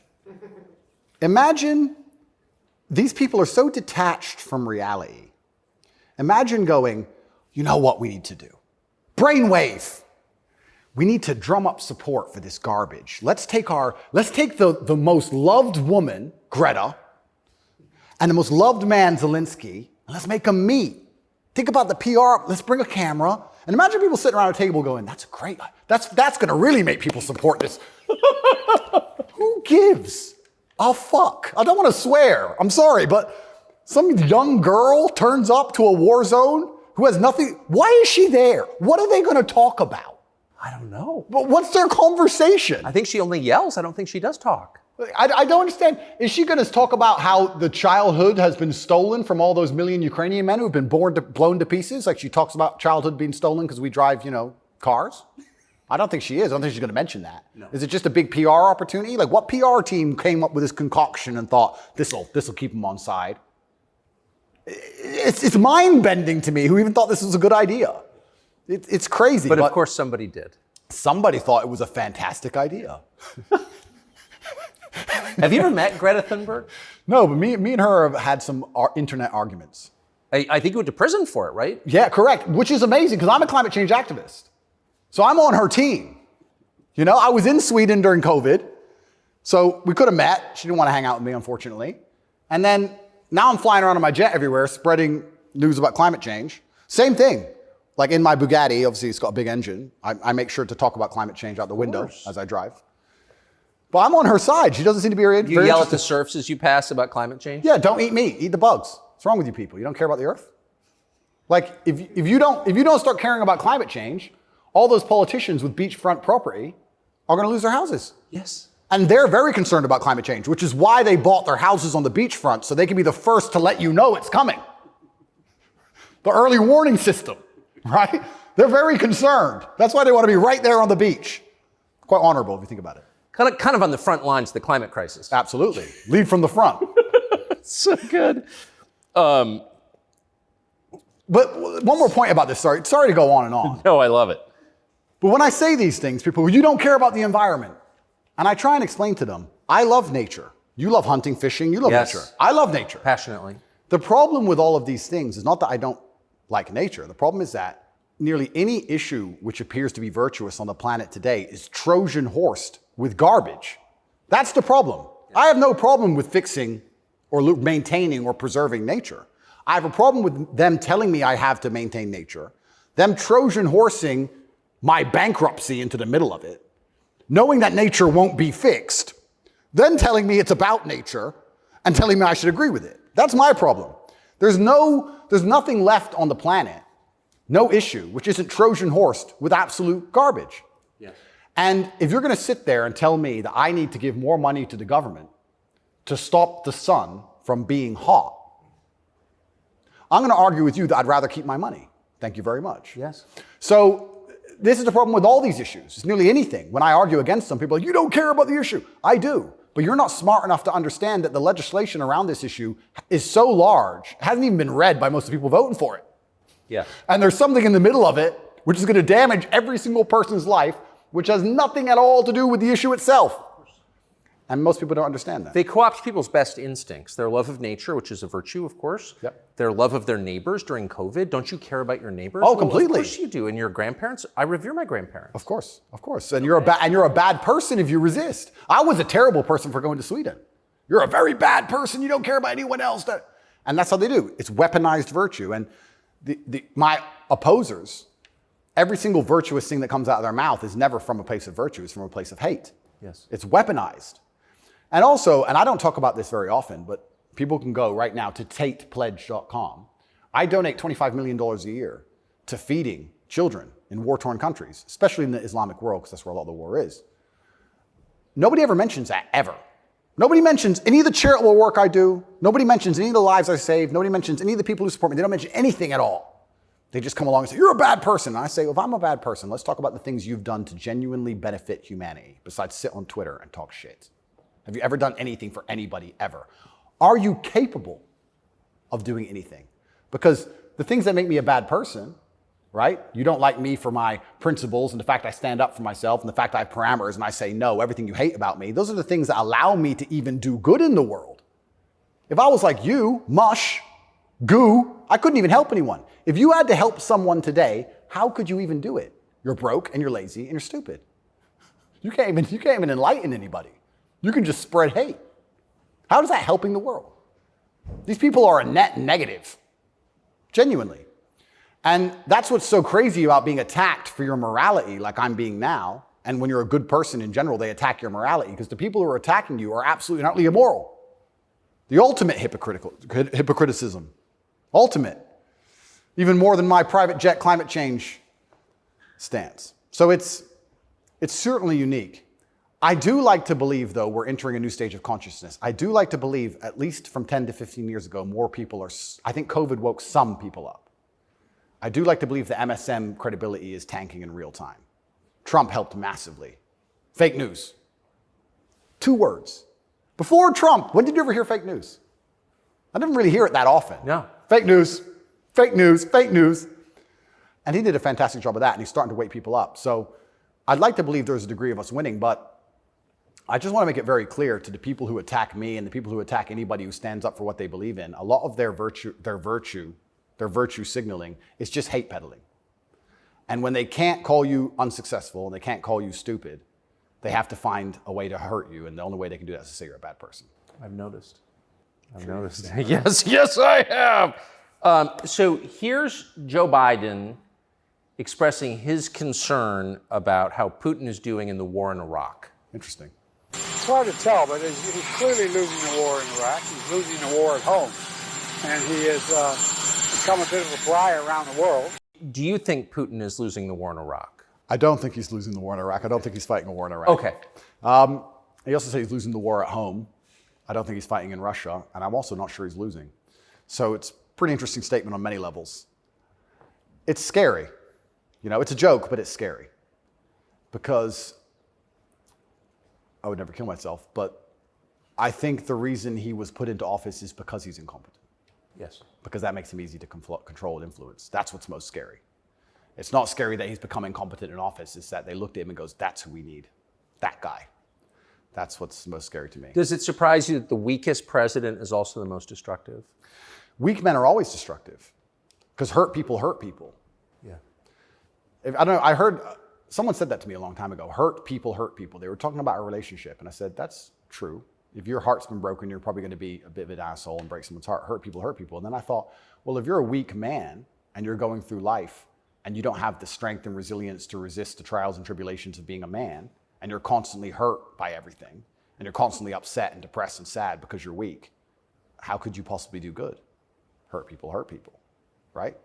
imagine these people are so detached from reality. Imagine going, you know what we need to do? Brainwave. We need to drum up support for this garbage. Let's take the most loved woman, Greta, and the most loved man, Zelensky, and let's make them meet. Think about the PR. Let's bring a camera. And imagine people sitting around a table going, that's great. That's going to really make people support this. Who gives a fuck? I don't want to swear. I'm sorry, but some young girl turns up to a war zone who has nothing. Why is she there? What are they going to talk about? I don't know. But what's their conversation? I think she only yells. I don't think she does talk. I don't understand. Is she going to talk about how the childhood has been stolen from all those million Ukrainian men who've been blown to pieces? Like she talks about childhood being stolen because we drive, cars? I don't think she is. I don't think she's going to mention that. No. Is it just a big PR opportunity? Like what PR team came up with this concoction and thought, this'll keep them on side? It's mind-bending to me who even thought this was a good idea. It's crazy. But of course somebody did. Somebody thought it was a fantastic idea. Have you ever met Greta Thunberg? No, but me and her have had some internet arguments. I think you went to prison for it, right? Yeah, correct. Which is amazing because I'm a climate change activist. So I'm on her team. I was in Sweden during COVID. So we could have met. She didn't want to hang out with me, unfortunately. And then now I'm flying around on my jet everywhere, spreading news about climate change. Same thing. Like in my Bugatti, obviously it's got a big engine. I make sure to talk about climate change out the window as I drive. But I'm on her side. She doesn't seem to be very You yell at the serfs as you pass about climate change? Yeah, don't eat meat. Eat the bugs. What's wrong with you people? You don't care about the earth? Like, if you don't start caring about climate change, all those politicians with beachfront property are going to lose their houses. Yes. And they're very concerned about climate change, which is why they bought their houses on the beachfront, so they can be the first to let you know it's coming. The early warning system, right? They're very concerned. That's why they want to be right there on the beach. Quite honorable if you think about it. Kind of on the front lines of the climate crisis. Absolutely. Lead from the front. So good. But one more point about this. Sorry to go on and on. No, I love it. But when I say these things, people, you don't care about the environment. And I try and explain to them, I love nature. You love hunting, fishing, you love nature. I love nature. Passionately. The problem with all of these things is not that I don't like nature. The problem is that nearly any issue which appears to be virtuous on the planet today is Trojan horsed with garbage. That's the problem. I have no problem with fixing or maintaining or preserving nature. I have a problem with them telling me I have to maintain nature, them Trojan horsing my bankruptcy into the middle of it, knowing that nature won't be fixed, then telling me it's about nature and telling me I should agree with it. That's my problem. There's nothing left on the planet, no issue, which isn't Trojan horsed with absolute garbage. Yeah. And if you're going to sit there and tell me that I need to give more money to the government to stop the sun from being hot, I'm going to argue with you that I'd rather keep my money. Thank you very much. Yes. So this is the problem with all these issues. It's nearly anything. When I argue against them, people are like, you don't care about the issue. I do. But you're not smart enough to understand that the legislation around this issue is so large, it hasn't even been read by most of the people voting for it. Yeah. And there's something in the middle of it which is going to damage every single person's life, which has nothing at all to do with the issue itself. And most people don't understand that. They co-opt people's best instincts, their love of nature, which is a virtue, of course. Yep. Their love of their neighbors during COVID. Don't you care about your neighbors? Oh, Well, completely. Of course you do. And your grandparents? I revere my grandparents. Of course. And you're a bad person if you resist. I was a terrible person for going to Sweden. You're a very bad person. You don't care about anyone else. And that's how they do. It's weaponized virtue. And my opposers, every single virtuous thing that comes out of their mouth is never from a place of virtue. It's from a place of hate. Yes. It's weaponized. And also, and I don't talk about this very often, but people can go right now to tatepledge.com. I donate $25 million a year to feeding children in war-torn countries, especially in the Islamic world, because that's where a lot of the war is. Nobody ever mentions that, ever. Nobody mentions any of the charitable work I do. Nobody mentions any of the lives I save. Nobody mentions any of the people who support me. They don't mention anything at all. They just come along and say, you're a bad person. And I say, well, if I'm a bad person, let's talk about the things you've done to genuinely benefit humanity, besides sit on Twitter and talk shit. Have you ever done anything for anybody ever? Are you capable of doing anything? Because the things that make me a bad person, right? You don't like me for my principles and the fact I stand up for myself and the fact I have parameters and I say no, everything you hate about me. Those are the things that allow me to even do good in the world. If I was like you, mush, goo, I couldn't even help anyone. If you had to help someone today, how could you even do it? You're broke and you're lazy and you're stupid. You can't even enlighten anybody. You can just spread hate. How is that helping the world? These people are a net negative, genuinely. And that's what's so crazy about being attacked for your morality, like I'm being now. And when you're a good person in general, they attack your morality because the people who are attacking you are absolutely and utterly immoral. The ultimate hypocriticism. Ultimate. Even more than my private jet climate change stance. So it's certainly unique. I do like to believe, though, we're entering a new stage of consciousness. I do like to believe, at least from 10 to 15 years ago, more people are, I think COVID woke some people up. I do like to believe the MSM credibility is tanking in real time. Trump helped massively. Fake news. 2 words. Before Trump, when did you ever hear fake news? I didn't really hear it that often. No. Fake news, fake news, fake news. And he did a fantastic job of that, and he's starting to wake people up. So I'd like to believe there's a degree of us winning, but I just want to make it very clear to the people who attack me and the people who attack anybody who stands up for what they believe in, a lot of their virtue signaling is just hate peddling. And when they can't call you unsuccessful and they can't call you stupid, they have to find a way to hurt you. And the only way they can do that is to say you're a bad person. I've noticed. Yes, I have. So here's Joe Biden expressing his concern about how Putin is doing in the war in Iraq. Interesting. It's hard to tell, but he's clearly losing the war in Iraq. He's losing the war at home. And he has become a bit of a pariah around the world. Do you think Putin is losing the war in Iraq? I don't think he's losing the war in Iraq. I don't think he's fighting a war in Iraq. Okay. He also says he's losing the war at home. I don't think he's fighting in Russia. And I'm also not sure he's losing. So it's a pretty interesting statement on many levels. It's scary. You know, it's a joke, but it's scary. Because I would never kill myself, but I think the reason he was put into office is because he's incompetent. Yes. Because that makes him easy to control and influence. That's what's most scary. It's not scary that he's become incompetent in office. It's that they looked at him and goes, that's who we need. That guy. That's what's most scary to me. Does it surprise you that the weakest president is also the most destructive? Weak men are always destructive because hurt people hurt people. Yeah. I don't know, I heard, someone said that to me a long time ago. Hurt people hurt people. They were talking about a relationship. And I said, that's true. If your heart's been broken, you're probably going to be a bit of an asshole and break someone's heart. Hurt people hurt people. And then I thought, well, if you're a weak man and you're going through life and you don't have the strength and resilience to resist the trials and tribulations of being a man, and you're constantly hurt by everything, and you're constantly upset and depressed and sad because you're weak, how could you possibly do good? Hurt people, right?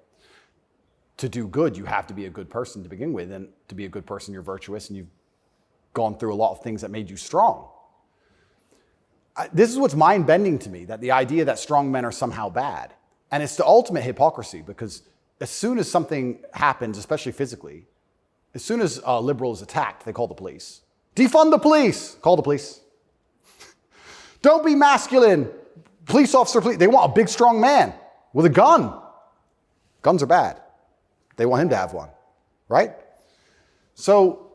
To do good, you have to be a good person to begin with, and to be a good person, you're virtuous, and you've gone through a lot of things that made you strong. This is what's mind-bending to me, that the idea that strong men are somehow bad. And it's the ultimate hypocrisy, because as soon as something happens, especially physically, as soon as a liberal is attacked, they call the police. Defund the police! Call the police. Don't be masculine. Police officer, please. They want a big, strong man with a gun. Guns are bad. They want him to have one, right? So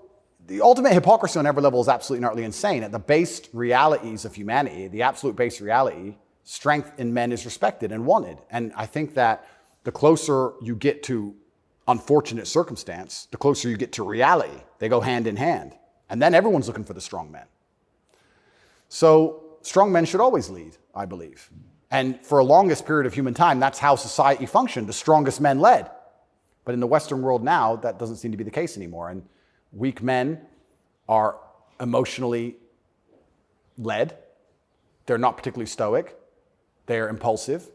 the ultimate hypocrisy on every level is absolutely and utterly insane. At the base realities of humanity, the absolute base reality, strength in men is respected and wanted. And I think that the closer you get to unfortunate circumstance, the closer you get to reality. They go hand in hand. And then everyone's looking for the strong men. So strong men should always lead, I believe. And for a longest period of human time, that's how society functioned. The strongest men led. But in the Western world now, that doesn't seem to be the case anymore. And weak men are emotionally led. They're not particularly stoic. They're impulsive.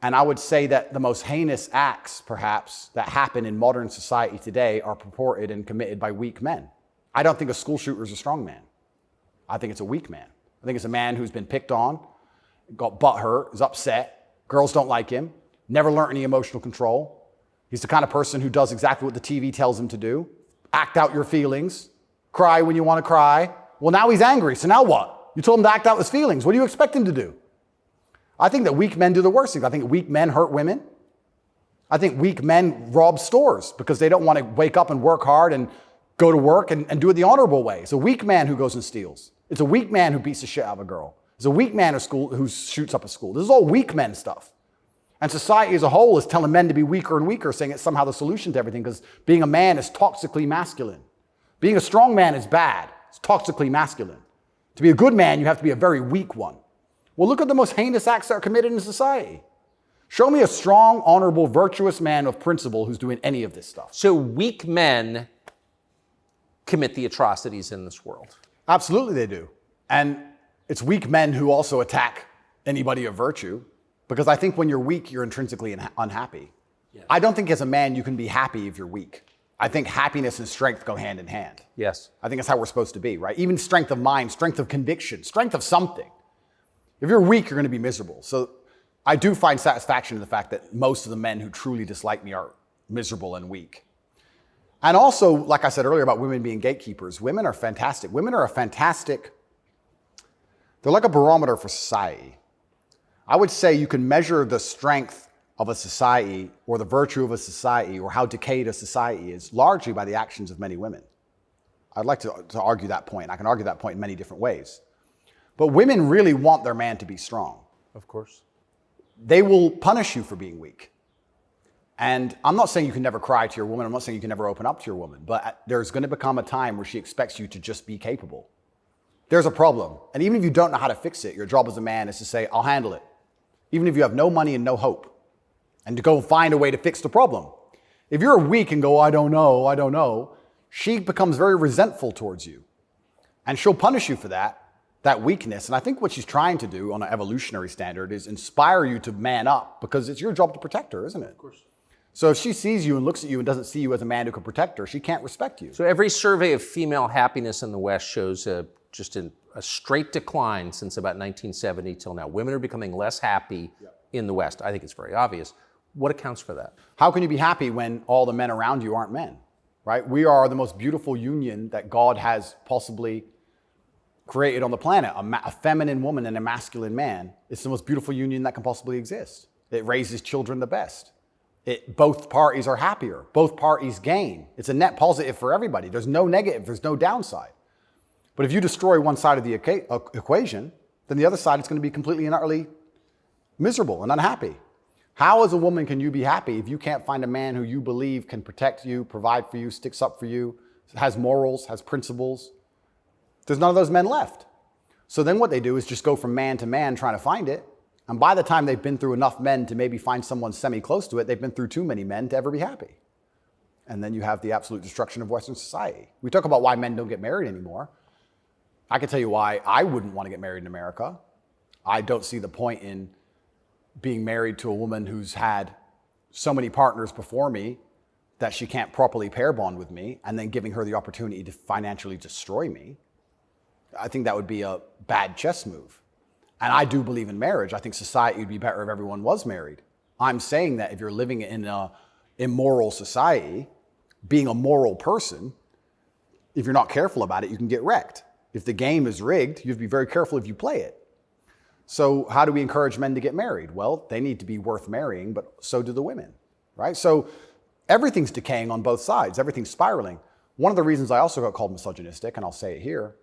And I would say that the most heinous acts, perhaps, that happen in modern society today are purported and committed by weak men. I don't think a school shooter is a strong man. I think it's a weak man. I think it's a man who's been picked on, got butt hurt, is upset, girls don't like him, never learned any emotional control. He's the kind of person who does exactly what the TV tells him to do. Act out your feelings, cry when you want to cry. Well, now he's angry, so now what? You told him to act out his feelings. What do you expect him to do? I think that weak men do the worst things. I think weak men hurt women. I think weak men rob stores because they don't want to wake up and work hard and go to work and do it the honorable way. It's a weak man who goes and steals. It's a weak man who beats the shit out of a girl. It's a weak man who shoots up a school. This is all weak men stuff. And society as a whole is telling men to be weaker and weaker, saying it's somehow the solution to everything because being a man is toxically masculine. Being a strong man is bad. It's toxically masculine. To be a good man, you have to be a very weak one. Well, look at the most heinous acts that are committed in society. Show me a strong, honorable, virtuous man of principle who's doing any of this stuff. So weak men commit the atrocities in this world. Absolutely they do. And it's weak men who also attack anybody of virtue, because I think when you're weak, you're intrinsically unhappy. Yes. I don't think as a man you can be happy if you're weak. I think happiness and strength go hand in hand. Yes. I think that's how we're supposed to be, right? Even strength of mind, strength of conviction, strength of something. If you're weak, you're going to be miserable. So I do find satisfaction in the fact that most of the men who truly dislike me are miserable and weak. And also, like I said earlier about women being gatekeepers, women are fantastic. Women are they're like a barometer for society. I would say you can measure the strength of a society or the virtue of a society or how decayed a society is largely by the actions of many women. I'd like to argue that point. I can argue that point in many different ways. But women really want their man to be strong. Of course. They will punish you for being weak. And I'm not saying you can never cry to your woman. I'm not saying you can never open up to your woman. But there's going to become a time where she expects you to just be capable. There's a problem. And even if you don't know how to fix it, your job as a man is to say, I'll handle it. Even if you have no money and no hope. And to go find a way to fix the problem. If you're weak and go, I don't know, she becomes very resentful towards you. And she'll punish you for that weakness. And I think what she's trying to do on an evolutionary standard is inspire you to man up, because it's your job to protect her, isn't it? Of course. So if she sees you and looks at you and doesn't see you as a man who can protect her, she can't respect you. So every survey of female happiness in the West shows just a straight decline since about 1970 till now. Women are becoming less happy in the West. I think it's very obvious. What accounts for that? How can you be happy when all the men around you aren't men, right? We are the most beautiful union that God has possibly created on the planet. A feminine woman and a masculine man. It's the most beautiful union that can possibly exist. It raises children the best. Both parties are happier. Both parties gain. It's a net positive for everybody. There's no negative. There's no downside. But if you destroy one side of the equation, then the other side is going to be completely and utterly miserable and unhappy. How as a woman can you be happy if you can't find a man who you believe can protect you, provide for you, sticks up for you, has morals, has principles? There's none of those men left. So then what they do is just go from man to man trying to find it. And by the time they've been through enough men to maybe find someone semi-close to it, they've been through too many men to ever be happy. And then you have the absolute destruction of Western society. We talk about why men don't get married anymore. I can tell you why I wouldn't want to get married in America. I don't see the point in being married to a woman who's had so many partners before me that she can't properly pair bond with me and then giving her the opportunity to financially destroy me. I think that would be a bad chess move. And I do believe in marriage. I think society would be better if everyone was married. I'm saying that if you're living in an immoral society, being a moral person, if you're not careful about it, you can get wrecked. If the game is rigged, you have to be very careful if you play it. So how do we encourage men to get married? Well, they need to be worth marrying, but so do the women, right? So everything's decaying on both sides. Everything's spiraling. One of the reasons I also got called misogynistic, and I'll say it here,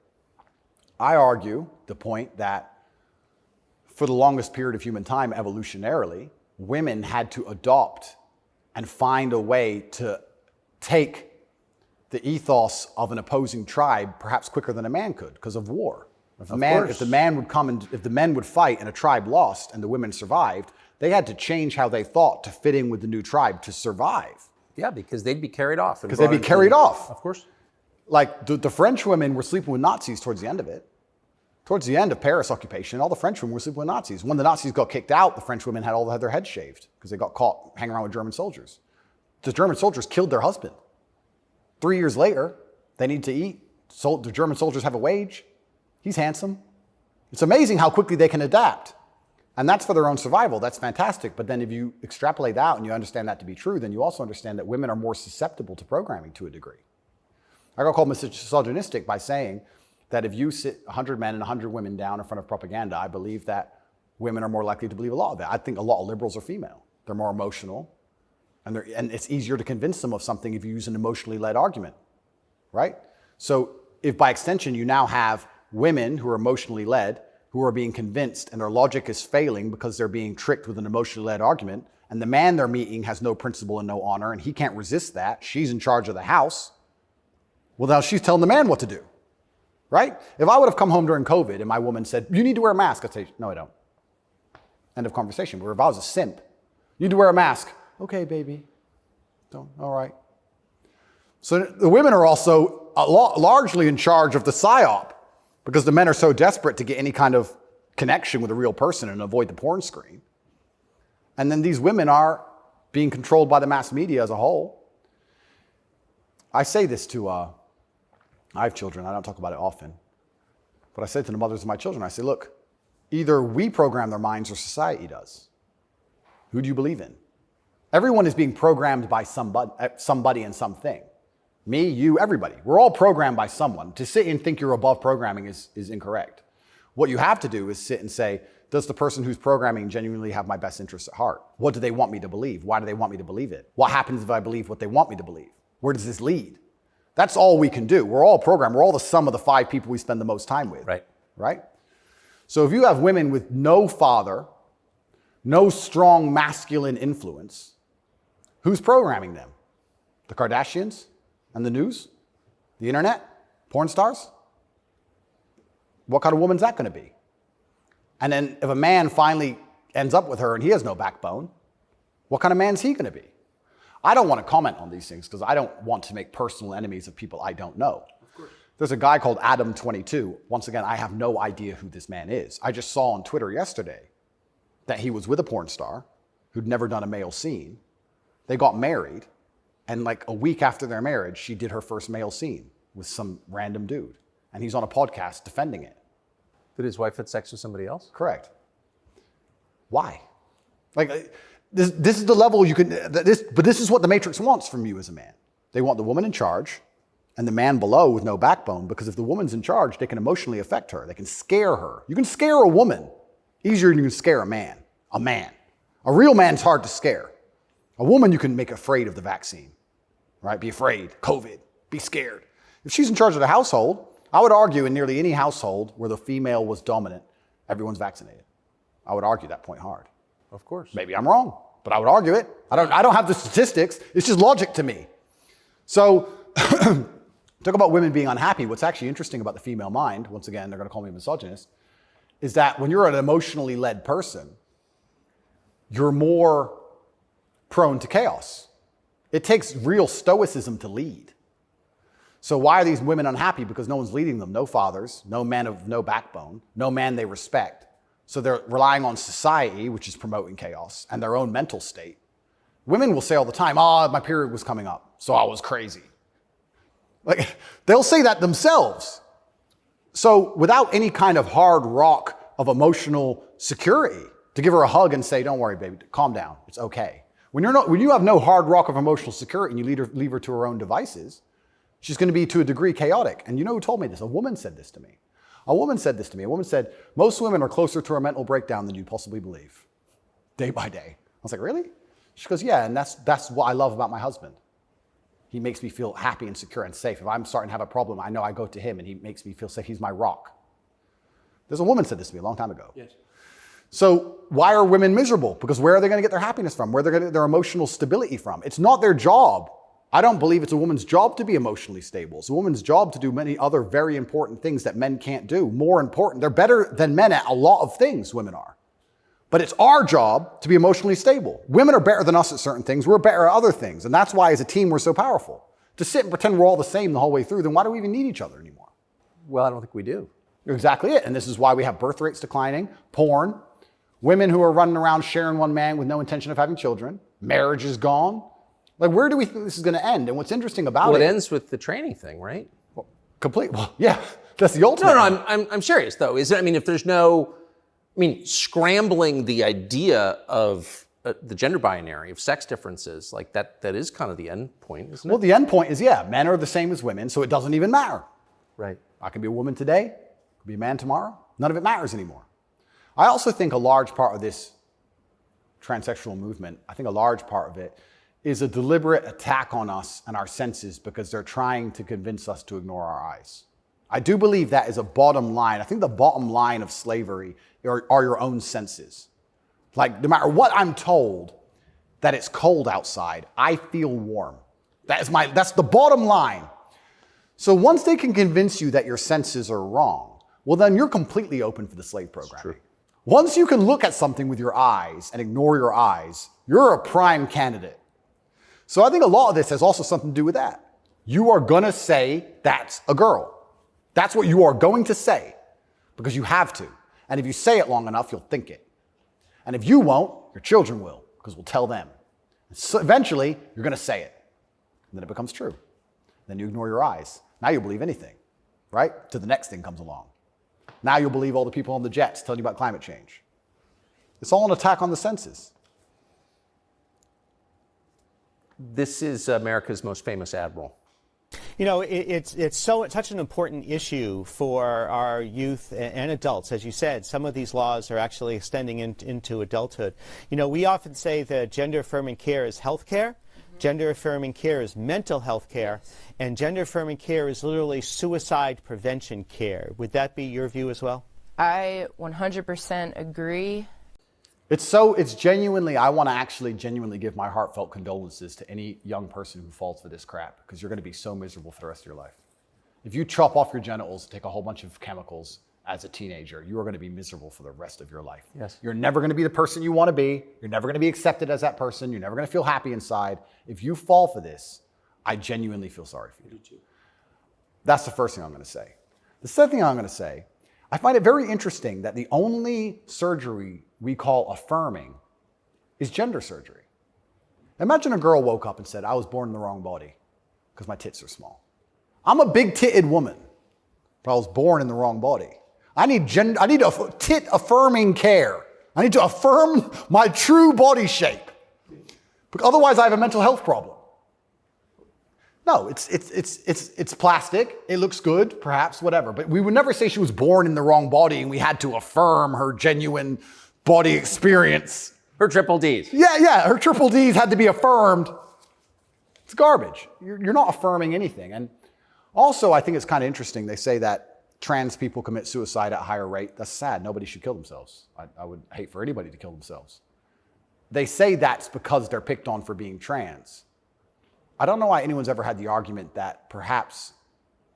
I argue the point that for the longest period of human time, evolutionarily, women had to adopt and find a way to take the ethos of an opposing tribe perhaps quicker than a man could because of war. If the men would fight and a tribe lost and the women survived, they had to change how they thought to fit in with the new tribe to survive. Yeah, because they'd be carried off. Because they'd be carried off. Of course. Like the French women were sleeping with Nazis towards the end of it. Towards the end of Paris occupation, all the French women were sleeping with Nazis. When the Nazis got kicked out, the French women had their heads shaved because they got caught hanging around with German soldiers. The German soldiers killed their husband. 3 years later, they need to eat. So the German soldiers have a wage. He's handsome. It's amazing how quickly they can adapt. And that's for their own survival. That's fantastic. But then if you extrapolate that and you understand that to be true, then you also understand that women are more susceptible to programming to a degree. I got called misogynistic by saying that if you sit 100 men and 100 women down in front of propaganda, I believe that women are more likely to believe a lot of it. I think a lot of liberals are female. They're more emotional. And it's easier to convince them of something if you use an emotionally led argument, right? So if by extension you now have women who are emotionally led, who are being convinced and their logic is failing because they're being tricked with an emotionally led argument, and the man they're meeting has no principle and no honor, and he can't resist that, she's in charge of the house, well, now she's telling the man what to do, right? If I would have come home during COVID and my woman said, you need to wear a mask, I'd say, no, I don't. End of conversation. Where if I was a simp, you need to wear a mask. Okay, baby. Don't. All right. So the women are also largely in charge of the psyop because the men are so desperate to get any kind of connection with a real person and avoid the porn screen. And then these women are being controlled by the mass media as a whole. I say this to, I have children. I don't talk about it often. But I say to the mothers of my children, I say, look, either we program their minds or society does. Who do you believe in? Everyone is being programmed by somebody and something. Me, you, everybody. We're all programmed by someone. To sit and think you're above programming is incorrect. What you have to do is sit and say, does the person who's programming genuinely have my best interests at heart? What do they want me to believe? Why do they want me to believe it? What happens if I believe what they want me to believe? Where does this lead? That's all we can do. We're all programmed. We're all the sum of the 5 people we spend the most time with. Right? So if you have women with no father, no strong masculine influence, who's programming them? The Kardashians and the news? The internet? Porn stars? What kind of woman's that going to be? And then if a man finally ends up with her and he has no backbone, what kind of man is he going to be? I don't want to comment on these things because I don't want to make personal enemies of people I don't know. There's a guy called Adam22. Once again, I have no idea who this man is. I just saw on Twitter yesterday that he was with a porn star who'd never done a male scene. They got married, and like a week after their marriage, she did her first male scene with some random dude. And he's on a podcast defending it. Did his wife have sex with somebody else? Correct. Why? Like, this is the level you can, but this is what the Matrix wants from you as a man. They want the woman in charge and the man below with no backbone, because if the woman's in charge, they can emotionally affect her. They can scare her. You can scare a woman easier than you can scare a man. A man. A real man's hard to scare. A woman you can make afraid of the vaccine, right? Be afraid, COVID, be scared. If she's in charge of the household, I would argue in nearly any household where the female was dominant, everyone's vaccinated. I would argue that point hard. Of course. Maybe I'm wrong, but I would argue it. I don't have the statistics. It's just logic to me. So talk about women being unhappy. What's actually interesting about the female mind, once again, they're going to call me a misogynist, is that when you're an emotionally led person, you're more prone to chaos. It takes real stoicism to lead. So why are these women unhappy? Because no one's leading them. No fathers, no men of no backbone, no man they respect. So they're relying on society, which is promoting chaos, and their own mental state. Women will say all the time, my period was coming up, so I was crazy. Like, they'll say that themselves. So without any kind of hard rock of emotional security, to give her a hug and say, don't worry, baby, calm down, it's okay. When you have no hard rock of emotional security and you leave her to her own devices, she's going to be to a degree chaotic. And you know who told me this? A woman said this to me. A woman said this to me. A woman said, most women are closer to a mental breakdown than you possibly believe, day by day. I was like, really? She goes, yeah, and that's what I love about my husband. He makes me feel happy and secure and safe. If I'm starting to have a problem, I know I go to him and he makes me feel safe. He's my rock. There's a woman said this to me a long time ago. Yes. So why are women miserable? Because where are they going to get their happiness from? Where are they going to get their emotional stability from? It's not their job. I don't believe it's a woman's job to be emotionally stable. It's a woman's job to do many other very important things that men can't do. More important. They're better than men at a lot of things, women are. But it's our job to be emotionally stable. Women are better than us at certain things. We're better at other things. And that's why as a team we're so powerful. To sit and pretend we're all the same the whole way through, then why do we even need each other anymore? Well, I don't think we do. You're exactly it. And this is why we have birth rates declining, porn, women who are running around sharing one man with no intention of having children, marriage is gone. Like, where do we think this is going to end? And what's interesting about Well, it ends with the training thing, right? Well, yeah, that's the ultimate. No, I'm serious though. Is it? I mean, if there's no, scrambling the idea of the gender binary of sex differences, like that is kind of the end point, isn't it? Well, the end point is, yeah, men are the same as women, so it doesn't even matter. Right. I can be a woman today, I can be a man tomorrow. None of it matters anymore. I also think a large part of this transsexual movement, I think a large part of it is a deliberate attack on us and our senses because they're trying to convince us to ignore our eyes. I do believe that is a bottom line. I think the bottom line of slavery are your own senses. Like, no matter what I'm told, that it's cold outside, I feel warm. That's the bottom line. So once they can convince you that your senses are wrong, well, then you're completely open for the slave programming. Once you can look at something with your eyes and ignore your eyes, you're a prime candidate. So I think a lot of this has also something to do with that. You are going to say that's a girl. That's what you are going to say because you have to. And if you say it long enough, you'll think it. And if you won't, your children will because we'll tell them. So eventually, you're going to say it. And then it becomes true. Then you ignore your eyes. Now you'll believe anything, right? Till the next thing comes along. Now you'll believe all the people on the jets telling you about climate change. It's all an attack on the senses. This is America's most famous admiral. You know, it's such an important issue for our youth and adults. As you said, some of these laws are actually extending into adulthood. You know, we often say that gender-affirming care is health care. Gender-affirming care is mental health care. And gender-affirming care is literally suicide prevention care. Would that be your view as well? I 100% agree. It's genuinely, I want to actually genuinely give my heartfelt condolences to any young person who falls for this crap, because you're going to be so miserable for the rest of your life. If you chop off your genitals, take a whole bunch of chemicals as a teenager, you are going to be miserable for the rest of your life. Yes. You're never going to be the person you want to be. You're never going to be accepted as that person. You're never going to feel happy inside. If you fall for this, I genuinely feel sorry for you. That's the first thing I'm going to say. The second thing I'm going to say, I find it very interesting that the only surgery we call affirming is gender surgery. Imagine a girl woke up and said, I was born in the wrong body because my tits are small. I'm a big-titted woman, but I was born in the wrong body. I need tit affirming care. I need to affirm my true body shape. Because otherwise I have a mental health problem. No, it's plastic. It looks good, perhaps, whatever. But we would never say she was born in the wrong body and we had to affirm her genuine body experience. Her triple Ds. Yeah, her triple Ds had to be affirmed. It's garbage. You're not affirming anything. And also, I think it's kind of interesting. They say that trans people commit suicide at a higher rate. That's sad. Nobody should kill themselves. I would hate for anybody to kill themselves. They say that's because they're picked on for being trans. I don't know why anyone's ever had the argument that perhaps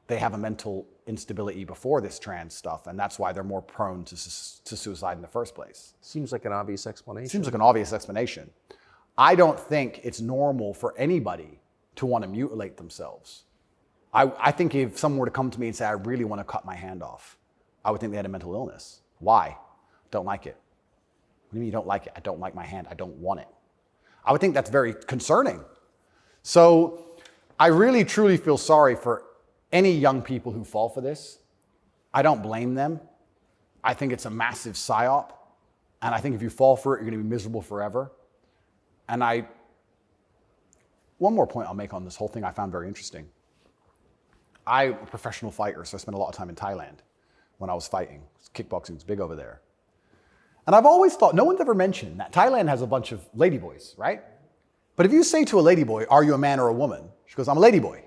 they have a mental instability before this trans stuff, and that's why they're more prone to suicide in the first place. Seems like an obvious explanation. Seems like an obvious explanation. I don't think it's normal for anybody to want to mutilate themselves. I think if someone were to come to me and say, I really want to cut my hand off, I would think they had a mental illness. Why? Don't like it. What do you mean you don't like it? I don't like my hand. I don't want it. I would think that's very concerning. So I really, truly feel sorry for any young people who fall for this. I don't blame them. I think it's a massive psyop. And I think if you fall for it, you're going to be miserable forever. And one more point I'll make on this whole thing I found very interesting. I'm a professional fighter, so I spent a lot of time in Thailand when I was fighting. Kickboxing was big over there. And I've always thought, no one's ever mentioned that Thailand has a bunch of ladyboys, right? But if you say to a ladyboy, are you a man or a woman? She goes, I'm a ladyboy.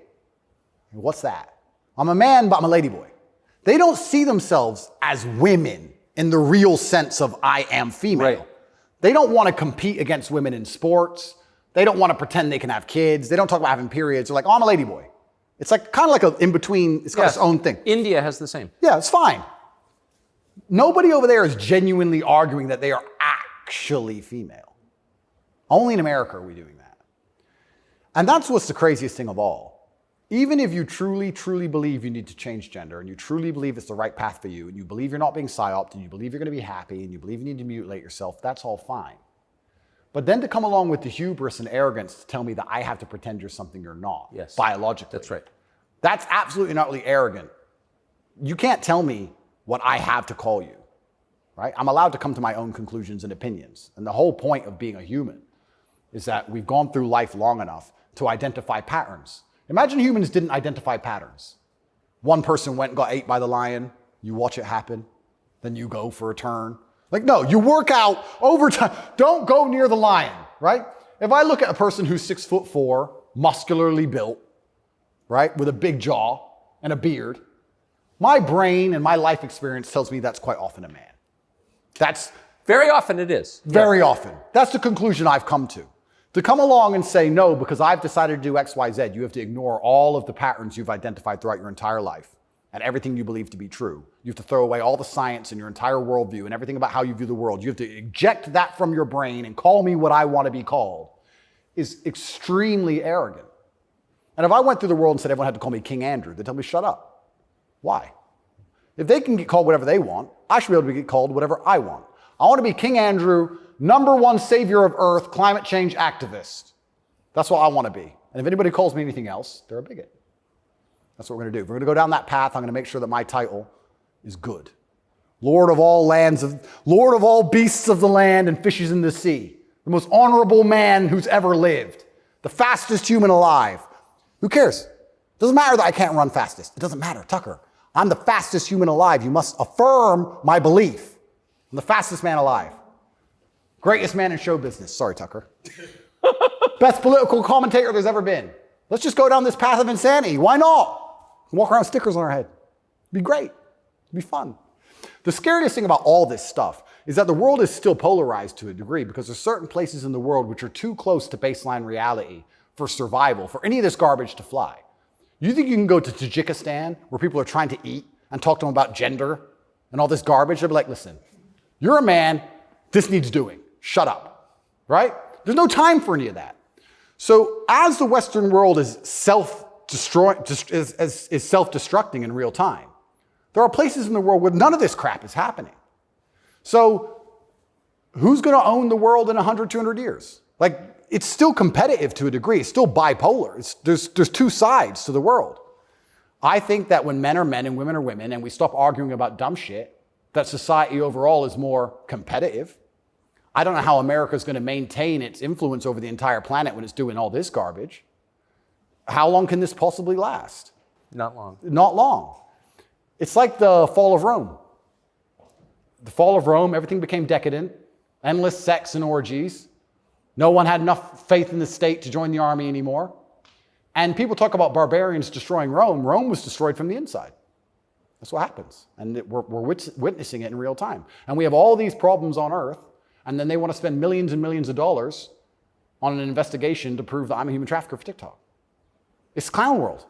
What's that? I'm a man, but I'm a ladyboy. They don't see themselves as women in the real sense of I am female. Right. They don't want to compete against women in sports. They don't want to pretend they can have kids. They don't talk about having periods. They're like, oh, I'm a ladyboy. It's like kind of like a in between. It's got its own thing. India has the same. Yeah, it's fine. Nobody over there is genuinely arguing that they are actually female. Only in America are we doing that. And that's what's the craziest thing of all. Even if you truly, truly believe you need to change gender, and you truly believe it's the right path for you, and you believe you're not being psyoped, and you believe you're going to be happy, and you believe you need to mutilate yourself, that's all fine. But then to come along with the hubris and arrogance to tell me that I have to pretend you're something you're not, Yes. biologically. That's right. That's absolutely not really arrogant. You can't tell me what I have to call you, right? I'm allowed to come to my own conclusions and opinions. And the whole point of being a human is that we've gone through life long enough to identify patterns. Imagine humans didn't identify patterns. One person went and got ate by the lion. You watch it happen. Then you go for a turn. Like, no, you work out over time. Don't go near the lion, right? If I look at a person who's 6'4", muscularly built, right, with a big jaw and a beard, my brain and my life experience tells me that's quite often a man. That's Very often it is. very often. That's the conclusion I've come to. To come along and say, no, because I've decided to do X, Y, Z, you have to ignore all of the patterns you've identified throughout your entire life and everything you believe to be true. You have to throw away all the science and your entire worldview and everything about how you view the world. You have to eject that from your brain and call me what I want to be called is extremely arrogant. And if I went through the world and said everyone had to call me King Andrew, they'd tell me, shut up. Why? If they can get called whatever they want, I should be able to get called whatever I want. I want to be King Andrew, #1 savior of Earth, climate change activist. That's what I want to be. And if anybody calls me anything else, they're a bigot. That's what we're going to do. If we're going to go down that path, I'm going to make sure that my title is good. Lord of all beasts of the land and fishes in the sea. The most honorable man who's ever lived. The fastest human alive. Who cares? Doesn't matter that I can't run fastest. It doesn't matter. Tucker, I'm the fastest human alive. You must affirm my belief. I'm the fastest man alive. Greatest man in show business. Sorry, Tucker. Best political commentator there's ever been. Let's just go down this path of insanity. Why not? Walk around with stickers on our head. It'd be great. It'd be fun. The scariest thing about all this stuff is that the world is still polarized to a degree because there's certain places in the world which are too close to baseline reality for survival, for any of this garbage to fly. You think you can go to Tajikistan where people are trying to eat and talk to them about gender and all this garbage? They'll be like, listen, you're a man, this needs doing. Shut up, right? There's no time for any of that. So as the Western world is self-destructing in real time, there are places in the world where none of this crap is happening. So who's going to own the world in 100, 200 years? Like, it's still competitive to a degree. It's still bipolar. There's two sides to the world. I think that when men are men and women are women and we stop arguing about dumb shit, that society overall is more competitive. I don't know how America's going to maintain its influence over the entire planet when it's doing all this garbage. How long can this possibly last? Not long. Not long. It's like the fall of Rome. The fall of Rome, everything became decadent, endless sex and orgies. No one had enough faith in the state to join the army anymore. And people talk about barbarians destroying Rome. Rome was destroyed from the inside. That's what happens. And we're witnessing it in real time. And we have all these problems on Earth, and then they want to spend millions and millions of dollars on an investigation to prove that I'm a human trafficker for TikTok. It's clown world.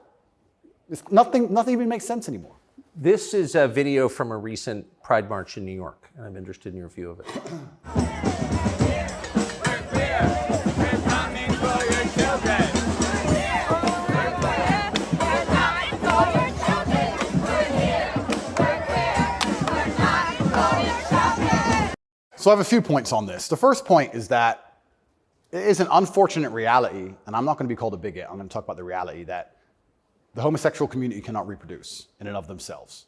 Nothing even makes sense anymore. This is a video from a recent Pride March in New York, and I'm interested in your view of it. So I have a few points on this. The first point is that it is an unfortunate reality, and I'm not going to be called a bigot. I'm going to talk about the reality that the homosexual community cannot reproduce in and of themselves.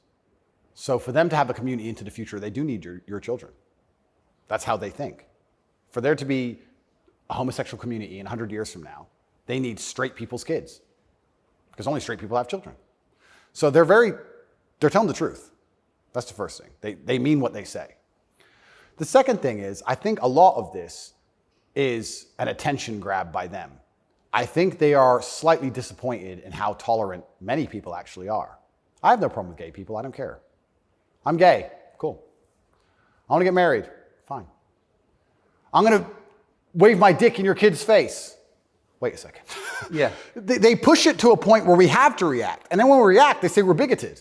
So for them to have a community into the future, they do need your children. That's how they think. For there to be a homosexual community in 100 years from now, they need straight people's kids, because only straight people have children. So they're telling the truth. That's the first thing. They mean what they say. The second thing is, I think a lot of this is an attention grab by them. I think they are slightly disappointed in how tolerant many people actually are. I have no problem with gay people. I don't care. I'm gay. Cool. I want to get married. Fine. I'm going to wave my dick in your kid's face. Wait a second. Yeah. They push it to a point where we have to react. And then when we react, they say we're bigoted.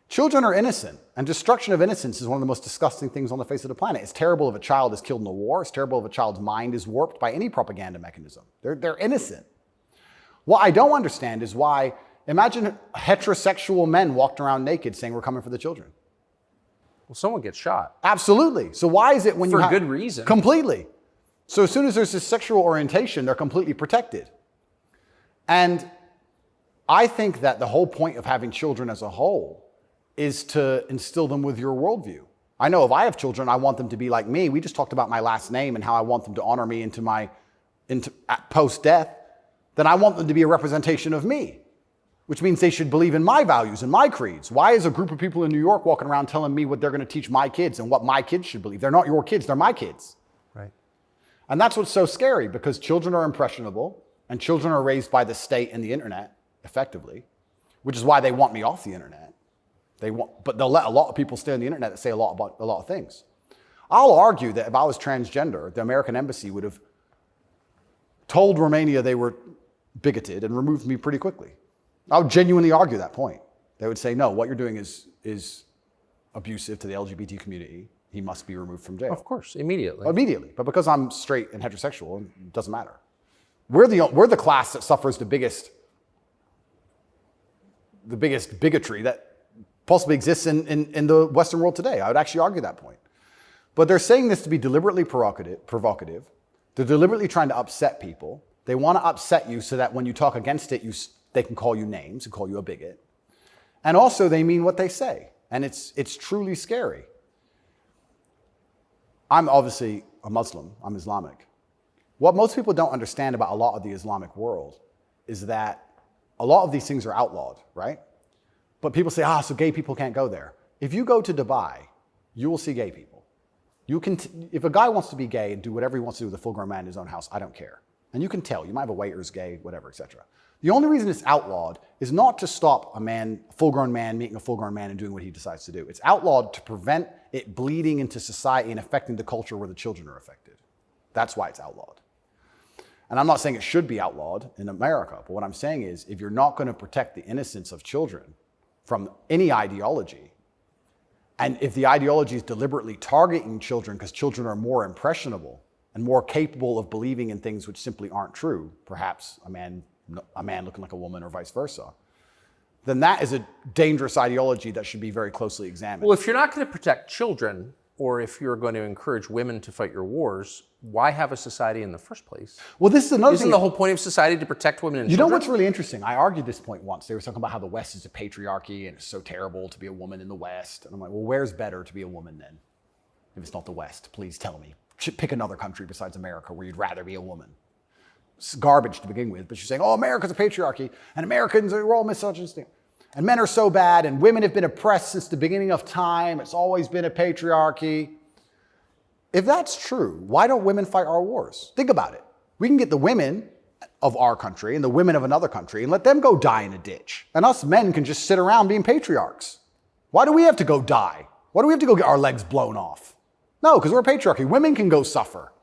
Children are innocent, and destruction of innocence is one of the most disgusting things on the face of the planet. It's terrible if a child is killed in a war. It's terrible if a child's mind is warped by any propaganda mechanism. They're innocent. What I don't understand is why, imagine heterosexual men walking around naked saying we're coming for the children. Well, someone gets shot. Absolutely. So why is it when you For good reason. Completely. So as soon as there's this sexual orientation, they're completely protected. And I think that the whole point of having children as a whole is to instill them with your worldview. I know if I have children, I want them to be like me. We just talked about my last name and how I want them to honor me into post-death. Then I want them to be a representation of me, which means they should believe in my values and my creeds. Why is a group of people in New York walking around telling me what they're going to teach my kids and what my kids should believe? They're not your kids, they're my kids. Right. And that's what's so scary, because children are impressionable and children are raised by the state and the internet effectively, which is why they want me off the internet. But they'll let a lot of people stay on the internet that say a lot of things. I'll argue that if I was transgender, the American embassy would have told Romania they were bigoted and removed me pretty quickly. I would genuinely argue that point. They would say, no, what you're doing is abusive to the LGBT community. He must be removed from jail. Of course, immediately. Immediately. But because I'm straight and heterosexual, it doesn't matter. We're the class that suffers the biggest bigotry that possibly exists in the Western world today. I would actually argue that point. But they're saying this to be deliberately provocative. They're deliberately trying to upset people. They want to upset you so that when you talk against it, they can call you names and call you a bigot. And also they mean what they say. And it's truly scary. I'm obviously a Muslim. I'm Islamic. What most people don't understand about a lot of the Islamic world is that a lot of these things are outlawed, right? But people say, so gay people can't go there. If you go to Dubai, you will see gay people. If a guy wants to be gay and do whatever he wants to do with a full-grown man in his own house, I don't care. And you can tell. You might have a waiter who's gay, whatever, etc. The only reason it's outlawed is not to stop a full-grown man meeting a full-grown man and doing what he decides to do. It's outlawed to prevent it bleeding into society and affecting the culture where the children are affected. That's why it's outlawed. And I'm not saying it should be outlawed in America, but what I'm saying is if you're not going to protect the innocence of children from any ideology, and if the ideology is deliberately targeting children because children are more impressionable and more capable of believing in things which simply aren't true, perhaps a man looking like a woman or vice versa, then that is a dangerous ideology that should be very closely examined. Well, if you're not going to protect children, or if you're going to encourage women to fight your wars, why have a society in the first place? Well, this is another Isn't thing. the whole point of society to protect women and You children? know what's really interesting? I argued this point once. They were talking about how the West is a patriarchy and it's so terrible to be a woman in the West. And I'm like, well, where's better to be a woman then? If it's not the West, please tell me. Pick another country besides America where you'd rather be a woman. It's garbage to begin with, but you're saying, America's a patriarchy and Americans are all misogynistic. And men are so bad and women have been oppressed since the beginning of time. It's always been a patriarchy. If that's true, why don't women fight our wars? Think about it. We can get the women of our country and the women of another country and let them go die in a ditch. And us men can just sit around being patriarchs. Why do we have to go die? Why do we have to go get our legs blown off? No, because we're a patriarchy. Women can go suffer.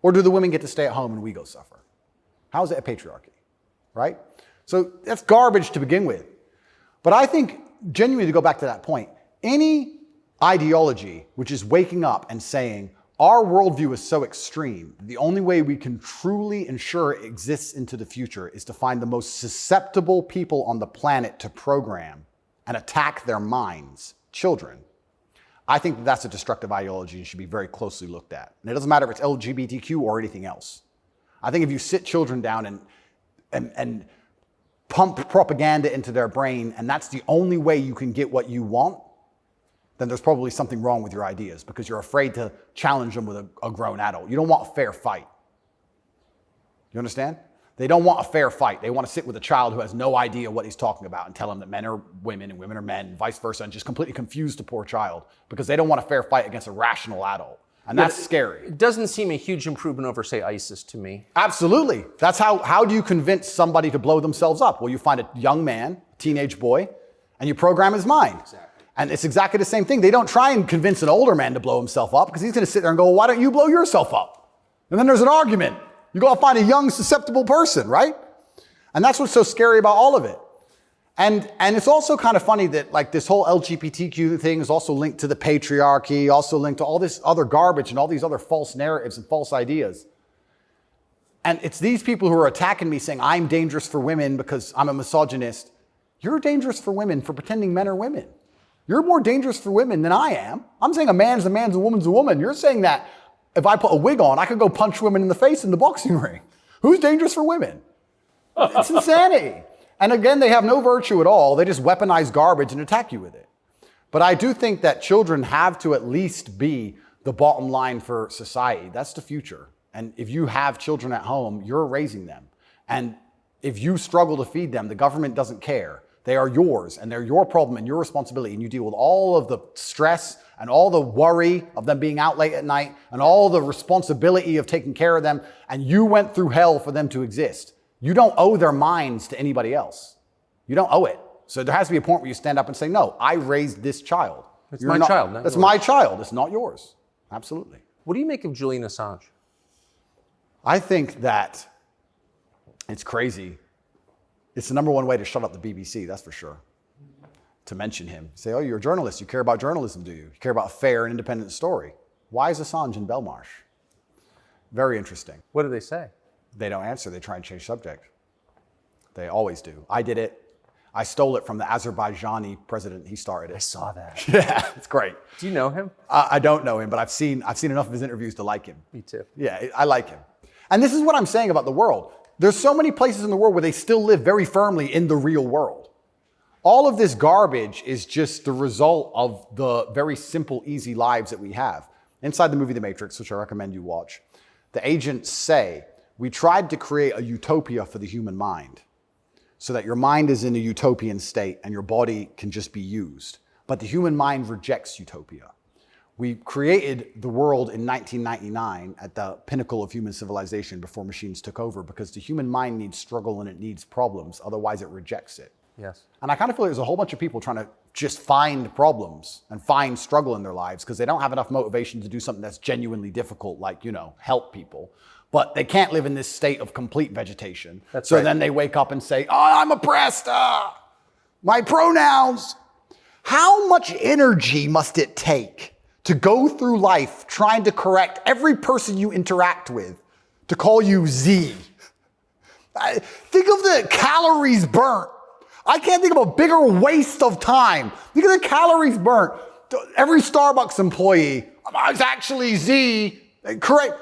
Or do the women get to stay at home and we go suffer? How is it a patriarchy? Right? So that's garbage to begin with. But I think, genuinely to go back to that point, any ideology which is waking up and saying, our worldview is so extreme, the only way we can truly ensure it exists into the future is to find the most susceptible people on the planet to program and attack their minds, children. I think that's a destructive ideology and should be very closely looked at. And it doesn't matter if it's LGBTQ or anything else. I think if you sit children down and pump propaganda into their brain, and that's the only way you can get what you want, then there's probably something wrong with your ideas because you're afraid to challenge them with a grown adult. You don't want a fair fight. You understand? They don't want a fair fight. They want to sit with a child who has no idea what he's talking about and tell him that men are women and women are men, and vice versa, and just completely confuse the poor child because they don't want a fair fight against a rational adult. And that's scary. It doesn't seem a huge improvement over, say, ISIS to me. Absolutely. That's how do you convince somebody to blow themselves up? Well, you find a young man, teenage boy, and you program his mind. Exactly. And it's exactly the same thing. They don't try and convince an older man to blow himself up because he's going to sit there and go, well, why don't you blow yourself up? And then there's an argument. You go find a young, susceptible person, right? And that's what's so scary about all of it. And it's also kind of funny that like this whole LGBTQ thing is also linked to the patriarchy, also linked to all this other garbage and all these other false narratives and false ideas. And it's these people who are attacking me saying I'm dangerous for women because I'm a misogynist. You're dangerous for women for pretending men are women. You're more dangerous for women than I am. I'm saying a man's a man's, a woman's a woman. You're saying that if I put a wig on, I could go punch women in the face in the boxing ring. Who's dangerous for women? It's insanity. And again, they have no virtue at all. They just weaponize garbage and attack you with it. But I do think that children have to at least be the bottom line for society. That's the future. And if you have children at home, you're raising them. And if you struggle to feed them, the government doesn't care. They are yours and they're your problem and your responsibility. And you deal with all of the stress and all the worry of them being out late at night and all the responsibility of taking care of them. And you went through hell for them to exist. You don't owe their minds to anybody else. You don't owe it. So there has to be a point where you stand up and say, no, I raised this child. It's my child. That's my child. It's not yours. Absolutely. What do you make of Julian Assange? I think that it's crazy. It's the number one way to shut up the BBC, that's for sure. To mention him. Say, oh, you're a journalist. You care about journalism, do you? You care about a fair and independent story. Why is Assange in Belmarsh? Very interesting. What do they say? They don't answer. They try and change subject. They always do. I did it. I stole it from the Azerbaijani president. He started it. I saw that. Yeah, it's great. Do you know him? I don't know him, but I've seen enough of his interviews to like him. Me too. Yeah, I like him. And this is what I'm saying about the world. There's so many places in the world where they still live very firmly in the real world. All of this garbage is just the result of the very simple, easy lives that we have. Inside the movie The Matrix, which I recommend you watch, the agents say, we tried to create a utopia for the human mind so that your mind is in a utopian state and your body can just be used. But the human mind rejects utopia. We created the world in 1999 at the pinnacle of human civilization before machines took over because the human mind needs struggle and it needs problems. Otherwise, it rejects it. Yes. And I kind of feel like there's a whole bunch of people trying to just find problems and find struggle in their lives because they don't have enough motivation to do something that's genuinely difficult, like, help people. But they can't live in this state of complete vegetation. That's so right. Then they wake up and say, oh, I'm oppressed. My pronouns. How much energy must it take to go through life trying to correct every person you interact with to call you Z? Think of the calories burnt. I can't think of a bigger waste of time. Think of the calories burnt. Every Starbucks employee, it's actually Z. Correct.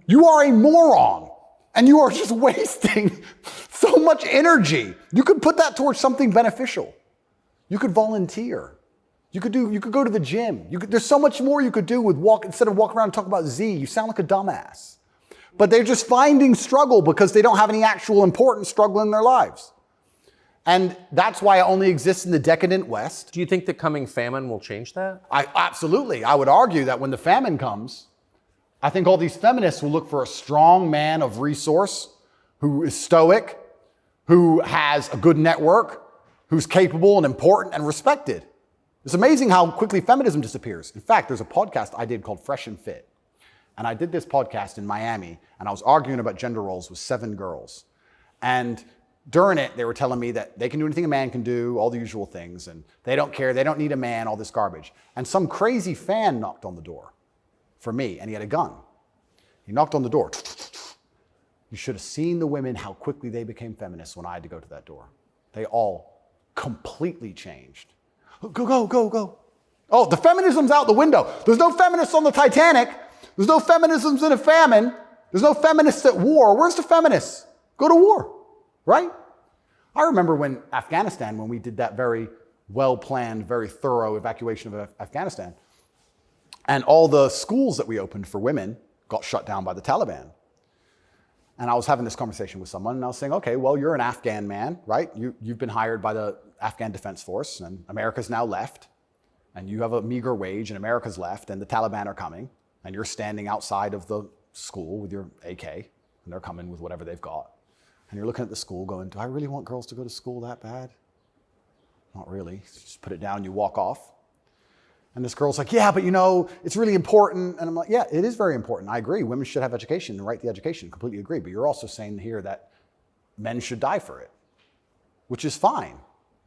You are a moron and you are just wasting so much energy. You could put that towards something beneficial. You could volunteer. You could go to the gym. There's so much more you could do with instead of walking around and talking about Z. You sound like a dumbass. But they're just finding struggle because they don't have any actual important struggle in their lives. And that's why it only exists in the decadent West. Do you think the coming famine will change that? Absolutely. I would argue that when the famine comes, I think all these feminists will look for a strong man of resource who is stoic, who has a good network, who's capable and important and respected. It's amazing how quickly feminism disappears. In fact, there's a podcast I did called Fresh and Fit. And I did this podcast in Miami, and I was arguing about gender roles with 7 girls. And during it, they were telling me that they can do anything a man can do, all the usual things, and they don't care, they don't need a man, all this garbage. And some crazy fan knocked on the door for me, and he had a gun. He knocked on the door. You should have seen the women, how quickly they became feminists when I had to go to that door. They all completely changed. Go. Oh, the feminism's out the window. There's no feminists on the Titanic. There's no feminisms in a famine. There's no feminists at war. Where's the feminists? Go to war, right? I remember when we did that very well-planned, very thorough evacuation of Afghanistan, and all the schools that we opened for women got shut down by the Taliban. And I was having this conversation with someone, and I was saying, okay, well, you're an Afghan man, right? You've been hired by the Afghan Defense Force, and America's now left, and you have a meager wage, and America's left, and the Taliban are coming. and you're standing outside of the school with your AK, and they're coming with whatever they've got, and you're looking at the school going, do I really want girls to go to school that bad? Not really. Just put it down, you walk off. And this girl's like, yeah, but you know, it's really important. And I'm like, yeah, it is very important. I agree. Women should have education and right to education. Completely agree. But you're also saying here that men should die for it, which is fine.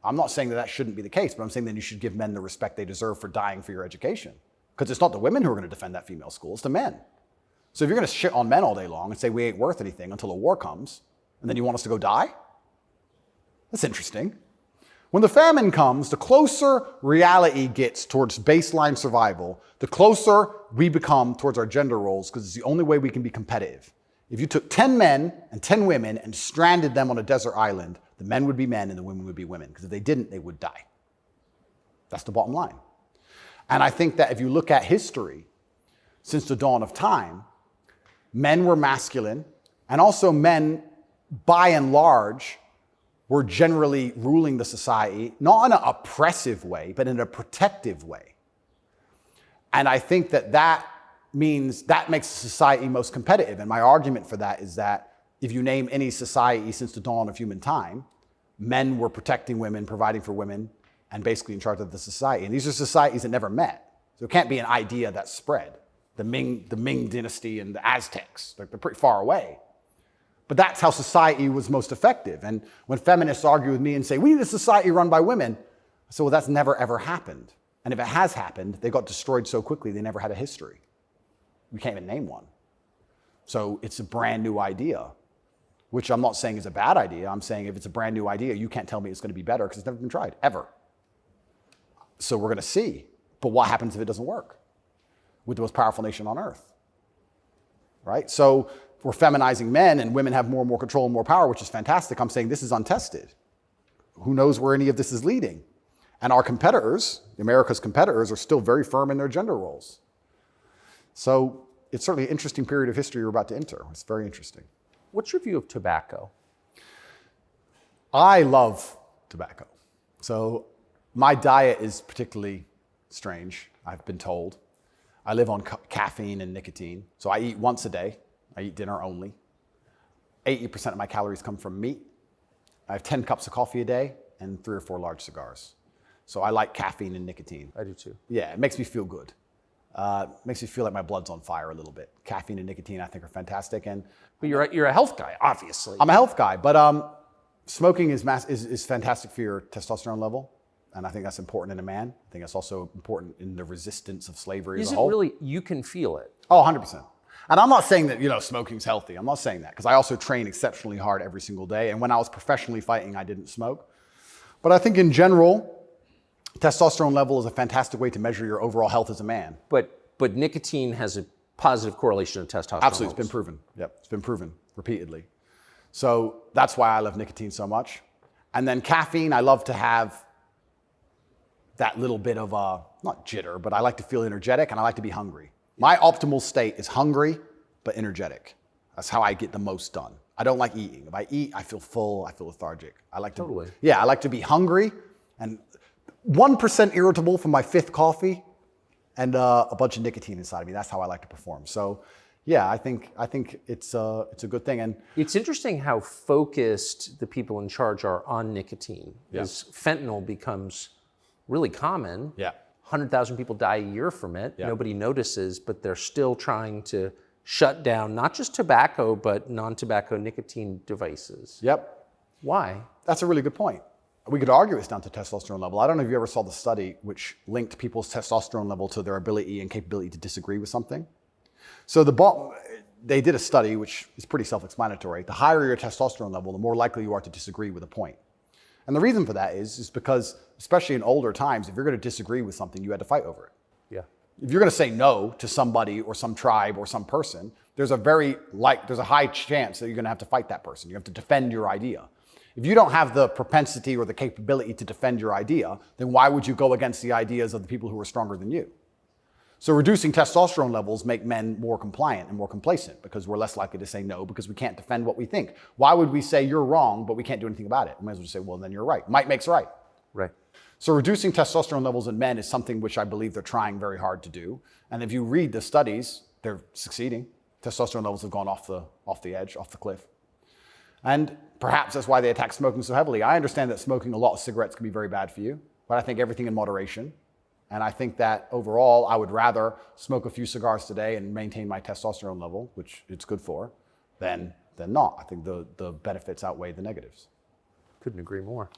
I'm not saying that that shouldn't be the case, but I'm saying that you should give men the respect they deserve for dying for your education. Because it's not the women who are going to defend that female school, it's the men. So if you're going to shit on men all day long and say we ain't worth anything until a war comes, and then you want us to go die? That's interesting. When the famine comes, the closer reality gets towards baseline survival, the closer we become towards our gender roles, because it's the only way we can be competitive. If you took 10 men and 10 women and stranded them on a desert island, the men would be men and the women would be women, because if they didn't, they would die. That's the bottom line. And I think that if you look at history, since the dawn of time, men were masculine, and also men, by and large, were generally ruling the society, not in an oppressive way, but in a protective way. And I think that that means that makes the society most competitive. And my argument for that is that if you name any society since the dawn of human time, men were protecting women, providing for women, and basically in charge of the society. And these are societies that never met. So it can't be an idea that spread. The Ming dynasty and the Aztecs, they're pretty far away. But that's how society was most effective. And when feminists argue with me and say, we need a society run by women, I say, well, that's never, ever happened. And if it has happened, they got destroyed so quickly, they never had a history. We can't even name one. So it's a brand new idea, which I'm not saying is a bad idea. I'm saying if it's a brand new idea, you can't tell me it's going to be better because it's never been tried, ever. So we're going to see. But what happens if it doesn't work with the most powerful nation on earth? Right? So we're feminizing men and women have more and more control and more power, which is fantastic. I'm saying this is untested. Who knows where any of this is leading? And our competitors, America's competitors, are still very firm in their gender roles. So it's certainly an interesting period of history we're about to enter. It's very interesting. What's your view of tobacco? I love tobacco. So my diet is particularly strange, I've been told. I live on caffeine and nicotine. So I eat once a day. I eat dinner only. 80% of my calories come from meat. I have 10 cups of coffee a day and 3 or 4 large cigars. So I like caffeine and nicotine. I do too. Yeah, it makes me feel good. Makes me feel like my blood's on fire a little bit. Caffeine and nicotine I think are fantastic. But you're a health guy, obviously. I'm a health guy, but smoking is fantastic for your testosterone level. And I think that's important in a man. I think that's also important in the resistance of slavery as a whole. Is it really, you can feel it? Oh, 100%. And I'm not saying that, smoking's healthy. I'm not saying that, because I also train exceptionally hard every single day. And when I was professionally fighting, I didn't smoke. But I think in general, testosterone level is a fantastic way to measure your overall health as a man. But nicotine has a positive correlation to testosterone. Absolutely, levels. It's been proven. Yep, it's been proven repeatedly. So that's why I love nicotine so much. And then caffeine, I love to have that little bit of not jitter, but I like to feel energetic and I like to be hungry. My optimal state is hungry, but energetic. That's how I get the most done. I don't like eating. If I eat, I feel full, I feel lethargic. I like to, totally. Yeah, I like to be hungry and 1% irritable from my 5th coffee and a bunch of nicotine inside of me. That's how I like to perform. So yeah, I think it's a good thing. And it's interesting how focused the people in charge are on nicotine. Yeah. As fentanyl becomes really common. Yeah. 100,000 people die a year from it. Yeah. Nobody notices, but they're still trying to shut down not just tobacco, but non-tobacco nicotine devices. Yep. Why? That's a really good point. We could argue it's down to testosterone level. I don't know if you ever saw the study which linked people's testosterone level to their ability and capability to disagree with something. So they did a study which is pretty self-explanatory. The higher your testosterone level, the more likely you are to disagree with a point. And the reason for that is because, especially in older times, if you're going to disagree with something, you had to fight over it. Yeah. If you're going to say no to somebody or some tribe or some person, there's a high chance that you're going to have to fight that person. You have to defend your idea. If you don't have the propensity or the capability to defend your idea, then why would you go against the ideas of the people who are stronger than you? So reducing testosterone levels make men more compliant and more complacent because we're less likely to say no because we can't defend what we think. Why would we say you're wrong, but we can't do anything about it? We might as well just say, well, then you're right. Might makes right. Right. So reducing testosterone levels in men is something which I believe they're trying very hard to do. And if you read the studies, they're succeeding. Testosterone levels have gone off the edge, off the cliff. And perhaps that's why they attack smoking so heavily. I understand that smoking a lot of cigarettes can be very bad for you, but I think everything in moderation. And I think that overall, I would rather smoke a few cigars today and maintain my testosterone level, which it's good for, than not. I think the benefits outweigh the negatives. Couldn't agree more.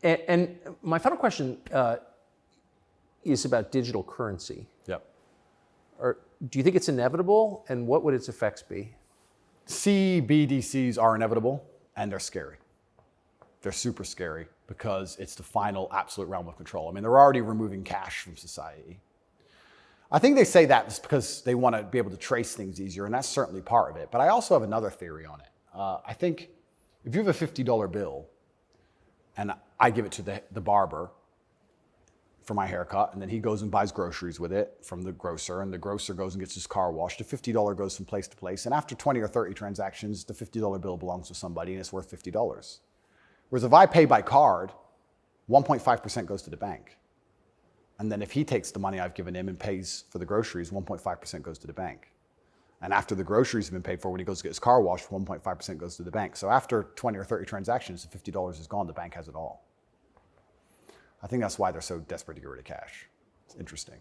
And my final question is about digital currency. Yep. Do you think it's inevitable, and what would its effects be? CBDCs are inevitable, and they're scary. They're super scary because it's the final absolute realm of control. I mean, they're already removing cash from society. I think they say that because they want to be able to trace things easier, and that's certainly part of it. But I also have another theory on it. I think if you have a $50 bill, and I give it to the barber for my haircut, and then he goes and buys groceries with it from the grocer, and the grocer goes and gets his car washed, the $50 goes from place to place, and after 20 or 30 transactions, the $50 bill belongs to somebody, and it's worth $50. Whereas if I pay by card, 1.5% goes to the bank. And then if he takes the money I've given him and pays for the groceries, 1.5% goes to the bank. And after the groceries have been paid for, when he goes to get his car washed, 1.5% goes to the bank. So after 20 or 30 transactions, the $50 is gone, the bank has it all. I think that's why they're so desperate to get rid of cash. It's interesting.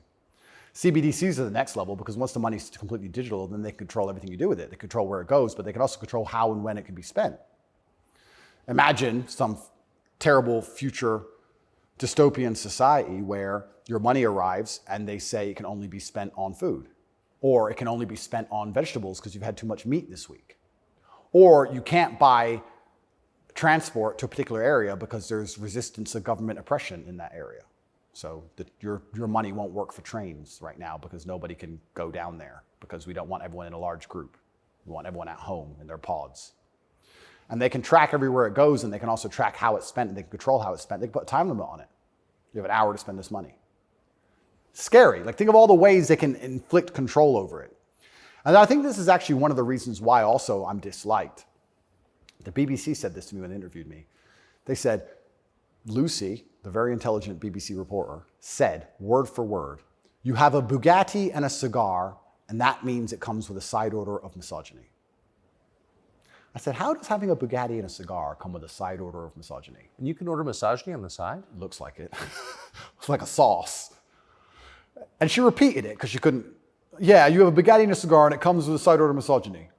CBDCs are the next level because once the money's completely digital, then they control everything you do with it. They control where it goes, but they can also control how and when it can be spent. Imagine some terrible future dystopian society where your money arrives and they say it can only be spent on food, or it can only be spent on vegetables because you've had too much meat this week, or you can't buy transport to a particular area because there's resistance of government oppression in that area. So your money won't work for trains right now because nobody can go down there because we don't want everyone in a large group. We want everyone at home in their pods. And they can track everywhere it goes, and they can also track how it's spent, and they can control how it's spent. They can put a time limit on it. You have an hour to spend this money. Scary. Like, think of all the ways they can inflict control over it. And I think this is actually one of the reasons why also I'm disliked. The BBC said this to me when they interviewed me. They said, Lucy, the very intelligent BBC reporter, said, word for word, you have a Bugatti and a cigar, and that means it comes with a side order of misogyny. I said, how does having a Bugatti and a cigar come with a side order of misogyny? And you can order misogyny on the side? Looks like it. It's like a sauce. And she repeated it because she couldn't. Yeah, you have a Bugatti and a cigar, and it comes with a side order of misogyny.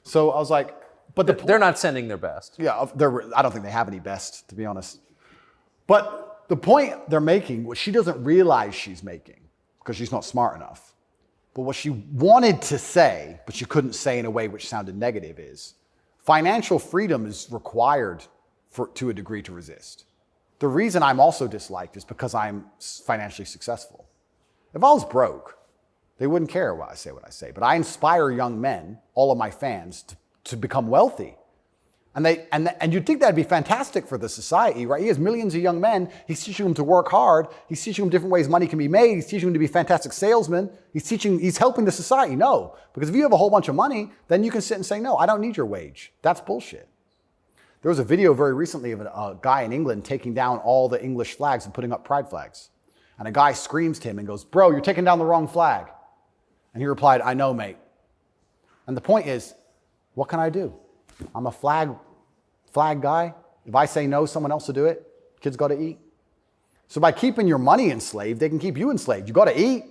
So I was like, but they're not sending their best. Yeah, I don't think they have any best, to be honest. But the point they're making, what she doesn't realize she's making, because she's not smart enough, but what she wanted to say, but she couldn't say in a way which sounded negative, is financial freedom is required to a degree to resist. The reason I'm also disliked is because I'm financially successful. If I was broke, they wouldn't care what I say. But I inspire young men, all of my fans, to become wealthy. And you'd think that'd be fantastic for the society, right? He has millions of young men. He's teaching them to work hard. He's teaching them different ways money can be made. He's teaching them to be fantastic salesmen. He's helping the society. No, because if you have a whole bunch of money, then you can sit and say, no, I don't need your wage. That's bullshit. There was a video very recently of a guy in England taking down all the English flags and putting up pride flags. And a guy screams to him and goes, bro, you're taking down the wrong flag. And he replied, I know, mate. And the point is, what can I do? I'm a flag guy. If I say no, someone else will do it. Kids got to eat. So by keeping your money enslaved, they can keep you enslaved. You got to eat.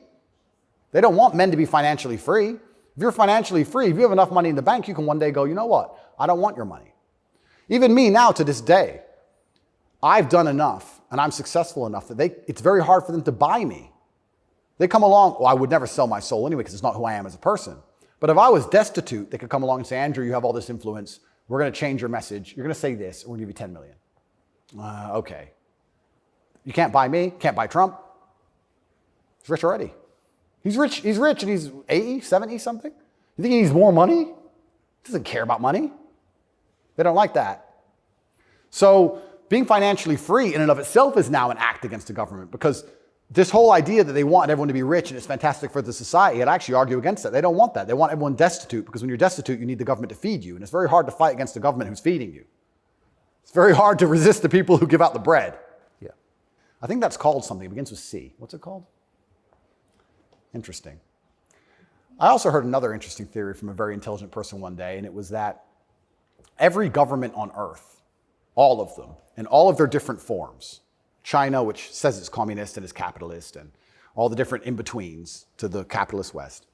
They don't want men to be financially free. If you're financially free, if you have enough money in the bank, you can one day go, you know what? I don't want your money. Even me now to this day, I've done enough and I'm successful enough that it's very hard for them to buy me. They come along, well, I would never sell my soul anyway because it's not who I am as a person. But if I was destitute, they could come along and say, Andrew, you have all this influence. We're going to change your message. You're going to say this. We're going to give you 10 million. Okay. You can't buy me. Can't buy Trump. He's rich already. He's rich and he's 80, 70 something. You think he needs more money? He doesn't care about money. They don't like that. So being financially free in and of itself is now an act against the government because this whole idea that they want everyone to be rich and it's fantastic for the society, I'd actually argue against that. They don't want that. They want everyone destitute because when you're destitute, you need the government to feed you. And it's very hard to fight against the government who's feeding you. It's very hard to resist the people who give out the bread. Yeah. I think that's called something. It begins with C. What's it called? Interesting. I also heard another interesting theory from a very intelligent person one day, and it was that every government on earth, all of them, in all of their different forms, China, which says it's communist and is capitalist, and all the different in-betweens to the capitalist West,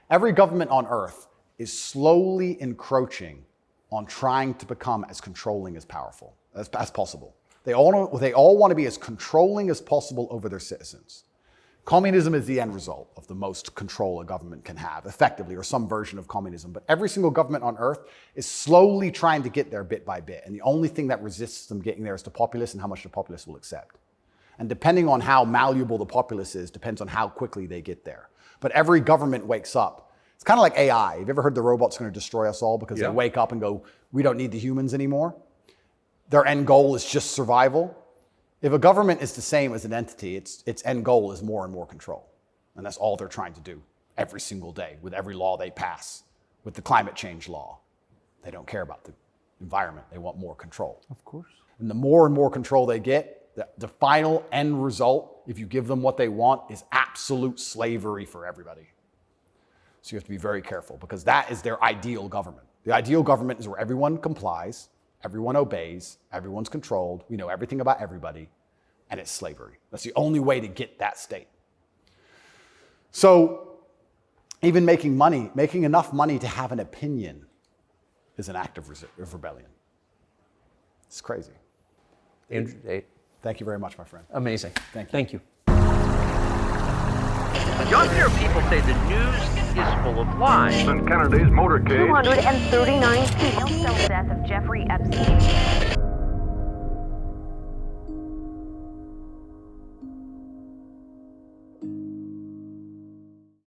every government on earth is slowly encroaching on trying to become as controlling as powerful as possible. They all want to be as controlling as possible over their citizens. Communism is the end result of the most control a government can have, effectively, or some version of communism. But every single government on earth is slowly trying to get there bit by bit. And the only thing that resists them getting there is the populace and how much the populace will accept. And depending on how malleable the populace is, depends on how quickly they get there. But every government wakes up. It's kind of like AI. Have you ever heard the robot's going to destroy us all because they wake up and go, we don't need the humans anymore? Their end goal is just survival. If a government is the same as an entity, its end goal is more and more control. And that's all they're trying to do every single day with every law they pass, with the climate change law. They don't care about the environment. They want more control. Of course. And the more and more control they get, the final end result, if you give them what they want, is absolute slavery for everybody. So you have to be very careful because that is their ideal government. The ideal government is where everyone complies, everyone obeys, everyone's controlled, we know everything about everybody, and it's slavery. That's the only way to get that state. So even making enough money to have an opinion is an act of rebellion. It's crazy. Andrew Tate. Thank you very much, my friend. Amazing. Thank you. Thank you. You often hear people say the news is full of lies. Kennedy's motorcade. 239 people. Death of Jeffrey Epstein.